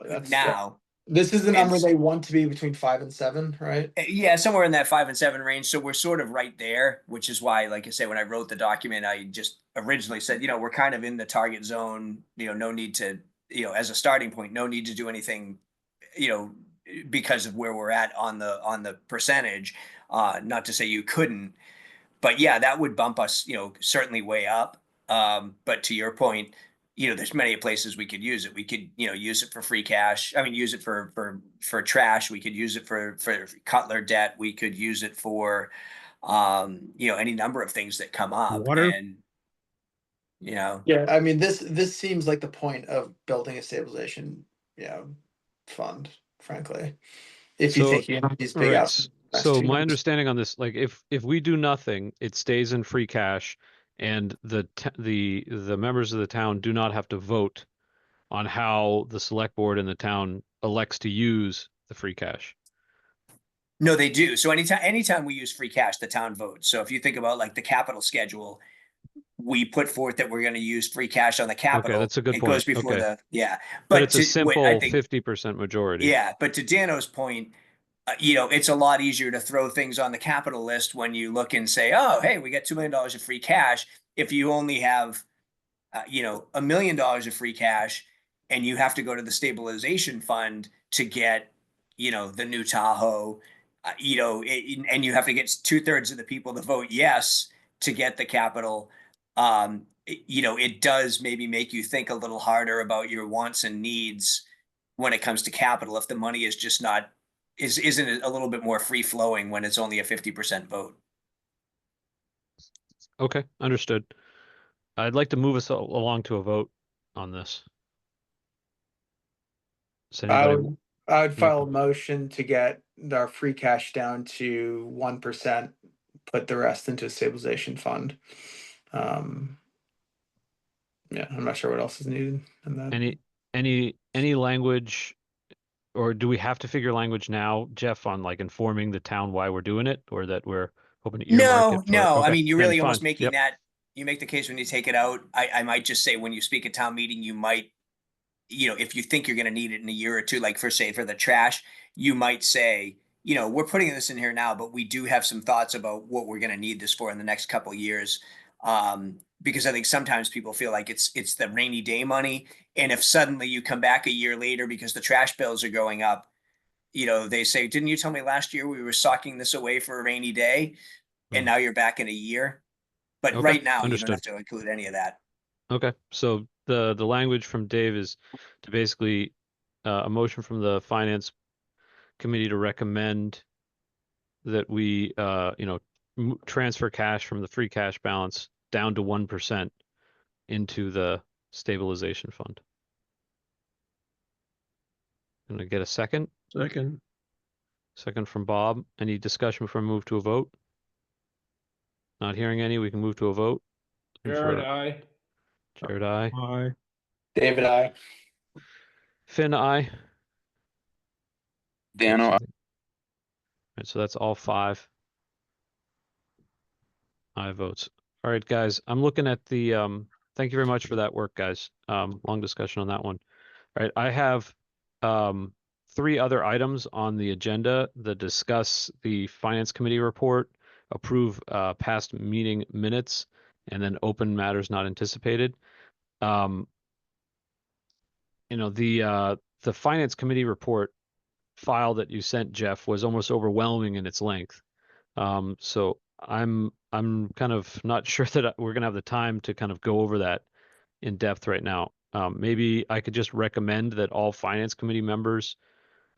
that's Now. This is the number And- they want to be between 5 and 7, right? Yeah, somewhere in that 5 and 7 range. So we're sort of right there, which is why, like I say, when I wrote the document, I just originally said, we're kind of in the target zone, no need to, as a starting point, no need to do anything, because of where we're at on the percentage. Not to say you couldn't, but yeah, that would bump us, certainly way up. But to your point, there's many places we could use it. We could, use it for free cash. I mean, use it for trash. We could use it for Cutler debt. We could use it for, any number of things that come up. Water? And, Yeah, I mean, this seems like the point of building a stabilization, fund, frankly. If you So- think you have these big Right. outs. So my understanding on this, like if we do nothing, it stays in free cash, and the members of the town do not have to vote on how the select board in the town elects to use the free cash. no, they do. So anytime we use free cash, the town votes. So if you think about like the capital schedule, we put forth that we're going to use free cash on the capital. that's a good It goes point. before Okay. yeah. But it's a I simple think 50% majority. Yeah, but to Dano's point, it's a lot easier to throw things on the capital list when you look and say, oh, hey, we got $2 million of free cash. If you only have, $1 million of free cash, and you have to go to the stabilization fund to get, the new Tahoe, and you have to get 2/3 of the people to vote yes to get the capital. It does maybe make you think a little harder about your wants and needs when it comes to capital, if the money is just isn't it a little bit more free flowing when it's only a 50% vote. Okay, understood. I'd like to move us along to a vote on this. Does anybody? I would file a motion to get our free cash down to 1%, put the rest into a stabilization fund. Yeah, I'm not sure what else is needed in that. Any language, or do we have to figure language now, Jeff, on like informing the town why we're doing it, or that we're hoping to earmark it? No. Okay, I mean, you're then really almost fine. making Yep. that. You make the case when you take it out. I might just say when you speak at town meeting, you might, if you think you're going to need it in a year or two, like for the trash, you might say, we're putting this in here now, but we do have some thoughts about what we're going to need this for in the next couple of years. Because I think sometimes people feel like it's the rainy day money. And if suddenly you come back a year later because the trash bills are going up, they say, didn't you tell me last year we were socking this away for a rainy day? And now you're back in a year. But Okay, right now, understood. you don't have to include any of that. Okay, so the language from Dave is to basically a motion from the finance committee to recommend that we transfer cash from the free cash balance down to 1% into the stabilization fund. Gonna get a second? Second. Second from Bob. Any discussion before we move to a vote? Not hearing any, we can move to a vote. Jared, aye. Jared, aye. Aye. David, I. Finn, aye. Dano, Right, so that's all 5 aye votes. All right, guys, I'm looking at the, thank you very much for that work, guys. Long discussion on that one. All right, I have 3 other items on the agenda that discuss the finance committee report, approve past meeting minutes, and then open matters not anticipated. The finance committee report file that you sent, Jeff, was almost overwhelming in its length. So I'm kind of not sure that we're gonna have the time to kind of go over that in depth right now. Maybe I could just recommend that all finance committee members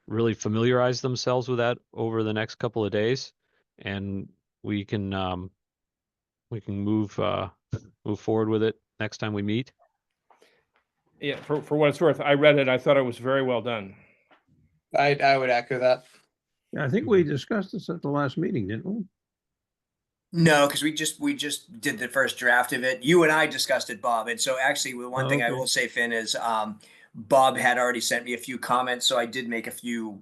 really familiarize themselves with that over the next couple of days, and we can move forward with it next time we meet. Yeah, for what it's worth, I read it. I thought it was very well done. I would echo that. Yeah, I think we discussed this at the last meeting, didn't we? No, because we just did the first draft of it. You and I discussed it, Bob. And so actually, the one thing I Okay. will say, Finn, is Bob had already sent me a few comments, so I did make a few,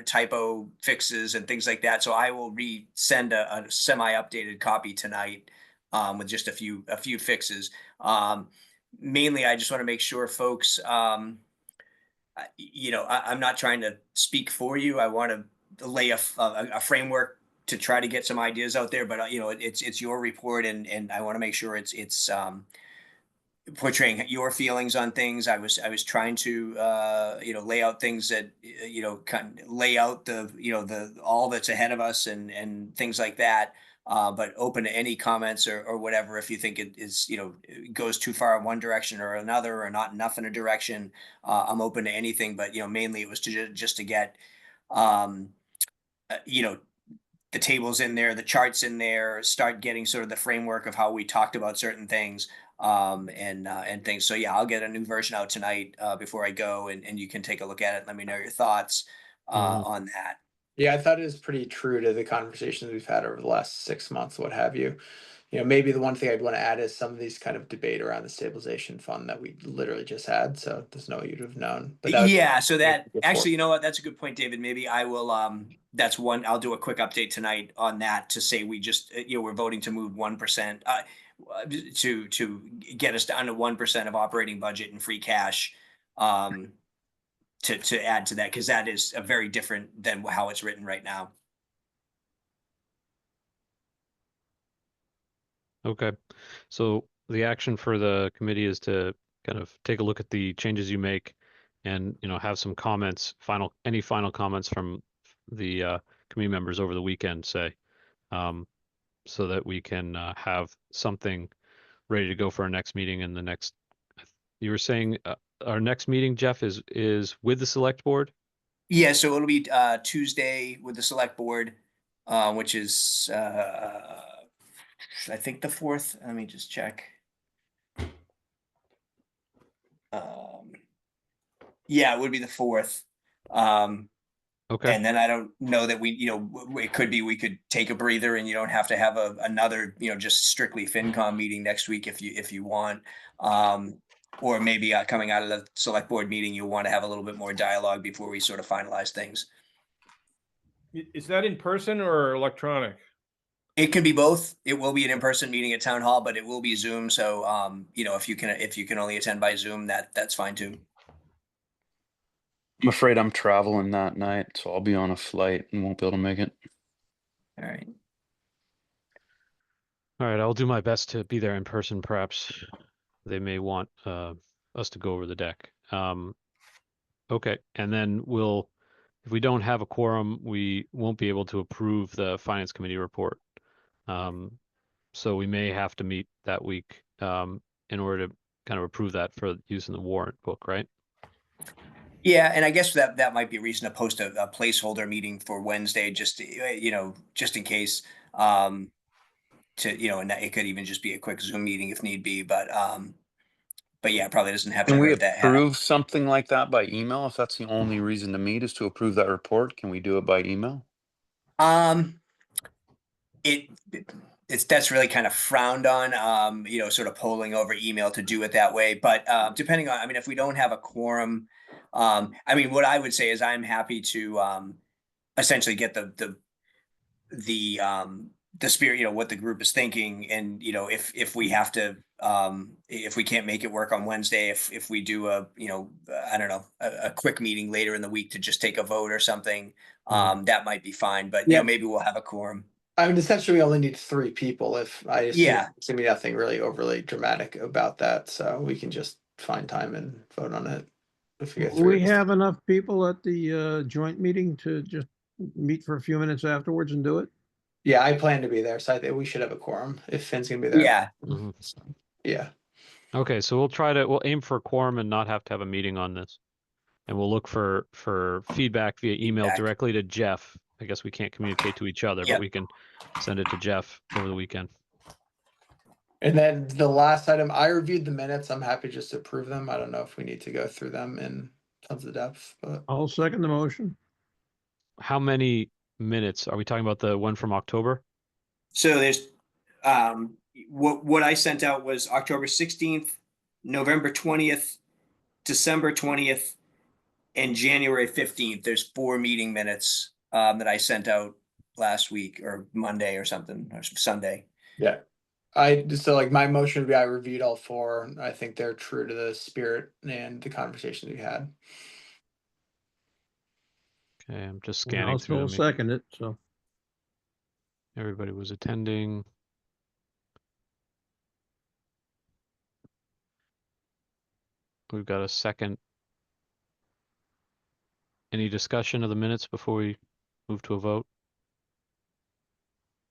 typo fixes and things like that. So I will resend a semi-updated copy tonight with just a few fixes. Mainly, I just want to make sure folks, I'm not trying to speak for you. I want to lay a framework to try to get some ideas out there, but it's your report, and I want to make sure it's portraying your feelings on things. I was trying to lay out things that kind of lay out the all that's ahead of us and things like that. But open to any comments or whatever if you think it is it goes too far in one direction or another or not enough in a direction. I'm open to anything, but mainly it was just to get um, the tables in there, the charts in there, start getting sort of the framework of how we talked about certain things and things. So yeah, I'll get a new version out tonight before I go, and you can take a look at it and let me know your thoughts on that. Yeah, I thought it was pretty true to the conversations we've had over the last 6 months, what have you. Maybe the one thing I'd want to add is some of these kind of debate around the stabilization fund that we literally just had. So there's no way you'd have known. But Yeah, so that before. actually, you know what? That's a good point, David. Maybe I will that's one, I'll do a quick update tonight on that to say we just we're voting to move 1% to get us down to 1% of operating budget and free cash to add to that, because that is a very different than how it's written right now. Okay, so the action for the committee is to kind of take a look at the changes you make and, have some comments, any final comments from the committee members over the weekend, say, so that we can have something ready to go for our next meeting in the next, you were saying our next meeting, Jeff, is with the select board? Yeah, so it'll be Tuesday with the select board, which is I think the 4th. Let me just check. Yeah, it would be the 4th. Okay. And then I don't know that it could be we could take a breather and you don't have to have another, just strictly FinCom meeting next week if you want. Or maybe coming out of the select board meeting, you want to have a little bit more dialogue before we sort of finalize things. Is that in person or electronic? It can be both. It will be an in-person meeting at town hall, but it will be Zoom. So, if you can only attend by Zoom, that's fine too. I'm afraid I'm traveling that night, so I'll be on a flight and won't be able to make it. All right. All right, I'll do my best to be there in person. Perhaps they may want us to go over the deck. Okay, and then if we don't have a quorum, we won't be able to approve the finance committee report. So we may have to meet that week in order to kind of approve that for use in the warrant book, right? Yeah, and I guess that might be a reason to post a placeholder meeting for Wednesday, just just in case. And that it could even just be a quick Zoom meeting if need be. But yeah, probably doesn't have to Can we hurt that. approve something like that by email? If that's the only reason to meet is to approve that report, can we do it by email? That's really kind of frowned on, sort of polling over email to do it that way. But depending on, if we don't have a quorum, what I would say is I'm happy to essentially get the spirit, what the group is thinking, and if we have to, if we can't make it work on Wednesday, if we do I don't know, a quick meeting later in the week to just take a vote or something, that might be fine. But Yeah. maybe we'll have a quorum. Essentially, we only need 3 people. If I assume Yeah. it's gonna be nothing really overly dramatic about that, so we can just find time and vote on it. If we get Will three we of us. have enough people at the joint meeting to just meet for a few minutes afterwards and do it? Yeah, I plan to be there, so I think we should have a quorum if Finn's gonna be there. Yeah, Mhm. So, yeah. Okay, so we'll aim for a quorum and not have to have a meeting on this. And we'll look for feedback via email Feedback. directly to Jeff. I guess we can't communicate to each other, Yep. but we can send it to Jeff over the weekend. And then the last item, I reviewed the minutes. I'm happy just to approve them. I don't know if we need to go through them in tons of depth, but I'll second the motion. How many minutes? Are we talking about the one from October? so there's, what I sent out was October 16th, November 20th, December 20th, and January 15th. There's 4 meeting minutes, that I sent out last week or Monday or something, or Sunday. yeah. So like my motion would be I reviewed all 4. I think they're true to the spirit and the conversations we had. Okay, I'm just And scanning I'll through still them. second it, so. Everybody was attending. We've got a second. Any discussion of the minutes before we move to a vote?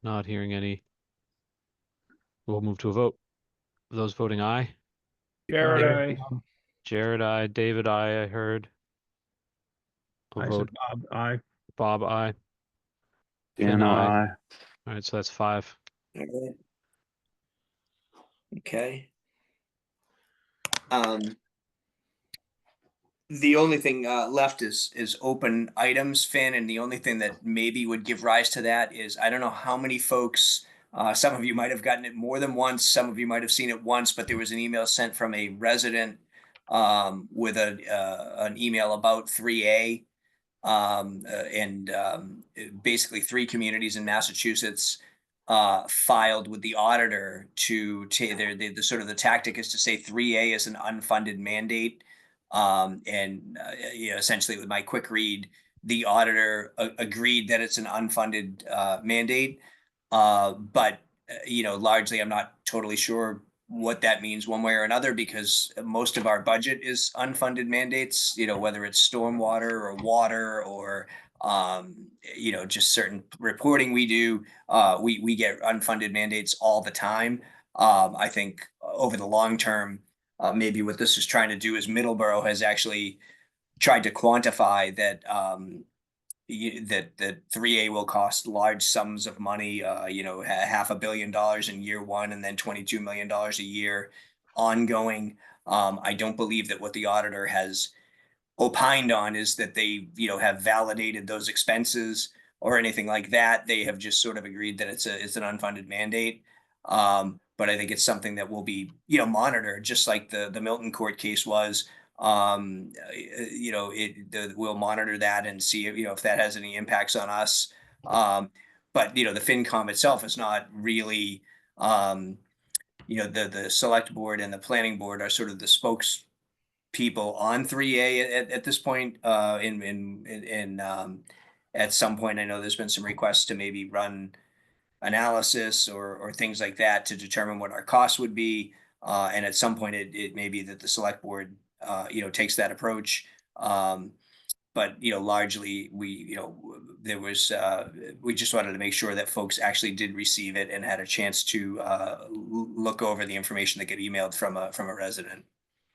Not hearing any. We'll move to a vote. Those voting aye. Jared, Aye. Jared, aye. David, aye. I heard. We'll I vote said Bob, aye. Bob, aye. Dan, Finn, aye. aye. All right, so that's 5. Alright. Okay. The only thing left is open items, Finn, and the only thing that maybe would give rise to that is I don't know how many folks. Some of you might have gotten it more than once. Some of you might have seen it once, but there was an email sent from a resident with an email about 3A, and basically 3 communities in Massachusetts filed with the auditor to the sort of the tactic is to say 3A is an unfunded mandate. And essentially with my quick read, the auditor agreed that it's an unfunded mandate. But largely I'm not totally sure what that means one way or another, because most of our budget is unfunded mandates, whether it's stormwater or water or just certain reporting we do. We get unfunded mandates all the time. I think over the long term, maybe what this is trying to do is Middleborough has actually tried to quantify that that 3A will cost large sums of money, $500 million in year 1 and then $22 million a year ongoing. I don't believe that what the auditor has opined on is that they, have validated those expenses or anything like that. They have just sort of agreed that it's an unfunded mandate. But I think it's something that will be, monitored, just like the Milton Court case was. We'll monitor that and see if that has any impacts on us. But the FinCom itself is not really, the select board and the planning board are sort of the spokes people on 3A at this point. At some point, I know there's been some requests to maybe run analysis or things like that to determine what our costs would be. And at some point, it may be that the select board, takes that approach. But largely we just wanted to make sure that folks actually did receive it and had a chance to look over the information that get emailed from a resident.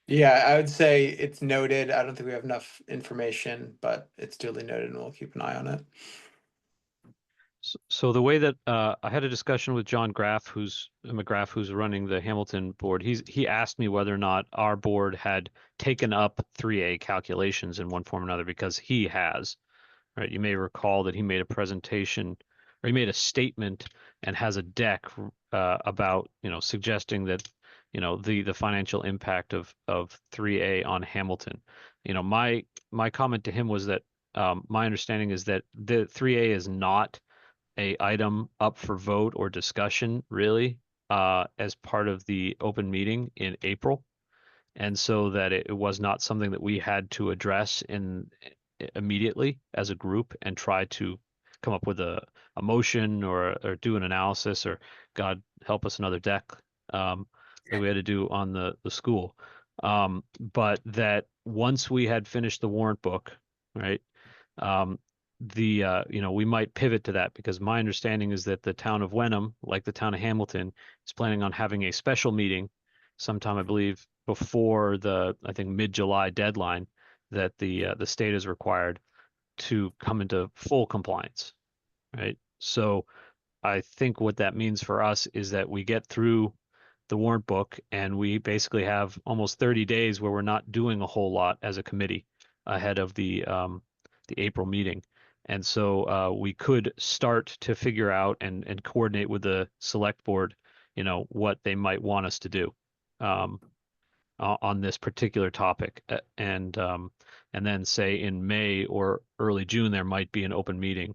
Yeah, I would say it's noted. I don't think we have enough information, but it's duly noted and we'll keep an eye on it. So the way that I had a discussion with John McGrath, who's running the Hamilton board. He asked me whether or not our board had taken up 3A calculations in one form or another, because he has. Right, you may recall that he made a presentation, or he made a statement and has a deck about suggesting that the financial impact of 3A on Hamilton. My comment to him was that my understanding is that the 3A is not a item up for vote or discussion really as part of the open meeting in April, and so that it was not something that we had to address immediately as a group and try to come up with a motion or do an analysis, or God help us, another deck like we had to do on the school. But that once we had finished the warrant book, right, we might pivot to that, because my understanding is that the town of Wenham, like the town of Hamilton, is planning on having a special meeting sometime, I believe, before I think mid-July deadline that the state is required to come into full compliance, right? So I think what that means for us is that we get through the warrant book and we basically have almost 30 days where we're not doing a whole lot as a committee ahead of the April meeting. And so we could start to figure out and coordinate with the select board, what they might want us to do on this particular topic. And then say in May or early June, there might be an open meeting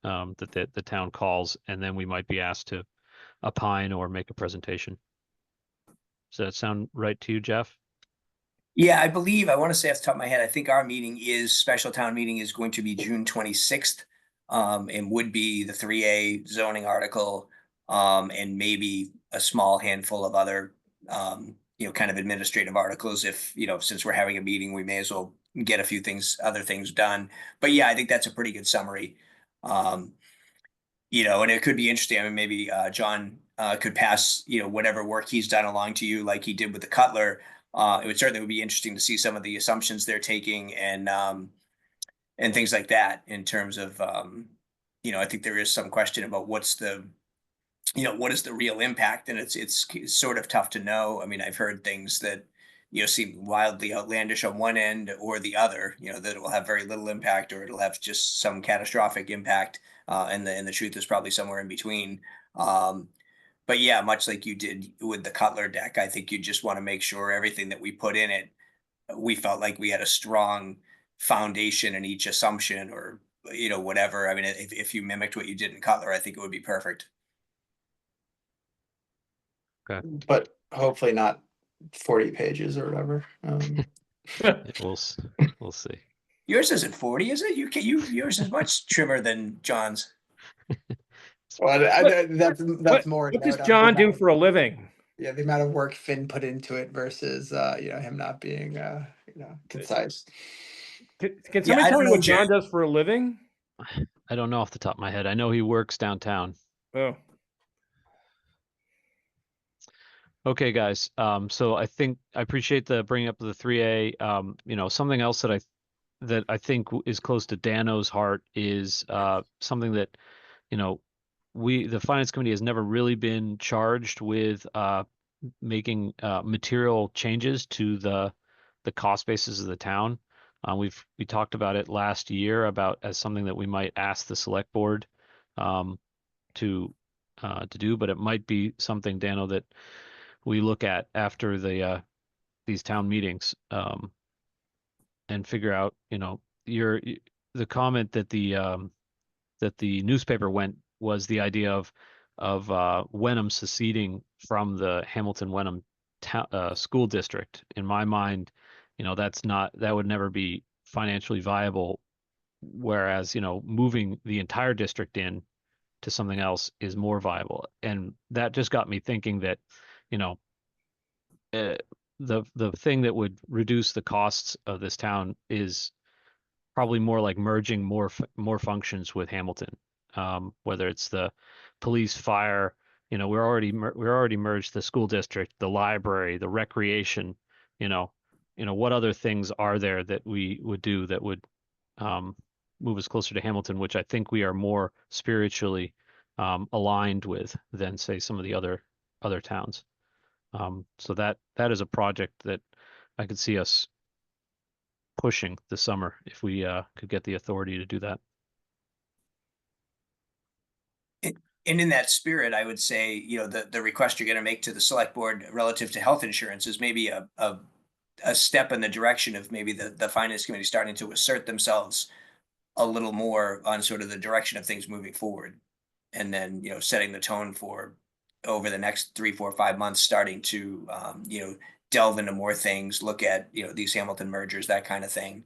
that the town calls, and then we might be asked to opine or make a presentation. Does that sound right to you, Jeff? Yeah, I believe, I want to say off the top of my head, I think our special town meeting is going to be June 26th. And would be the 3A zoning article, and maybe a small handful of other, kind of administrative articles. If, since we're having a meeting, we may as well get a few other things done. But yeah, I think that's a pretty good summary. And it could be interesting. I mean, maybe John could pass, whatever work he's done along to you, like he did with the Cutler. It would certainly be interesting to see some of the assumptions they're taking and things like that in terms of, I think there is some question about what is the real impact, and it's sort of tough to know. I mean, I've heard things that, seem wildly outlandish on one end or the other, that it will have very little impact or it'll have just some catastrophic impact. And the truth is probably somewhere in between. But yeah, much like you did with the Cutler deck, I think you just want to make sure everything that we put in it, we felt like we had a strong foundation in each assumption or, whatever. I mean, if you mimicked what you did in Cutler, I think it would be perfect. But hopefully not 40 pages or whatever. We'll see. Yours isn't 40, is it? Yours is much trimmer than John's. Well, that's more. What does John do for a living? Yeah, the amount of work Finn put into it versus him not being concise. Can somebody tell me what John does for a living? I don't know off the top of my head. I know he works downtown. Oh. Okay, guys. So I think I appreciate the bringing up of the 3A. Something else that I think is close to Dano's heart is something that, the Finance Committee has never really been charged with making material changes to the cost basis of the town. We talked about it last year as something that we might ask the select board to do, but it might be something, Dano, that we look at after these town meetings and figure out, the comment that the newspaper was the idea of Wenham seceding from the Hamilton Wenham school district. In my mind, that would never be financially viable. Whereas, moving the entire district in to something else is more viable. And that just got me thinking that, the thing that would reduce the costs of this town is probably more like merging more functions with Hamilton. Whether it's the police, fire, we're already merged the school district, the library, the recreation, what other things are there that we would do that would move us closer to Hamilton, which I think we are more spiritually aligned with than, say, some of the other towns. So that is a project that I could see us pushing this summer if we could get the authority to do that. And in that spirit, I would say, the request you're going to make to the select board relative to health insurance is maybe a step in the direction of maybe the finance committee starting to assert themselves a little more on sort of the direction of things moving forward. And then, setting the tone for over the next 3, 4, 5 months, starting to, delve into more things, look at, these Hamilton mergers, that kind of thing.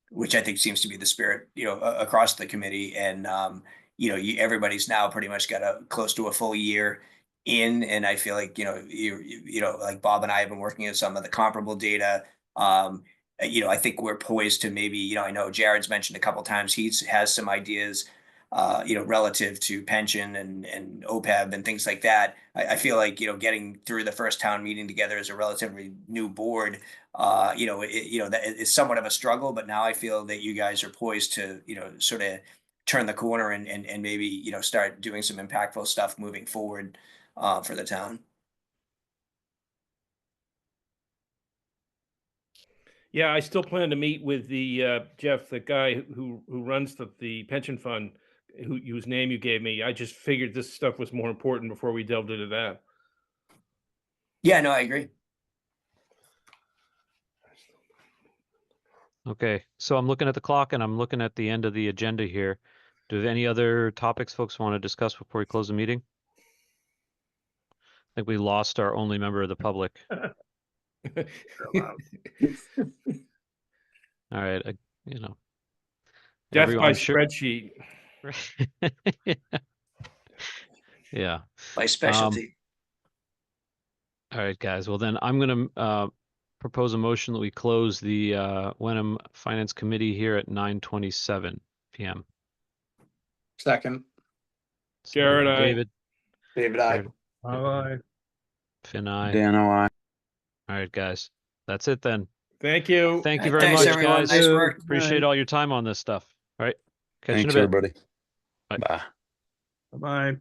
Which I think seems to be the spirit, across the committee. And, everybody's now pretty much got close to a full year in, and I feel like, you know, like Bob and I have been working on some of the comparable data. I think we're poised to maybe, I know Jared's mentioned a couple times, has some ideas, relative to pension and OPEB and things like that. I feel like, getting through the first town meeting together as a relatively new board, that is somewhat of a struggle, but now I feel that you guys are poised to, sort of turn the corner and maybe, start doing some impactful stuff moving forward for the town. Yeah, I still plan to meet with the Jeff, the guy who runs the pension fund, whose name you gave me. I just figured this stuff was more important before we delved into that. Yeah, no, I agree. Okay, so I'm looking at the clock and I'm looking at the end of the agenda here. Do you have any other topics folks want to discuss before we close the meeting? I think we lost our only member of the public. All right, Death everyone, by I'm sure. spreadsheet. Yeah. My specialty. All right, guys. Well, then I'm going to propose a motion that we close the Wenham Finance Committee here at 9:27 p.m. Second, Jared, aye. David, David, I. Jared, Bye-bye. Finn, I. Dan, All right, guys. That's it then. Thank you. Thank you All right, very thanks, much, everyone. guys. Nice work. Appreciate all your time on this stuff. All right. Catch you in Thanks, a bit. everybody. Bye. Bye. Bye-bye.